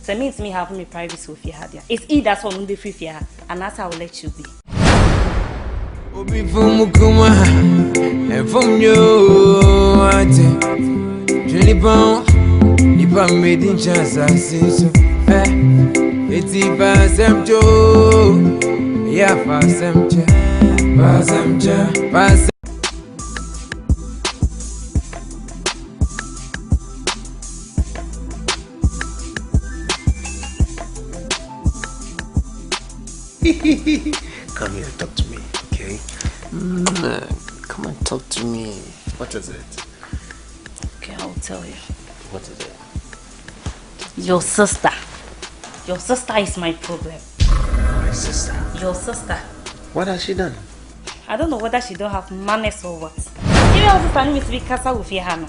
Speaker 12: So it means me having me privacy with you. It's either so on the free fear, and that's how I'll let you be.
Speaker 10: Obi from Mukuma and from you, NIPA made in chance. I see so. It's Asem Kye, yeah, Asem Kye.
Speaker 6: Come here, talk to me, okay? Come and talk to me. What is it?
Speaker 12: Okay, I'll tell you.
Speaker 6: What is it?
Speaker 12: Your sister. Your sister is my problem.
Speaker 6: My sister?
Speaker 12: Your sister.
Speaker 6: What has she done?
Speaker 12: I don't know whether she don't have manners or what. Even also standing with me casa with your hand.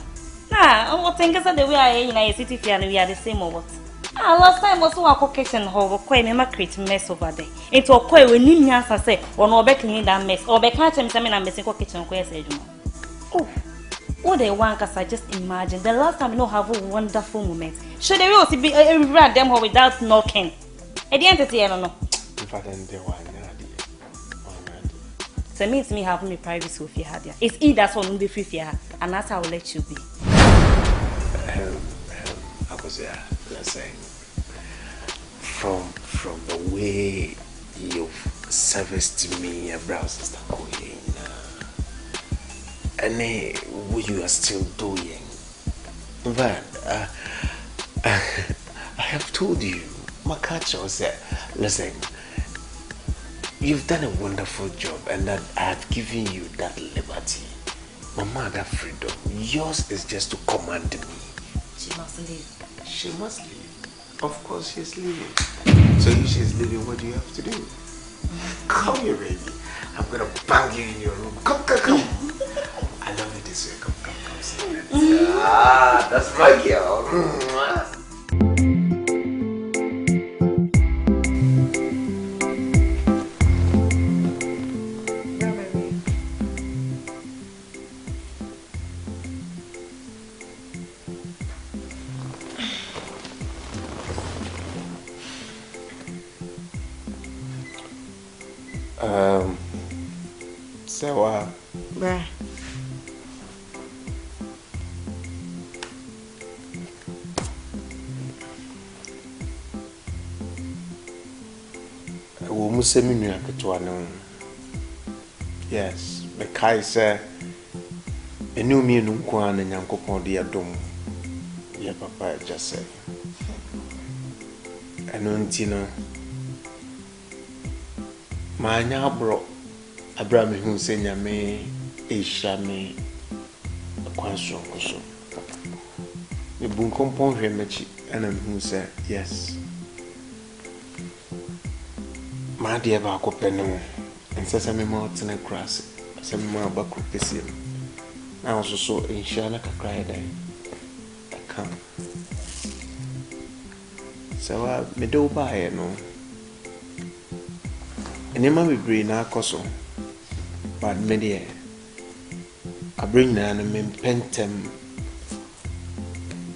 Speaker 12: Nah, I'm thinking that the way I in a city fair we are the same or what. Last time also our kitchen hall quite me create mess over there. It will quite when you answer say or no be clean that mess or be catch him something and messing kitchen quite say. Oh, what they want us I just imagine the last time you know have a wonderful moment. Should they also be around them or without knocking? At the end of the day, I don't know.
Speaker 6: If I didn't do one.
Speaker 12: So it means me having me privacy with you. It's either so on the free fear, and that's how I'll let you be.
Speaker 6: I was saying, from the way you've serviced me, your brother sister going, and what you are still doing. But I have told you, Makacho said, listen, you've done a wonderful job, and that I have given you that liberty. Mama, that freedom. Yours is just to command me.
Speaker 12: She must leave.
Speaker 6: She must leave. Of course she's leaving. So if she's leaving, what do you have to do? Come here, baby. I'm gonna bang you in your room. Come. I love you this way. Come. That's my girl. Sewa.
Speaker 3: Bruh.
Speaker 6: Wo musemi nua ketewa no. Yes, me kai say enu mienu nko an Nyankopon de adom. Yeah, Papa just said. I don't know. My neighbor, Abraham, who said, "Yame, Ishame, Quanso, also." The boon compound remechi, and who said, "Yes." My dear Baco Penno, and says I'm a mountain and grass, some more back of I also saw in Shana cry day. I come. So I made over here, no. And you might be bring our cousin, but media. I bring down a men pentem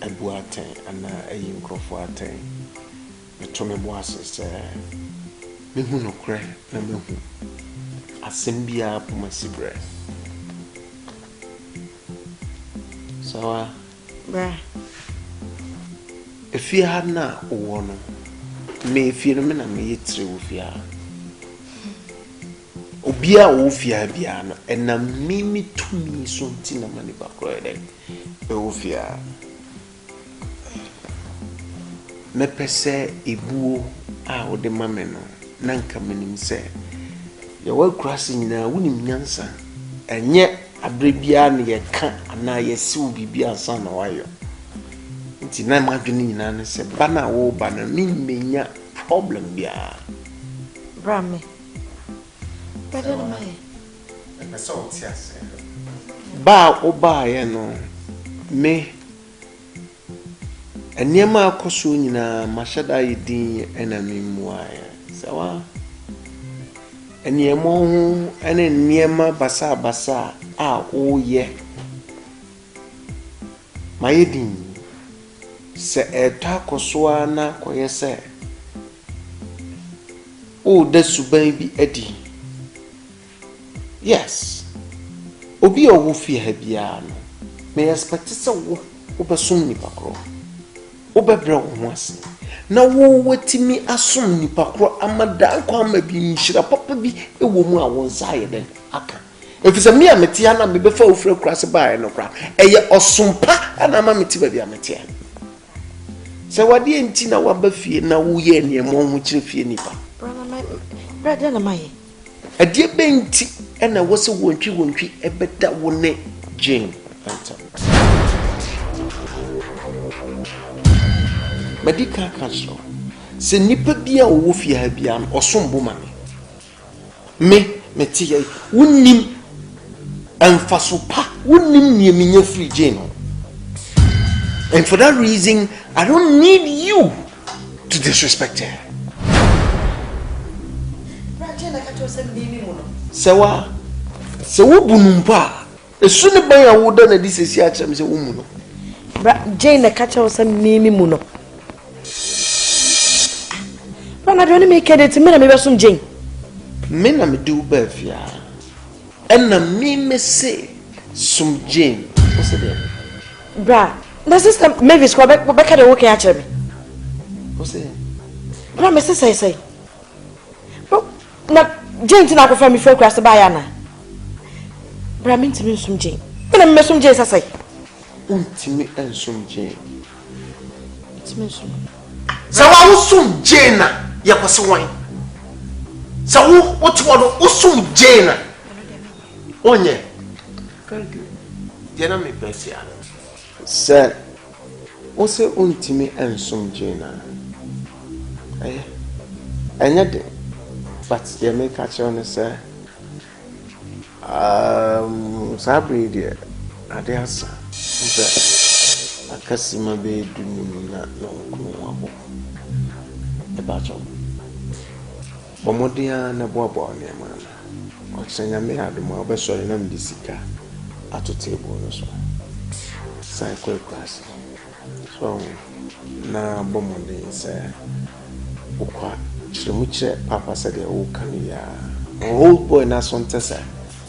Speaker 6: a boate and a young crofate. The Tommy Boasses, me who no cry, no me who. Asem Kye Pumasibre. So, if you had not one, may fear me and me three with ya. Obia Ofia Biano, and a mimi to me something a money back riding. Ofia me pese ibu a the mameno, Nanka meaning say. Your work crossing now, winning Yansa, and yet a brebian ye can't, and now ye so be a son or wire. It's in my imagining, and say, Banner or banner, mean ya problem, ya.
Speaker 8: Brammy. Better than
Speaker 6: my. And the salt, yes. Bow or buy, no. Me. And near my cosunina, Mashada din enemy moire. So, and near mo and near my basa, oh, yeah. My din. Say a taco swana, quay say. Oh, that's baby Eddie. Yes. Obi o wufi habiano. May expect so obasum ni pakro. Obebra onwase. Na wo wetimi asum ni pakro amada kwa mabi nshira papa bi ewo mu a wonsa ye den aka. Efisa me ameti ana me befa ofre krase bae no kra. Eye osumpa ana ma meti ba bi ameti. Se wade enti na waba fie na wo ye ne mo hu kire fie nipa.
Speaker 8: Brother na mai.
Speaker 6: Adie benti ena wo se wontwi ebeda wo ne Jane anta. Medical council. Se nipa bia wo fie ha bia no osombo ma me meti ye wonnim emfaso pa wonnim ne minya free Jane. And for that reason I don't need you to disrespect her. Sewa se wo bunumpa esu ne ban ya wo da na disesi a kyerem se wo mu no
Speaker 8: Jane na catch us mimi mu no na do ne me kede ti me na me besum Jane
Speaker 6: me na me do ba fia na me se sum Jane o se de
Speaker 8: bra na sister Mavis ko be ka de wo ke a kyerem
Speaker 6: o se
Speaker 8: bra me se say na Jane tina ko fami fo krase ba ya na bra me ntimi nsum Jane me na me sum Jane sasai
Speaker 6: untimi ensum Jane
Speaker 8: ntimi nsum
Speaker 6: sa wa usum Jane na ya kwase wan sa wo otwo no usum Jane na onye thank you jena me pesia se o se untimi ensum Jane na enya de but they make a chance say sabri there adiasa that akasima be dunu na lonko abo e ba cho bomodia na boabo na ma o senya me aduma obesori na mdisika ato table no so sai kwa class so na bomodi say ukwa Chimuche Papa said, "Oh, can ya?" Old boy na sonte say,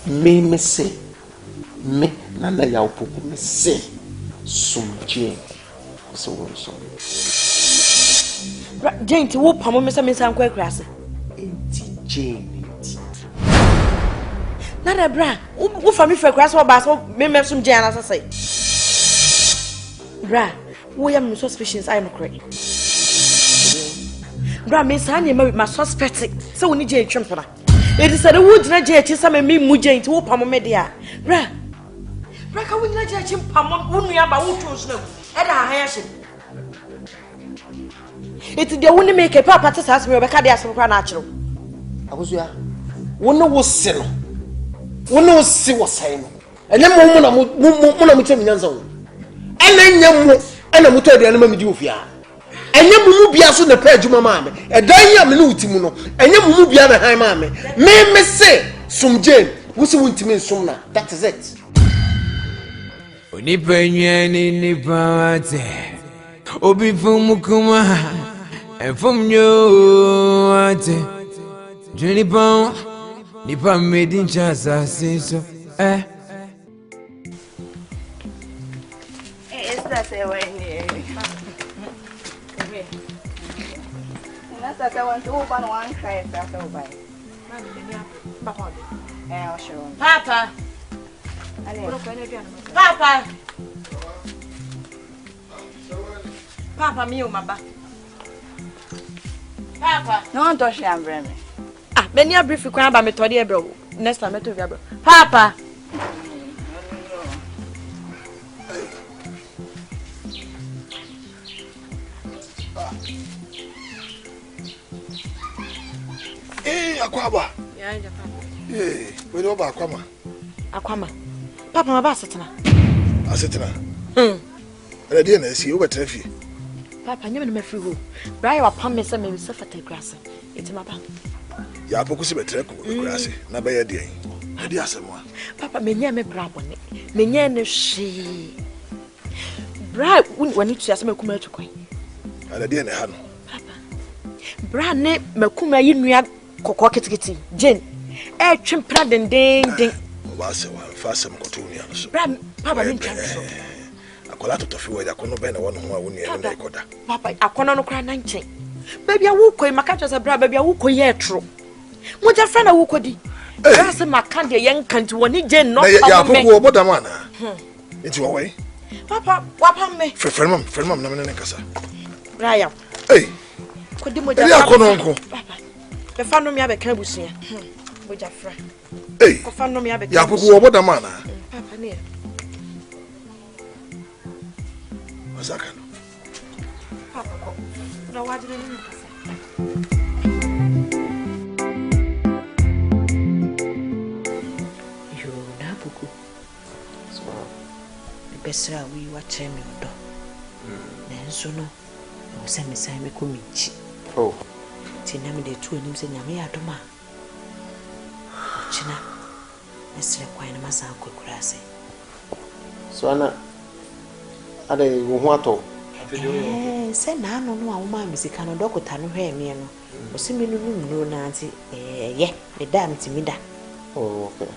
Speaker 6: "Me say, me nana ya upupu me say, sum Jane, so one sum."
Speaker 8: Jane, to whoop pamo me say sam kwa krase.
Speaker 6: Enti Jane.
Speaker 8: Nana bra, who for me for krase wa ba so me sum Jane as say. Bra, We am suspicions I am correct. Bra me say my suspect so we need je twempona. It is said would na je chi some me mu je nti wo pam me dia. Bra ka wo na je chi pam wo nua ba wo tun so na. E da ha ya hye. It the one make a papa to ask me obeka dia so kwa na akiro.
Speaker 5: Abusua. Wo no wo se no. Wo no se wo sai no. Enye mo na mo temi nyanza wo. Ena nyam ena mo to aduane ma me di ofia. Enye mumu bia so na pa adwuma ma me. Edan ya me no utimu no. Enye mumu bia na han ma me. Me se sumje. Wo se wontimi nsum na. That is it.
Speaker 10: Onipa nyani nipa ate. Obi fumu kuma. Enfum nyo ate. Jeni pa nipa medin chasa sinso.
Speaker 4: Esta se va en That's I want to open one cry after over.
Speaker 8: Papa. Papa. Papa mi o maba. Papa.
Speaker 4: No to she am breme.
Speaker 8: Ah, many a brief kwan ba me todi e bro. Next time me to bro. Papa.
Speaker 1: Akwaba.
Speaker 8: Yeah, Papa.
Speaker 1: We do ba akwama.
Speaker 8: Akwama. Papa ma ba asetena.
Speaker 1: Asetena. Ready na si o betra fi.
Speaker 8: Papa nyem na mafiri ho. Bra ya wapam me se me se fata grass. Eti ma ba.
Speaker 1: Ya poku si betra ko grass na ba ye den. Adi asemo.
Speaker 8: Papa menye me bra bone. Menye ne hwe. Bra woni tu asem akuma atukwan.
Speaker 1: Adi na ha no.
Speaker 8: Papa. Bra ne makuma yi nua kokko kitikiti. Jane. Twempra den.
Speaker 1: Ba se wa fa asem ko to nua no so.
Speaker 8: Bra papa me ntwa so.
Speaker 1: Akola to fi we akono be na wono ho a woni e na ikoda.
Speaker 8: Papa akono no kra na nchen. Baby a wo koi maka cho se bra baby a wo koi ye tro. Mo ja fra na wo kodi. Bra se maka de ye nkanti woni je no
Speaker 1: pa mo. Ya poku oboda ma na. Enti wo we.
Speaker 8: Papa wapam me.
Speaker 1: Friend mam na me ne kasa.
Speaker 8: Brian.
Speaker 1: Hey.
Speaker 8: Kodi mo ja.
Speaker 1: Ya akono nko.
Speaker 8: Papa. Be fa no me abeka busua. Mo ja fra.
Speaker 1: Hey.
Speaker 8: Ko fa no me abeka.
Speaker 1: Ya poku oboda ma na.
Speaker 8: Papa ne.
Speaker 1: Zakano.
Speaker 8: Papa ko. Na wajire ni kasa. Yo na buku. So, besra wi wa chemi odo. Nenso no. O se me sai me ko michi.
Speaker 5: Oh.
Speaker 8: Ti na me de tu anim se nyame ya doma. China. Nesre kwa na masa akokura ase.
Speaker 5: So ana ade wo ho ato
Speaker 8: se na no no a wo ma misika no dokota no hwe me no o se me no no na anti ye me da mtimi da.
Speaker 5: Oh, okay.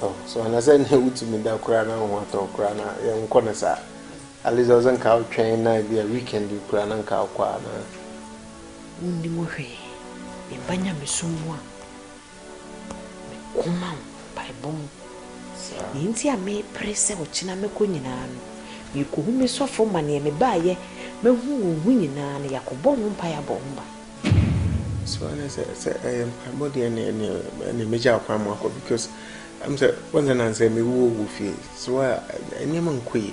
Speaker 5: Oh, so ana se na utimi da kura na ho ato kura na ye nko na sa alizo zan ka train na be a weekend kura na ka kwa na
Speaker 8: ndi mo hwe e banya mesumu a kuma bai bom nti a me prese wo china me ko nyina no me ko hu me sofo ma ne me baaye me hu hu nyina ne yakobo ho mpa ya bomba
Speaker 5: so ana se body and meja kwa mo because I'm say one and say me wo fi so any man koi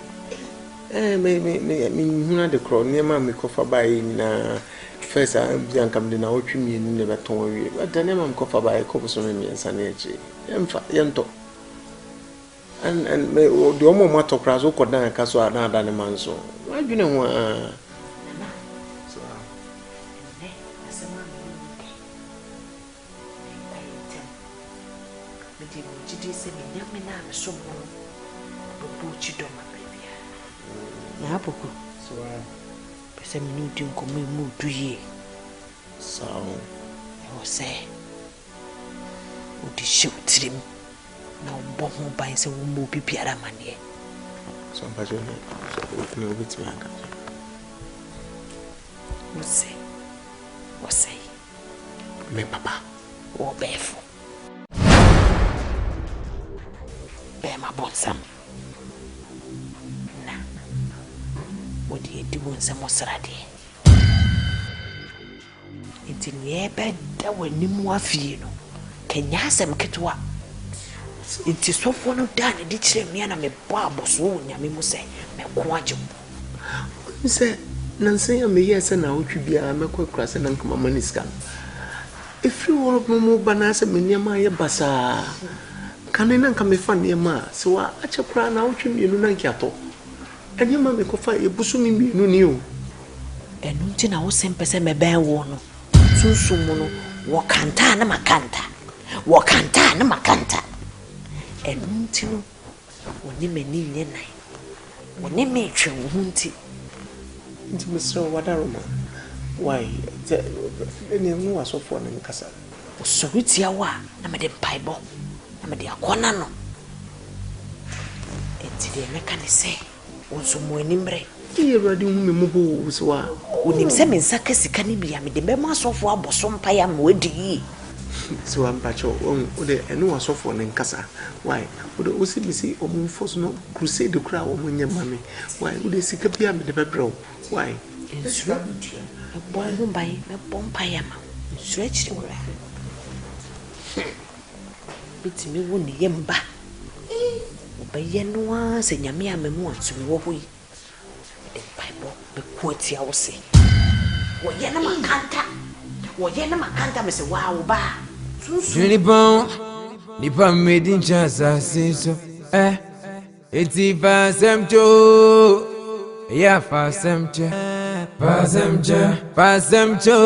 Speaker 5: me huna de cro ne ma me kofa baaye na first am kam de na otwi ne beton wi but ne ma me kofa baaye ko so me nsa na echi emfa yento and me the omo mato krazo ko dan ka so na ada ne manso adwene ho so
Speaker 8: ne asema me di mo jidi se me nyame na me so mo bo chi do ma bia na apoko
Speaker 5: so
Speaker 8: pese me no di nkomo mu duye
Speaker 5: so
Speaker 8: o se o di shutrim na bo ho ban se wo mo bibiara mane
Speaker 5: so mpajo ne so no bit me aka
Speaker 8: o se
Speaker 5: me papa
Speaker 8: o befo be ma bonsam na di won se mo srade enti ne be da wani mu afie no kenya Asem ketwa enti sofo no da ne di kire me na me bo aboso nyame mu se me ko agye
Speaker 6: se nanse ya me yesa na otwi bia me kwakura se na nkama maniska if you want mo bana se me niam aye basa kane na nkama fa niam se wa ache kura na otwi mienu na nkiato eni ma me ko fa e busu mi mienu ni o
Speaker 8: enu ti na wo sempese me ben wo no sunsumu no wo kanta na makanta enu ti no woni mani nye nai woni me twe wo hunti
Speaker 6: nti Mr. Wadaroma why eni mu asofo na nkasa
Speaker 8: osorutia wa na me de paibo na me de akona no enti de meka ne se wonso mo animre
Speaker 6: iye radi hu me mu bo so wa
Speaker 8: onim se me nsaka sika ni bia me de be ma asofo aboso mpa ya me wadi
Speaker 6: so am pacho o de enu asofo na nkasa why o de osibisi o mu force no crusade kura o mu nyama me why o de sika bia me de bebro why
Speaker 8: ensu bon bai me pompa ya ma ensu achiri wura bitimi wo ne yemba obaye no a se nyame amemu ansumi wo hoyi de bible be quote ya wo se wo ye na makanta me se wa wo ba
Speaker 10: Juni bon nipa medin chasa sinso eti fa semcho ya fa semcho ya fa semcho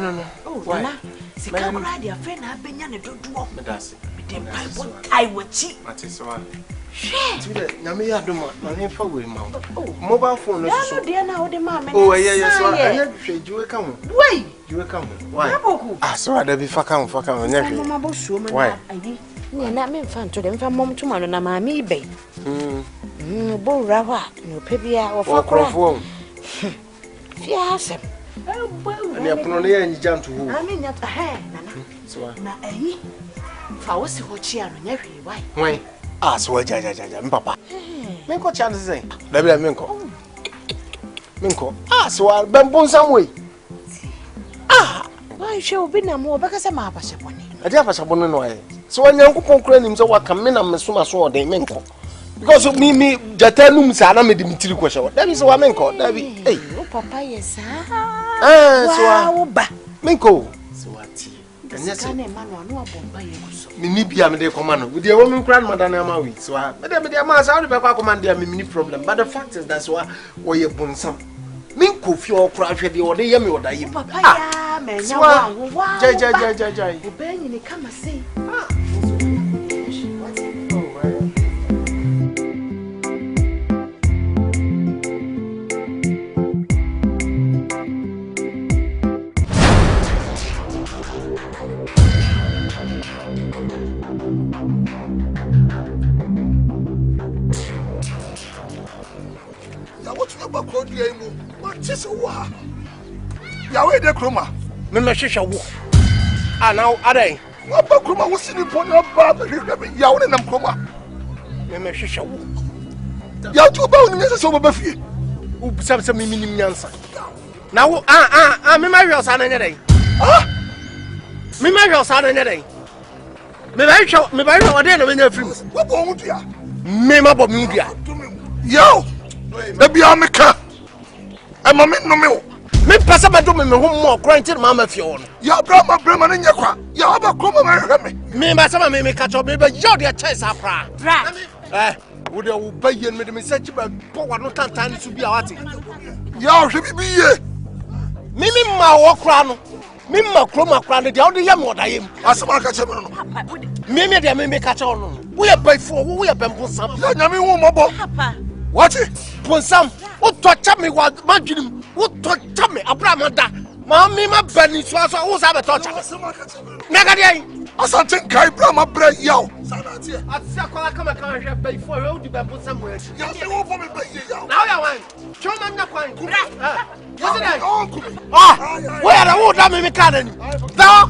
Speaker 6: no
Speaker 8: why sika kura dia fe na abenya ne dodo medase de bible tai wachi
Speaker 6: so nyame ya doma na ne fa we ma mobile phone no so
Speaker 8: de na wo de ma me
Speaker 6: oh yeah so anya hwejiwe ka ho
Speaker 8: wei
Speaker 6: jiwe ka ho why so ada bi fa ka ho nya hwe
Speaker 8: mama bo suo me na ayi ne na me mfa nto de mfa mom tuma no na ma me ibe bo rawa no pe bia wo fa kro fi Asem
Speaker 6: ani apono ne ya nyija nto ho
Speaker 8: ami nya nana
Speaker 6: so
Speaker 8: na ayi fa wo si ho chia no nya hwe
Speaker 6: why so ja mpapa menko chance say da bi menko so bembon samwe
Speaker 8: why she obi na mo beka se ma apashe boni
Speaker 6: ade apashe boni no aye so wanyankopon kura nim se waka me na mesoma so oden menko because me jatanum sa na me dimitiri kwesha da bi se wa menko da bi
Speaker 8: o papa yesa
Speaker 6: so
Speaker 8: wa ba
Speaker 6: menko so ati
Speaker 8: anya se na Emmanuel no abomba ye kuso
Speaker 6: mini bia me de command we dey women kura no madana ma we so me dey ma sa we be kwa command dey mini problem but the fact is that's why we bonsam min ko fi okura hwe de ode ye me oda yim
Speaker 8: papa ya me nya wa
Speaker 6: jai
Speaker 8: obenyi ni kama sei
Speaker 1: ya we de kroma
Speaker 6: me hwehwe wo now adai
Speaker 1: wa ba kroma wo sini poni ba ba ya wo nam kroma
Speaker 6: me hwehwe wo
Speaker 1: ya tu ba wo nyese so ba fie
Speaker 6: u bisam me minim nyansa na wo me ma hwe osa na nyedai me ma hwe osa na nyedai me ba hwe ode na me nya frim
Speaker 1: wo bo hu dia
Speaker 6: me ma bo me hu dia
Speaker 1: yo da bia me ka e ma me no me wo
Speaker 6: me pasa ba do me ho mo quarantine mama fie wo no
Speaker 1: ya brama ne nya kwa ya ba kroma ma hwe
Speaker 6: me ba sama me ka cho me ba yo de chance apra wo de wo ba yen me de me search ba po wa no tantan su bi a wate
Speaker 1: ya hwe bibiye
Speaker 6: me ma wo kra no me ma kroma kra no de wo de ya me odayem
Speaker 1: asema ka che me no
Speaker 6: me de me ka cho no wo ya ba fo wo ya bembo sam
Speaker 1: ya nyame wo mobo
Speaker 8: papa
Speaker 1: what
Speaker 6: ponsam wo tocha me wa madwinim wo tocha me abramada ma me ma bani so wo sa be tocha mega dey
Speaker 1: Asem Kye brama bre yaw sanati
Speaker 6: atsa kwala kama hwe ba fo wo di ba ponsam wo
Speaker 1: ya me wo bo me ba ye yaw
Speaker 6: now ya wan choma na kwan what's it
Speaker 1: oh
Speaker 6: where are da me ka na ni da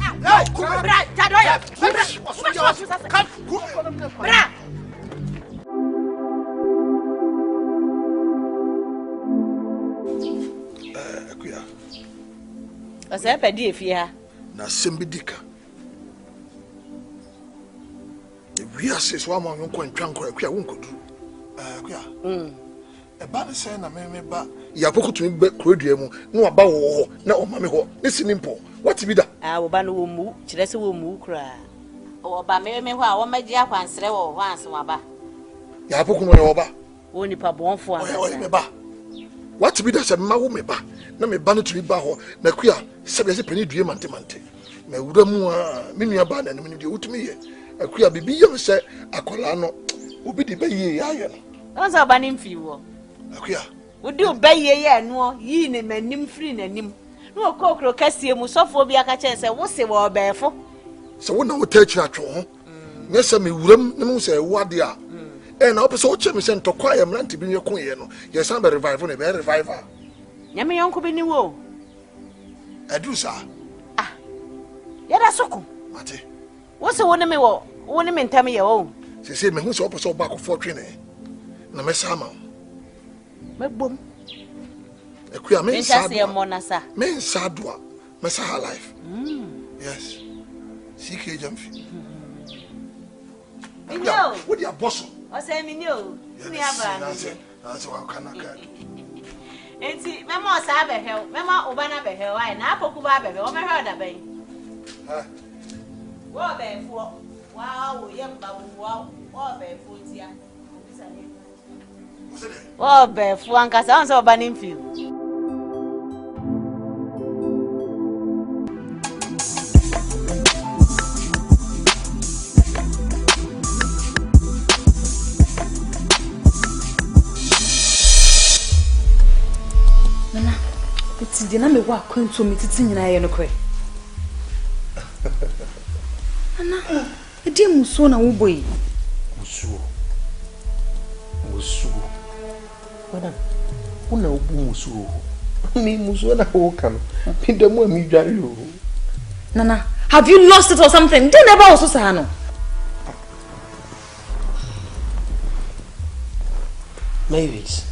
Speaker 8: bra jadoya bra
Speaker 3: say pedi efia
Speaker 1: na sembidika we are says one man ko ntwa nkora kwa wonkodu kwa eba ne say na me ba ya pokotumi be krodua mu na waba wo ho na o mame ho ne sinimpo what be da
Speaker 3: wo ba no wo mu kire se wo mu kra wo ba me ho a wo magi akwansere wo ho anse waba
Speaker 1: ya pokomo ne wo ba
Speaker 3: wo nipa bonfo anse
Speaker 1: o me ba what be da se ma wo me ba na me ba no tumi ba ho na kwa se be se pani due mante na wura mu a me nua ba na ne de wotumi ye akua bibi yem se akola no obi de baye ya ye no
Speaker 3: onza ba ni mfi wo
Speaker 1: akua
Speaker 3: wodi obaye ye no yi ne manim firi nanim no okokro kasie mu sofo bi aka chen se wo se wo obefo
Speaker 1: se wo na wo ta kira atwo ho nye se me wuram ne mu se wo ade a na opese wo che me se ntokwa ye mrante bi nyeko ye no ye san be revive no be revive
Speaker 3: nyame yonko bi ni wo
Speaker 1: adu sa
Speaker 3: ya da soko
Speaker 1: mate
Speaker 3: wo se wo ne me wo wo ne me ntam ye wo
Speaker 1: se me hu se opese wo ba ko fo twene na me sama
Speaker 3: megbom
Speaker 1: akua me
Speaker 3: nsa
Speaker 1: me nsa doa me sa her life yes CK Jamfi
Speaker 3: minyo
Speaker 1: what dia boss
Speaker 3: o say minyo ni aba
Speaker 1: na se wa kana ka
Speaker 3: enti mema o sa behel mema oba na behel ai na apoku ba behel o mehwe da ben ha wo be fo wow yemba wo be fo tia oh be fu ankasa on so ba nim fi
Speaker 11: nana eti de na me wa kwanto me titi nyina ye no kre nana edi muso na wo boy
Speaker 6: musuo madam una obu musuo mi musuo na wo kan pindamu ami dware o
Speaker 11: nana have you lost it or something didn't ever also say no
Speaker 6: Mavis,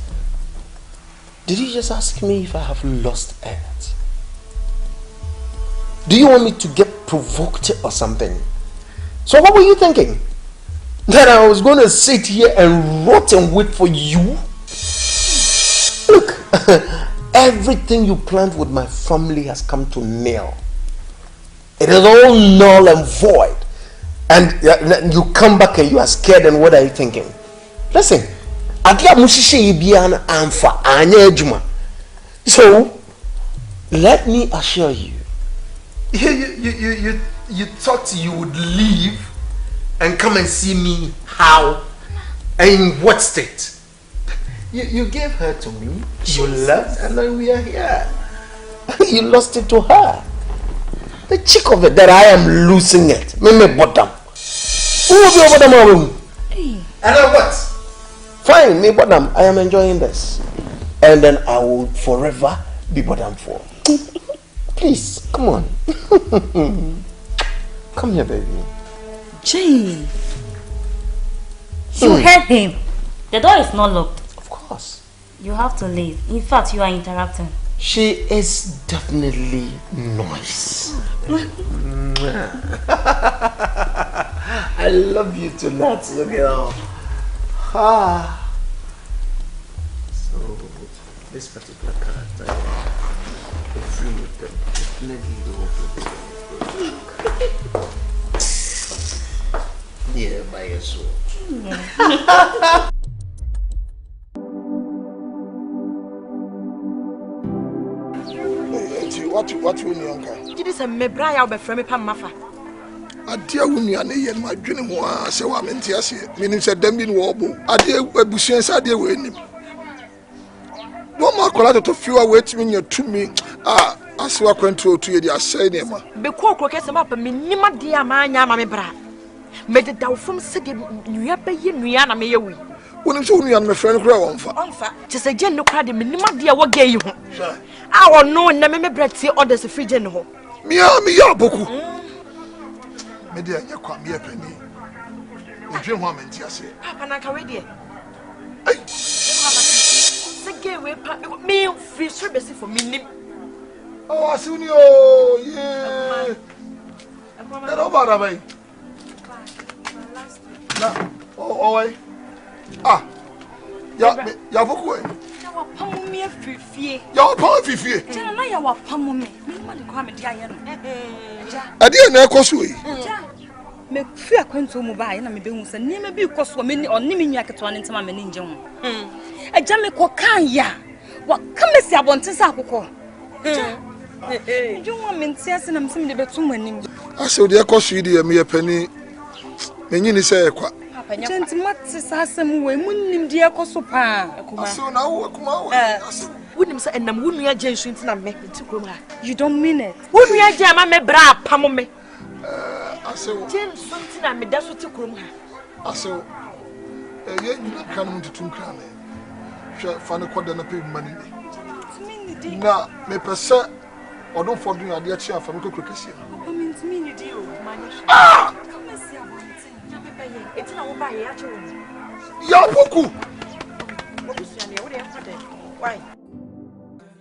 Speaker 6: did you just ask me if I have lost it? Do you want me to get provoked or something? So what were you thinking? That I was going to sit here and rot and wait for you? Look, everything you planned with my family has come to nil. It is all null and void. And you come back and you are scared, and what are you thinking? Listen, so let me assure you, you thought you would leave and come and see me how and in what state? You gave her to me, you left, and then we are here. You lost it to her. The chick of it that I am losing it. Me bottom. Who will be over the room? And then what? Fine, me bottom. I am enjoying this. And then I will forever be bottom for. Please, come on. Come here, baby.
Speaker 12: Jane. You heard him. The door is not locked.
Speaker 6: Of course.
Speaker 12: You have to leave. In fact, you are interrupting.
Speaker 6: She is definitely nice. I love you tonight, girl. So, this particular character, if you would definitely go yeah, by your soul. Yeah.
Speaker 1: What you mean, uncle?
Speaker 3: Did this a Mmobrowa be from me pamafa?
Speaker 1: Adia wumi ane ye ma dwene ho a se wa menti ase menim se dam bi no wo bo adia abusuan se adia we nim no ma kola to fiwa we timi nya tumi a ase wa kwantu otu ye di asai ne ma
Speaker 3: be ko kese ma pa menim ade a ma anya ma me bra me de dawfom se de nua be ye nua na me ye wi
Speaker 1: wonim se nua me frɛ no kra wonfa
Speaker 3: te se gye no kra de menim ade a wo ga yi ho a wo no na me bra tie orders free gye no ho
Speaker 1: me ya boku me de anya kwa me pani edwe ho amenti ase
Speaker 3: papa na ka we de ai se ge we pa me free so be se for menim
Speaker 1: Oh, Asunio, yeah. Hello, Barabai. Oh, ah, ya vokwe.
Speaker 2: Ya wa pamu mi afifie.
Speaker 1: Ya wa pamu afifie.
Speaker 2: Ja na ya wa pamu mi. Me ma de kwa me dia ye no.
Speaker 1: Ade na ekoso yi.
Speaker 2: Ja. Me fi akwanto mu ba ye na me behu se niam bi koso me oni me nua keto ne ntama me ne nje ho. Eja me ko kan ya. Wa kamesi abonte sa akokọ. You want me to say I'm saying the better money.
Speaker 1: I said the ekoso yi de me ye pani. Me nyini se ekwa.
Speaker 2: Genti matse Asem we munnim de ekoso pa.
Speaker 1: Aso na wo Kumawood.
Speaker 3: Wunim se enam wunu ya je nsu ntina me nti krom ha.
Speaker 2: You don't mean it.
Speaker 3: Wunu ya je ama me bra pam me.
Speaker 1: Aso
Speaker 3: je nsu ntina me da so ti krom ha.
Speaker 1: Aso ye nyina kan mu tutum kra me. Hwe fa ne koda na pe mani ni. Na me pese odon fodun ade achi afa me kokro kesi.
Speaker 2: Papa me ntimi ni di o.
Speaker 1: Ah!
Speaker 3: Etina wo ba ye ya che wo.
Speaker 1: Ya boku.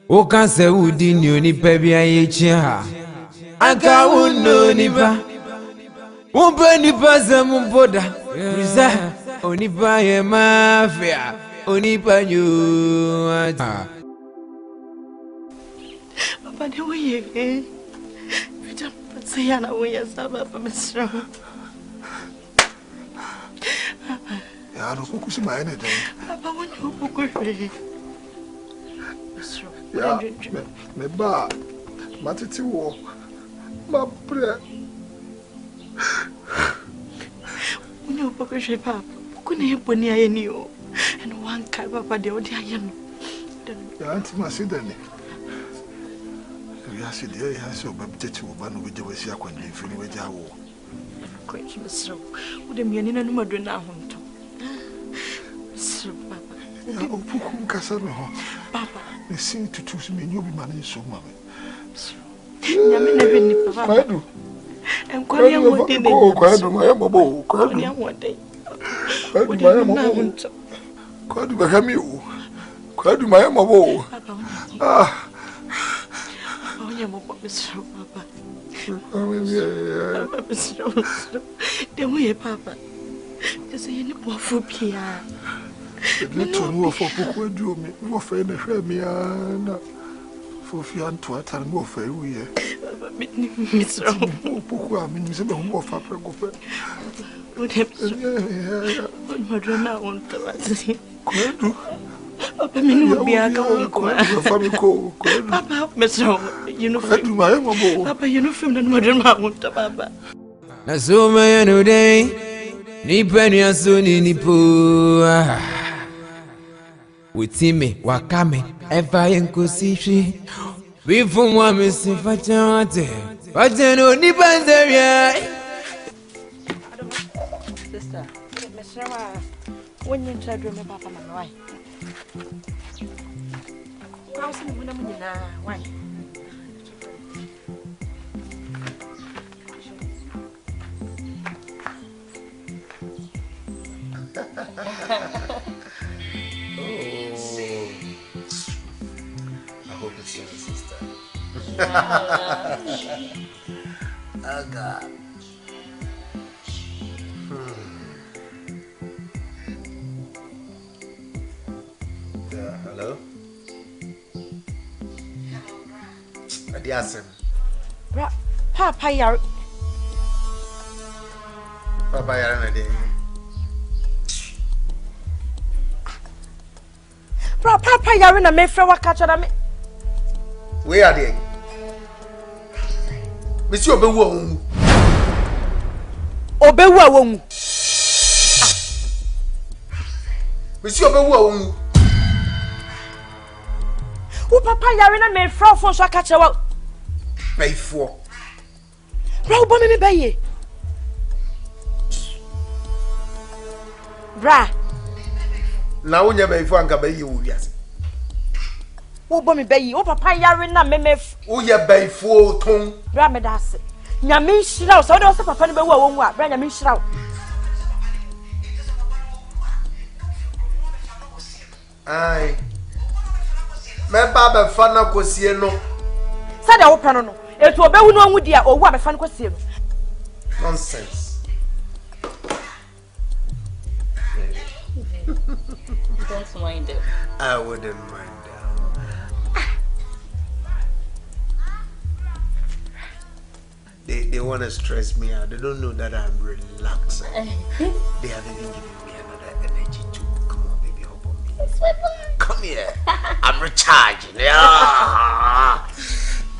Speaker 10: O kan se udi ni oni pe bi aye chi ha. Aka wo ni ba. Wo be ni pa se mu boda. Risa oni ba ye mafia. Oni pa nyu.
Speaker 3: Papa de wo ye eh. Vita se ya na wo ye saba pa mesra.
Speaker 1: Ya no kukusi ma ene den.
Speaker 3: Papa wo nyu buku.
Speaker 1: Ya me ba matiti wo ma pre.
Speaker 3: Unyo buku she papa. Buku ne boni aye ni o. And one kai papa de odi aye no.
Speaker 1: Ya anti ma se dani. Ya se de ya se obabteti wo ba no beje wasi akwande fini waja wo.
Speaker 3: Kwetchi mesro. Wo de miani na numa do na ahonto. Mesro papa.
Speaker 1: Ya opuku nkasa no ho.
Speaker 3: Papa.
Speaker 1: Ne sin tutu so me nyobi ma ne so ma me.
Speaker 3: Nyame na be ni papa.
Speaker 1: Kwadu.
Speaker 3: Enkwari amode ne.
Speaker 1: Kwadu ma ya mobo. Kwadu.
Speaker 3: Ni amode.
Speaker 1: Kwadu ma ya mobo. Kwadu ba kami o. Kwadu ma ya mobo. Ah.
Speaker 3: Onya mobo mesro papa.
Speaker 1: Papa
Speaker 3: mesro. Demu ye papa. Just ye ni bofu pia.
Speaker 1: Me to no for poku adu me. Wo fa na hwa me ana. For fi anto atan wo fa wi ye.
Speaker 3: Mesro.
Speaker 1: Poku a me se be ho fa pra go fa.
Speaker 3: Wo de mesro. Mmobrowa on tawati.
Speaker 1: Kwadu.
Speaker 3: Papa me no bia ka wo ko.
Speaker 1: Fa me ko.
Speaker 3: Papa mesro. You know
Speaker 1: Kwadu ma ya mobo.
Speaker 3: Papa you know film na Mmobrowa on papa.
Speaker 10: Na so me no day. Ni penny asuni ni po. Witime wakame ever enkusishi. We from one missing fachate. Fachano ni panzeria.
Speaker 3: Sister, Mesrawa, when you try to remember papa na why? How some muna muna why?
Speaker 6: I hope it's your sister. Oh God. Hello? Ebi Asem.
Speaker 3: Papa yare.
Speaker 6: Papa yare na dey.
Speaker 3: Papa yare na me frɛ waka na me.
Speaker 6: We are there. Mesi obewu awon.
Speaker 3: Obewu awon.
Speaker 6: Mesi obewu awon.
Speaker 3: Wo papa yare na me frɛ fo so aka kyerɛ wa.
Speaker 6: Bayfo.
Speaker 3: Bra wo bo me baye. Bra.
Speaker 6: Na wonya bayfo anka baye wo wiase.
Speaker 3: Wo bo me bayi, wo papa yare na me
Speaker 6: wo ye bayfo ton.
Speaker 3: Bra me da ase. Nyame nhira wo, so wo de wo papa no bewu awon a, bra nyame nhira wo.
Speaker 6: Ai. Me ba be fa na kosie no.
Speaker 3: Said I open no. E to obewu no anwu dia owu abefa no kwasie no.
Speaker 6: Nonsense.
Speaker 12: Don't mind it.
Speaker 6: I wouldn't mind. They want to stress me out. They don't know that I'm relaxed. They haven't even given me another energy to come on, baby, hop on me. Come here. I'm recharging. Yeah.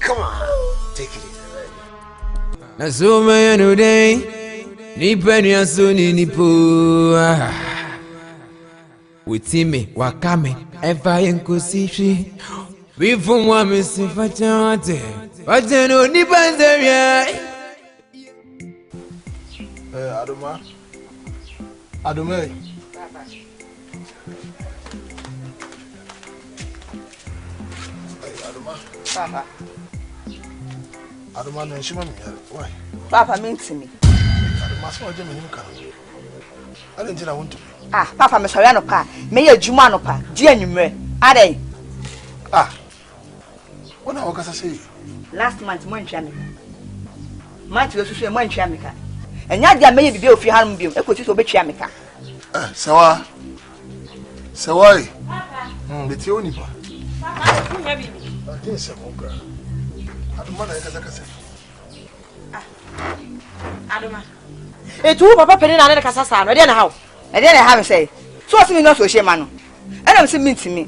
Speaker 6: Come on. Take it easy, baby.
Speaker 10: Nasoma yano day. Nipa ni asoni nipo. Witime wakame efa yenkosi. We from one miss Fachate. But then only Bandaria.
Speaker 1: Adoma. Adoma.
Speaker 4: Papa.
Speaker 1: Adoma, no, she mammy. Why?
Speaker 4: Papa means me.
Speaker 1: Adoma, so I didn't mean I didn't tell I want to.
Speaker 4: Ah, Papa, Miss Hariano Pa. May a Jumano Pa. Dear Nume. Are they?
Speaker 1: Ah. What now, what can I say?
Speaker 4: Last month, Monchamica. Month was to Monchamica. And yet, there may be a few harm bill. I could just obey Chamica.
Speaker 1: So why? The only one. I think so. I don't want to say.
Speaker 3: Adoma. It will Papa Penny and Cassan. I didn't know how.
Speaker 4: I didn't have a say. So as me not so shame, man. I don't see me to me.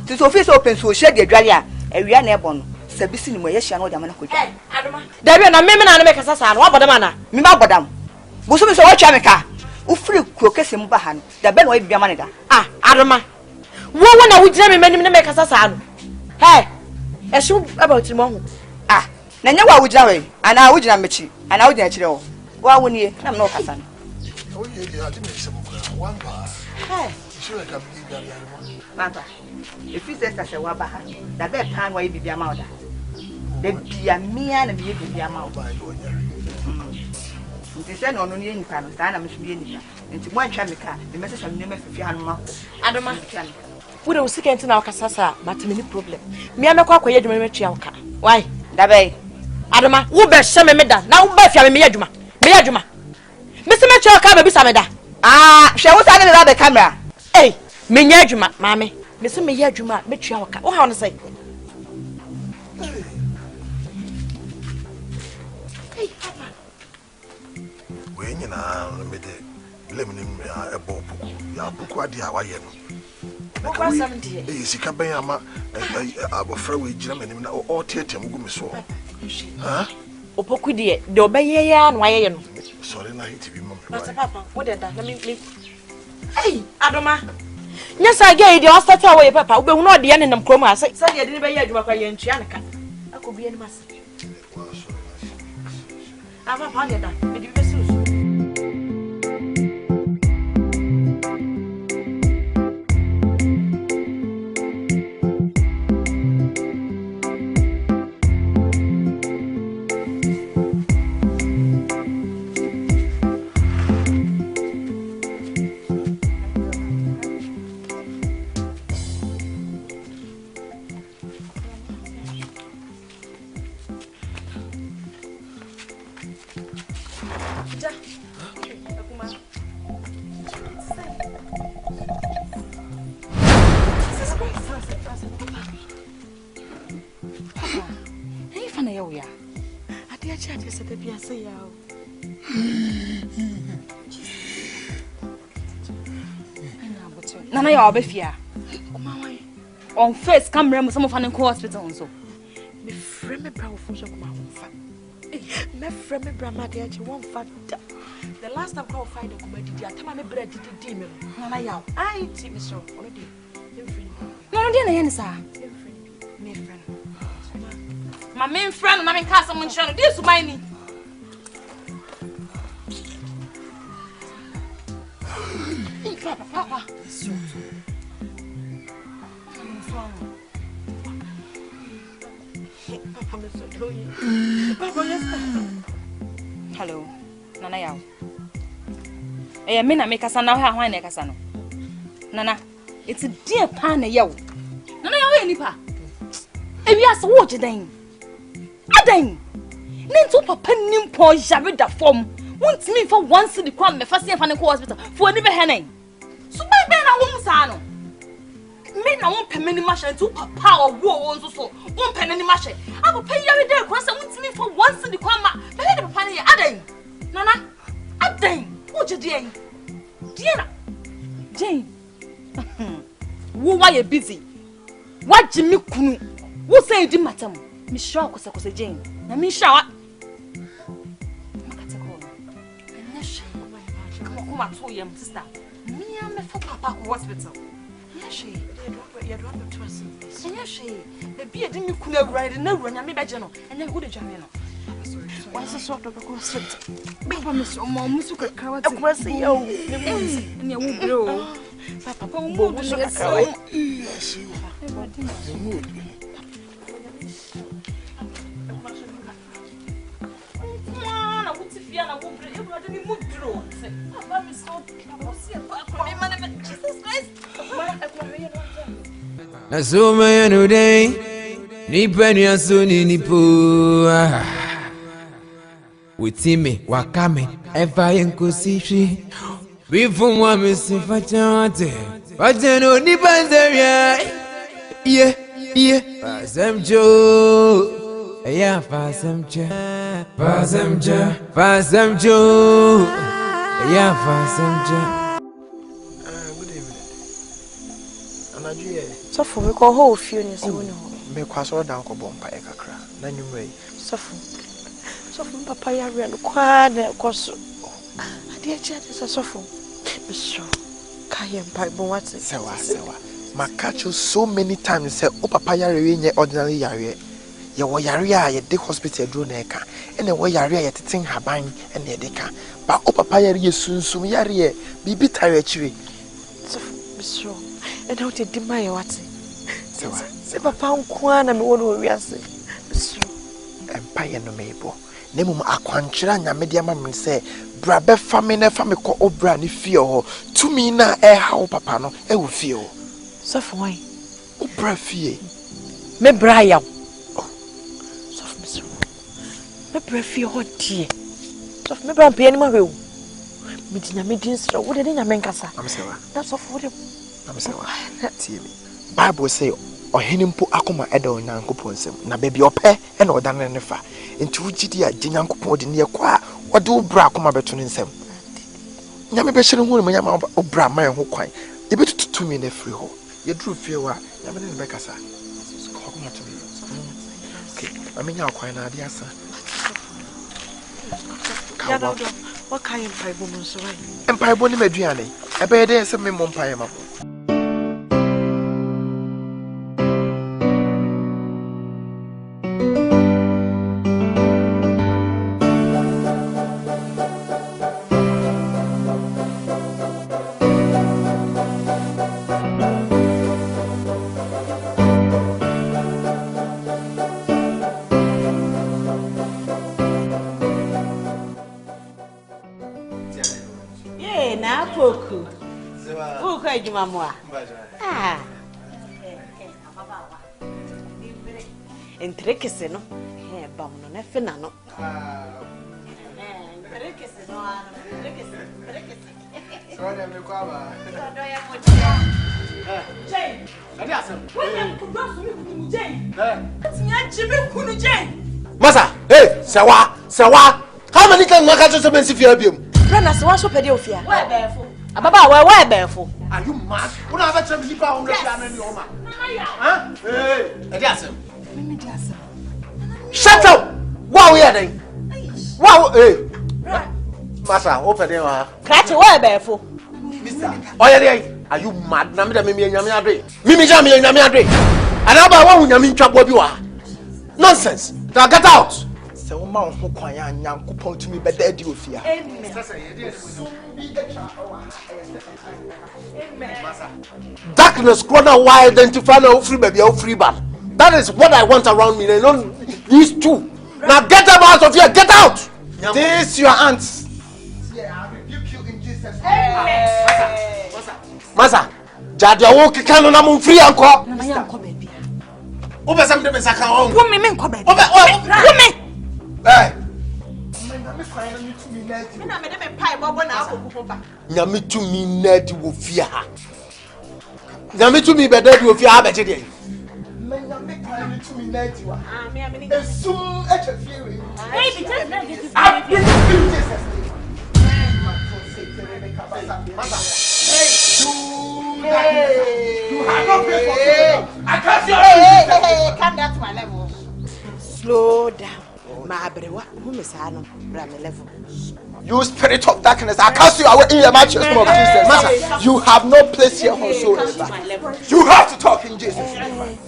Speaker 4: To office open so shed the Dralia, a real airborne. Sabisi mo yeshi ano jamana ko.
Speaker 3: Eh, Adoma. Dabi na meme na make sasa no abodam ana.
Speaker 4: Me ma bodam. Bo so me so wa twa meka. U free kro kese mu ba ha no. Da be no e bia ma ne da.
Speaker 3: Ah, Adoma. Wo na wo gina me manim na make sasa no. Hey. Eshu about mo ho.
Speaker 4: Ah, na nya wa wo gina we. Ana wo gina mechi. Ana wo gina kire wo. Wa wo nie na me no kasa no.
Speaker 1: Oh yeah, I didn't say one bar.
Speaker 4: Hey,
Speaker 1: sure I can be there.
Speaker 4: Papa. If you say that wa ba ha. Da be pan wa e bia ma da. The bia mia na me bia ma ba yo nya. Nti se no no ne nipa no sa na me so bi nipa. Nti mo antwa meka, the message am ne me fifi anu ma.
Speaker 3: Adoma. Wo de usika enti na wakasasa, but me ni problem. Me amekwa akoye adwuma me twa woka. Why?
Speaker 4: Da be.
Speaker 3: Adoma, wo be hye me da. Na wo ba fia me adwuma. Me adwuma. Me se me twa woka ba bi sa me da.
Speaker 4: Ah, hwe wo sa ne da be camera.
Speaker 3: Eh, me nya adwuma, mame. Me se me ye adwuma, me twa woka. Wo ha no say?
Speaker 1: When you know, me de lemon a bob. Ya buku adi awaye no.
Speaker 3: Okwa 70.
Speaker 1: Eh, sika ben ama abofra we gira manim na o tietem gu me so. Ha?
Speaker 3: Opoku de obeye ya no aye no.
Speaker 1: Sorry na hit bi mama.
Speaker 3: But papa, what did that? Let me. Hey, Adoma. Nyasa ge de o start away papa. Ube hu no de ne nam krom ase. Say de ne be ye adwuma kwa ye ntua ne ka. Akobi ani mas. Ava pa de da. Me di be so.
Speaker 11: Nana ya obefia. On face camera mo some fan ko hospital so.
Speaker 3: Me frame me bra wo so kuma wonfa. Me frame me bra ma de achi wonfa. The last time I find the kuma didi atama me bra didi me. Nana ya. Ai ti me so already.
Speaker 11: No dey na yen sa.
Speaker 3: Me friend.
Speaker 11: My main friend na me ka some nchano. This my ni.
Speaker 3: Papa.
Speaker 11: Hello, Nana yaw. Eh, me na me kasa na ho ahwan na kasa no. Nana, it's a dear pan na yaw. Nana yaw e nipa. Ebi ase wo je dan.
Speaker 2: Adan. Nintu papa nimpo yare da form. Won't me for once the crime me first year for hospital. For any be henen. So by ben na wo sa no. Me na won pemani machine to papa or wo won so. Won penani machine. Aba pay yare there cross won't me for once the crime. Be the papa ne adan. Nana. Adan. Wo je dey. Diana. Jane. Wo why you busy? What Jimmy kunu? Wo say di matam? Me sure ko Jane. Na me sure. Come to your sister. Me am for papa hospital. Yes, she. You don't trust me. Yes, she. The beard didn't could have ride no run. I may be general. And then go to Jamino. What's the sort of a concept? Papa, Miss Mom, Miss Cow, and you won't grow. Papa won't move. Yes, you are.
Speaker 10: Nasoma ya no day nipa ni asoni nipo witime wakame efa yenkosihwi bifu mwa mesifa chawate wateno nipa nzeria ye Asem jo ya Asem Kye Asem jo ya Asem Kye.
Speaker 2: Suffer, we call whole few years.
Speaker 14: Me kwaso down ko bompa e kakra na nwumre
Speaker 2: suffer papa ya re no kwa na koso ade a chia de suffer me so kai empa bon what
Speaker 14: sewa makacho so many times say o papa ya re nye ordinary yare ye wo yare a ye de hospital dro na eka ene wo yare a ye teten haban ene ye de ka ba o papa ya re sunsum yare ye bibi tare chire
Speaker 2: suffer me so and how did my what se papa nkwa na me wono wiase so
Speaker 14: empire no mebo nemum akwankyira nyame de amam se bra be fa me na fa me ko obra ne fie ho tumi na e ha wo papa no e wo fie ho
Speaker 2: so for why
Speaker 14: obra fie
Speaker 2: me bra yaw so for me so me bra fie ho die so for me bra pe ani ma hwe me di nyame din sro wo de nyame nkasa
Speaker 14: amsewa
Speaker 2: that's all for them
Speaker 14: amsewa tie me Bible say ohenimpo akoma eda onyankopon nsem na baabi opɛ ɛna ɔdane ne fa enti wugidi a gyenyankopon de ne yakwa ɔde obra akoma beto ne nsem nyame be hyere hu ne nyame obra man ho kwan ebetutu mi na free ho yeduru fie wa nyame ne be kasa akoma to me okay amenya kwan na ade asa
Speaker 2: ya do what kind of paibo mo so right
Speaker 14: empaibo ne maduane ebe ye de se me mo mpaye mako.
Speaker 4: Mamwa. Ah. Entrekese no. Bam no na fe na no. Entrekese no ano. Entrekese.
Speaker 5: Sorry, me kwa ba.
Speaker 4: Doya mo.
Speaker 5: Jane. Adi Asem.
Speaker 4: When you cross me kunu Jane.
Speaker 5: It's
Speaker 4: me ajibe kunu Jane.
Speaker 5: Masa, hey, sawa. How many can make us so many fear biom?
Speaker 4: Brana se wa so pede ofia. Where be Ababa, where be
Speaker 5: Are you mad? What have I told you about the piano in your man? Huh? Hey, Adi Asem. Shut up! Wow, we are doing. Wow, hey. Masa, open them.
Speaker 4: Catch where be
Speaker 5: Mister. Oh, yeah, are you mad? Namida Mimi and Yami Mimi Jami and Yami Adre. And how about one Yamin Chapobua? Nonsense. Now get out.
Speaker 14: So, Mount Hokwaya and Yankupon to me, but they do fear.
Speaker 4: Amen.
Speaker 5: Darkness, corner, why identify no free baby or free bad. That is what I want around me. They don't these two. Now get them out of here. Get out. This your aunts.
Speaker 14: Yeah, I rebuke you in Jesus'
Speaker 5: Masa, Jadia woke canoe free uncle. Oba some dem saka on.
Speaker 8: Woman men ko be.
Speaker 5: Woman. Hey.
Speaker 4: Na me dem pai bobo na akoko ba.
Speaker 5: Nyame tumi na di wo fie ha. Nyame tumi be da di wo fie ha be je de. Nyame kwani tumi na di wa. Ah me amini. Esum eche fie we.
Speaker 12: Hey, be just like this.
Speaker 5: Hey, you have no place for me. I can't see you.
Speaker 4: Hey, come down to my level. Slow down. Mmobrowa, who me say no, bra me level.
Speaker 14: You spirit of darkness, I cast you away in the mighty name of Jesus. Master, you have no place here whatsoever. You have to talk in Jesus' name.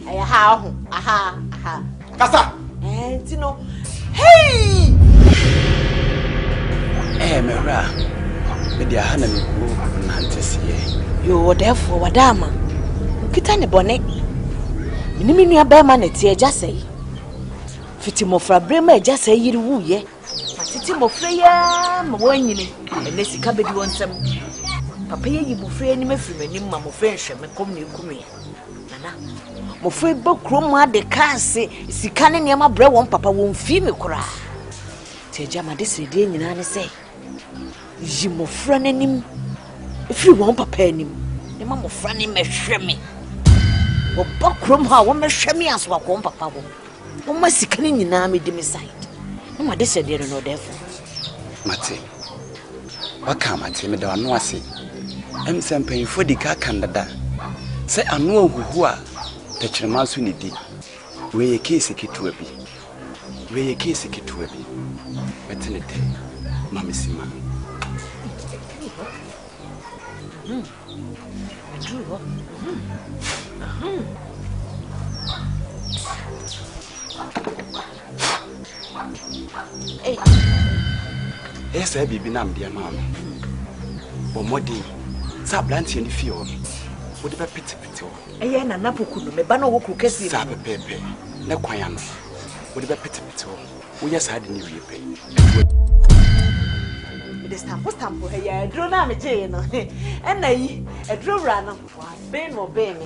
Speaker 4: Aha.
Speaker 14: Kasa.
Speaker 4: You know, hey!
Speaker 15: Mera, media hana me go nantese.
Speaker 8: You therefore wadama. Kita ne bone. Minimi nua ba ma na tie agya sei. Fiti mofra brema agya sei yiri wuye. Matiti mofra ya ma wanyini. Ene sika bedi wonsam. Papa ye yi mofra ni mafiri manim ma mofra nhwe me kom ne kumi. Nana. Mofra ba krom ade kaase sika ne niam abrɛ won papa won fi me kora. Tie agya ma de sede nyina ne sei. Yi mofra nanim. Ifiri won papa anim. Ne ma mofra ne mehwe me. Oba krom ha wo mehwe me aso akon papa wo. Wo ma sika ne nyina me di me side. No ma de sede no defo.
Speaker 15: Mate. Waka mate me da no ase. Em sempen fo di ka kandada. Se anu ohuhu a techirema so ni di. We ye case ketua bi. Metenete. Mamisima.
Speaker 8: Hey.
Speaker 15: Yes, I be nam dear mamma. Or modi, Sablanti and Fio. Would have a pity.
Speaker 8: Eh, na napuku no me bano wo kukesi.
Speaker 15: Sabe pepe. Na kwayano. Would have a pity. We just had any repay.
Speaker 8: The stamp here, draw na me jay no. And a draw run. Ben or ben.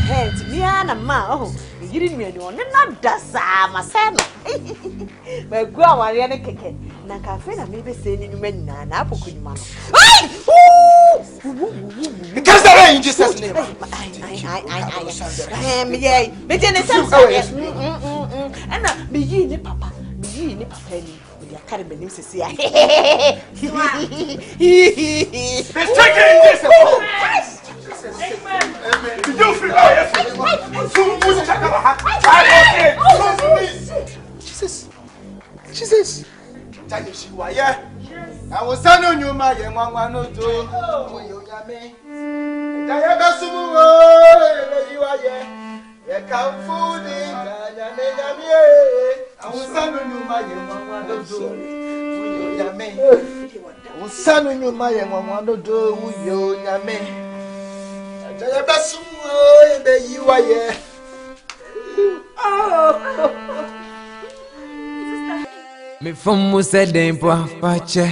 Speaker 8: Hey, Miana ma, oh, you didn't mean one, not dasa, my son. But go on, I keke. Nakafe na maybe saying you men na apoku man.
Speaker 14: Because the rain in Jesus' name.
Speaker 8: I me tene sem. And me yi ni papa ni. We are carry me name say.
Speaker 5: Let's take it in Jesus. Amen. You feel Jesus. Tell you she was I was on you, my young one, no, to you, Yame. Dayabasumu, you are here. You come food in Yame. I was on you, my young one, no, to you, Yame. I was on you, my young one, no, to you, Yame. Dayabasumu, you are here.
Speaker 10: Me from Musa Dempa Fache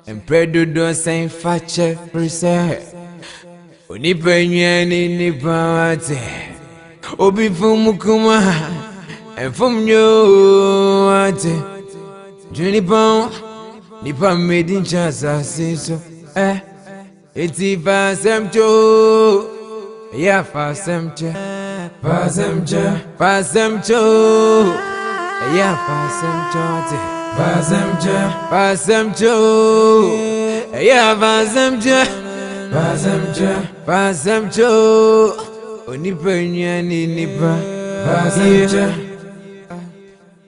Speaker 10: and Predu don't say Fache Prese Oni Penyani Nipawate Obi from Mukuma and from you Ate Junipon Nipa made in Chasa Siso It's if Asem Kye Yeah, Asem Kye Asem Kye Yeah, Asem Kye. Yeah, Asem Kye. Oni penyani nipa. Asem Kye.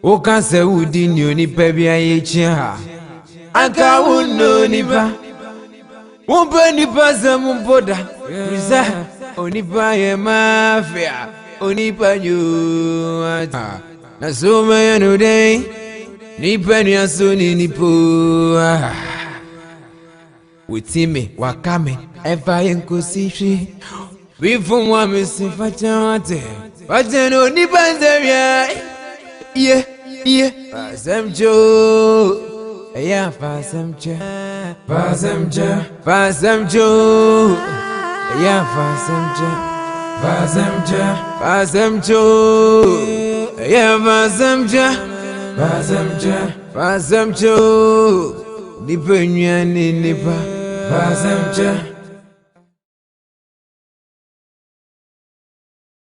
Speaker 10: O kan se udi ni oni pebi aye chia. Anka uno nipa. Umpe nipa se mumpoda. Risa onipa ye mafia onipa you na so me no day nipa ni aso ni nipo witime wakame ever yenkosi hwi we from wa me se fachate no nipa nzerya yeah Asem jo yeah Asem jo yeah Asem jo yeah Asem jo nipa nyane nipa Asem jo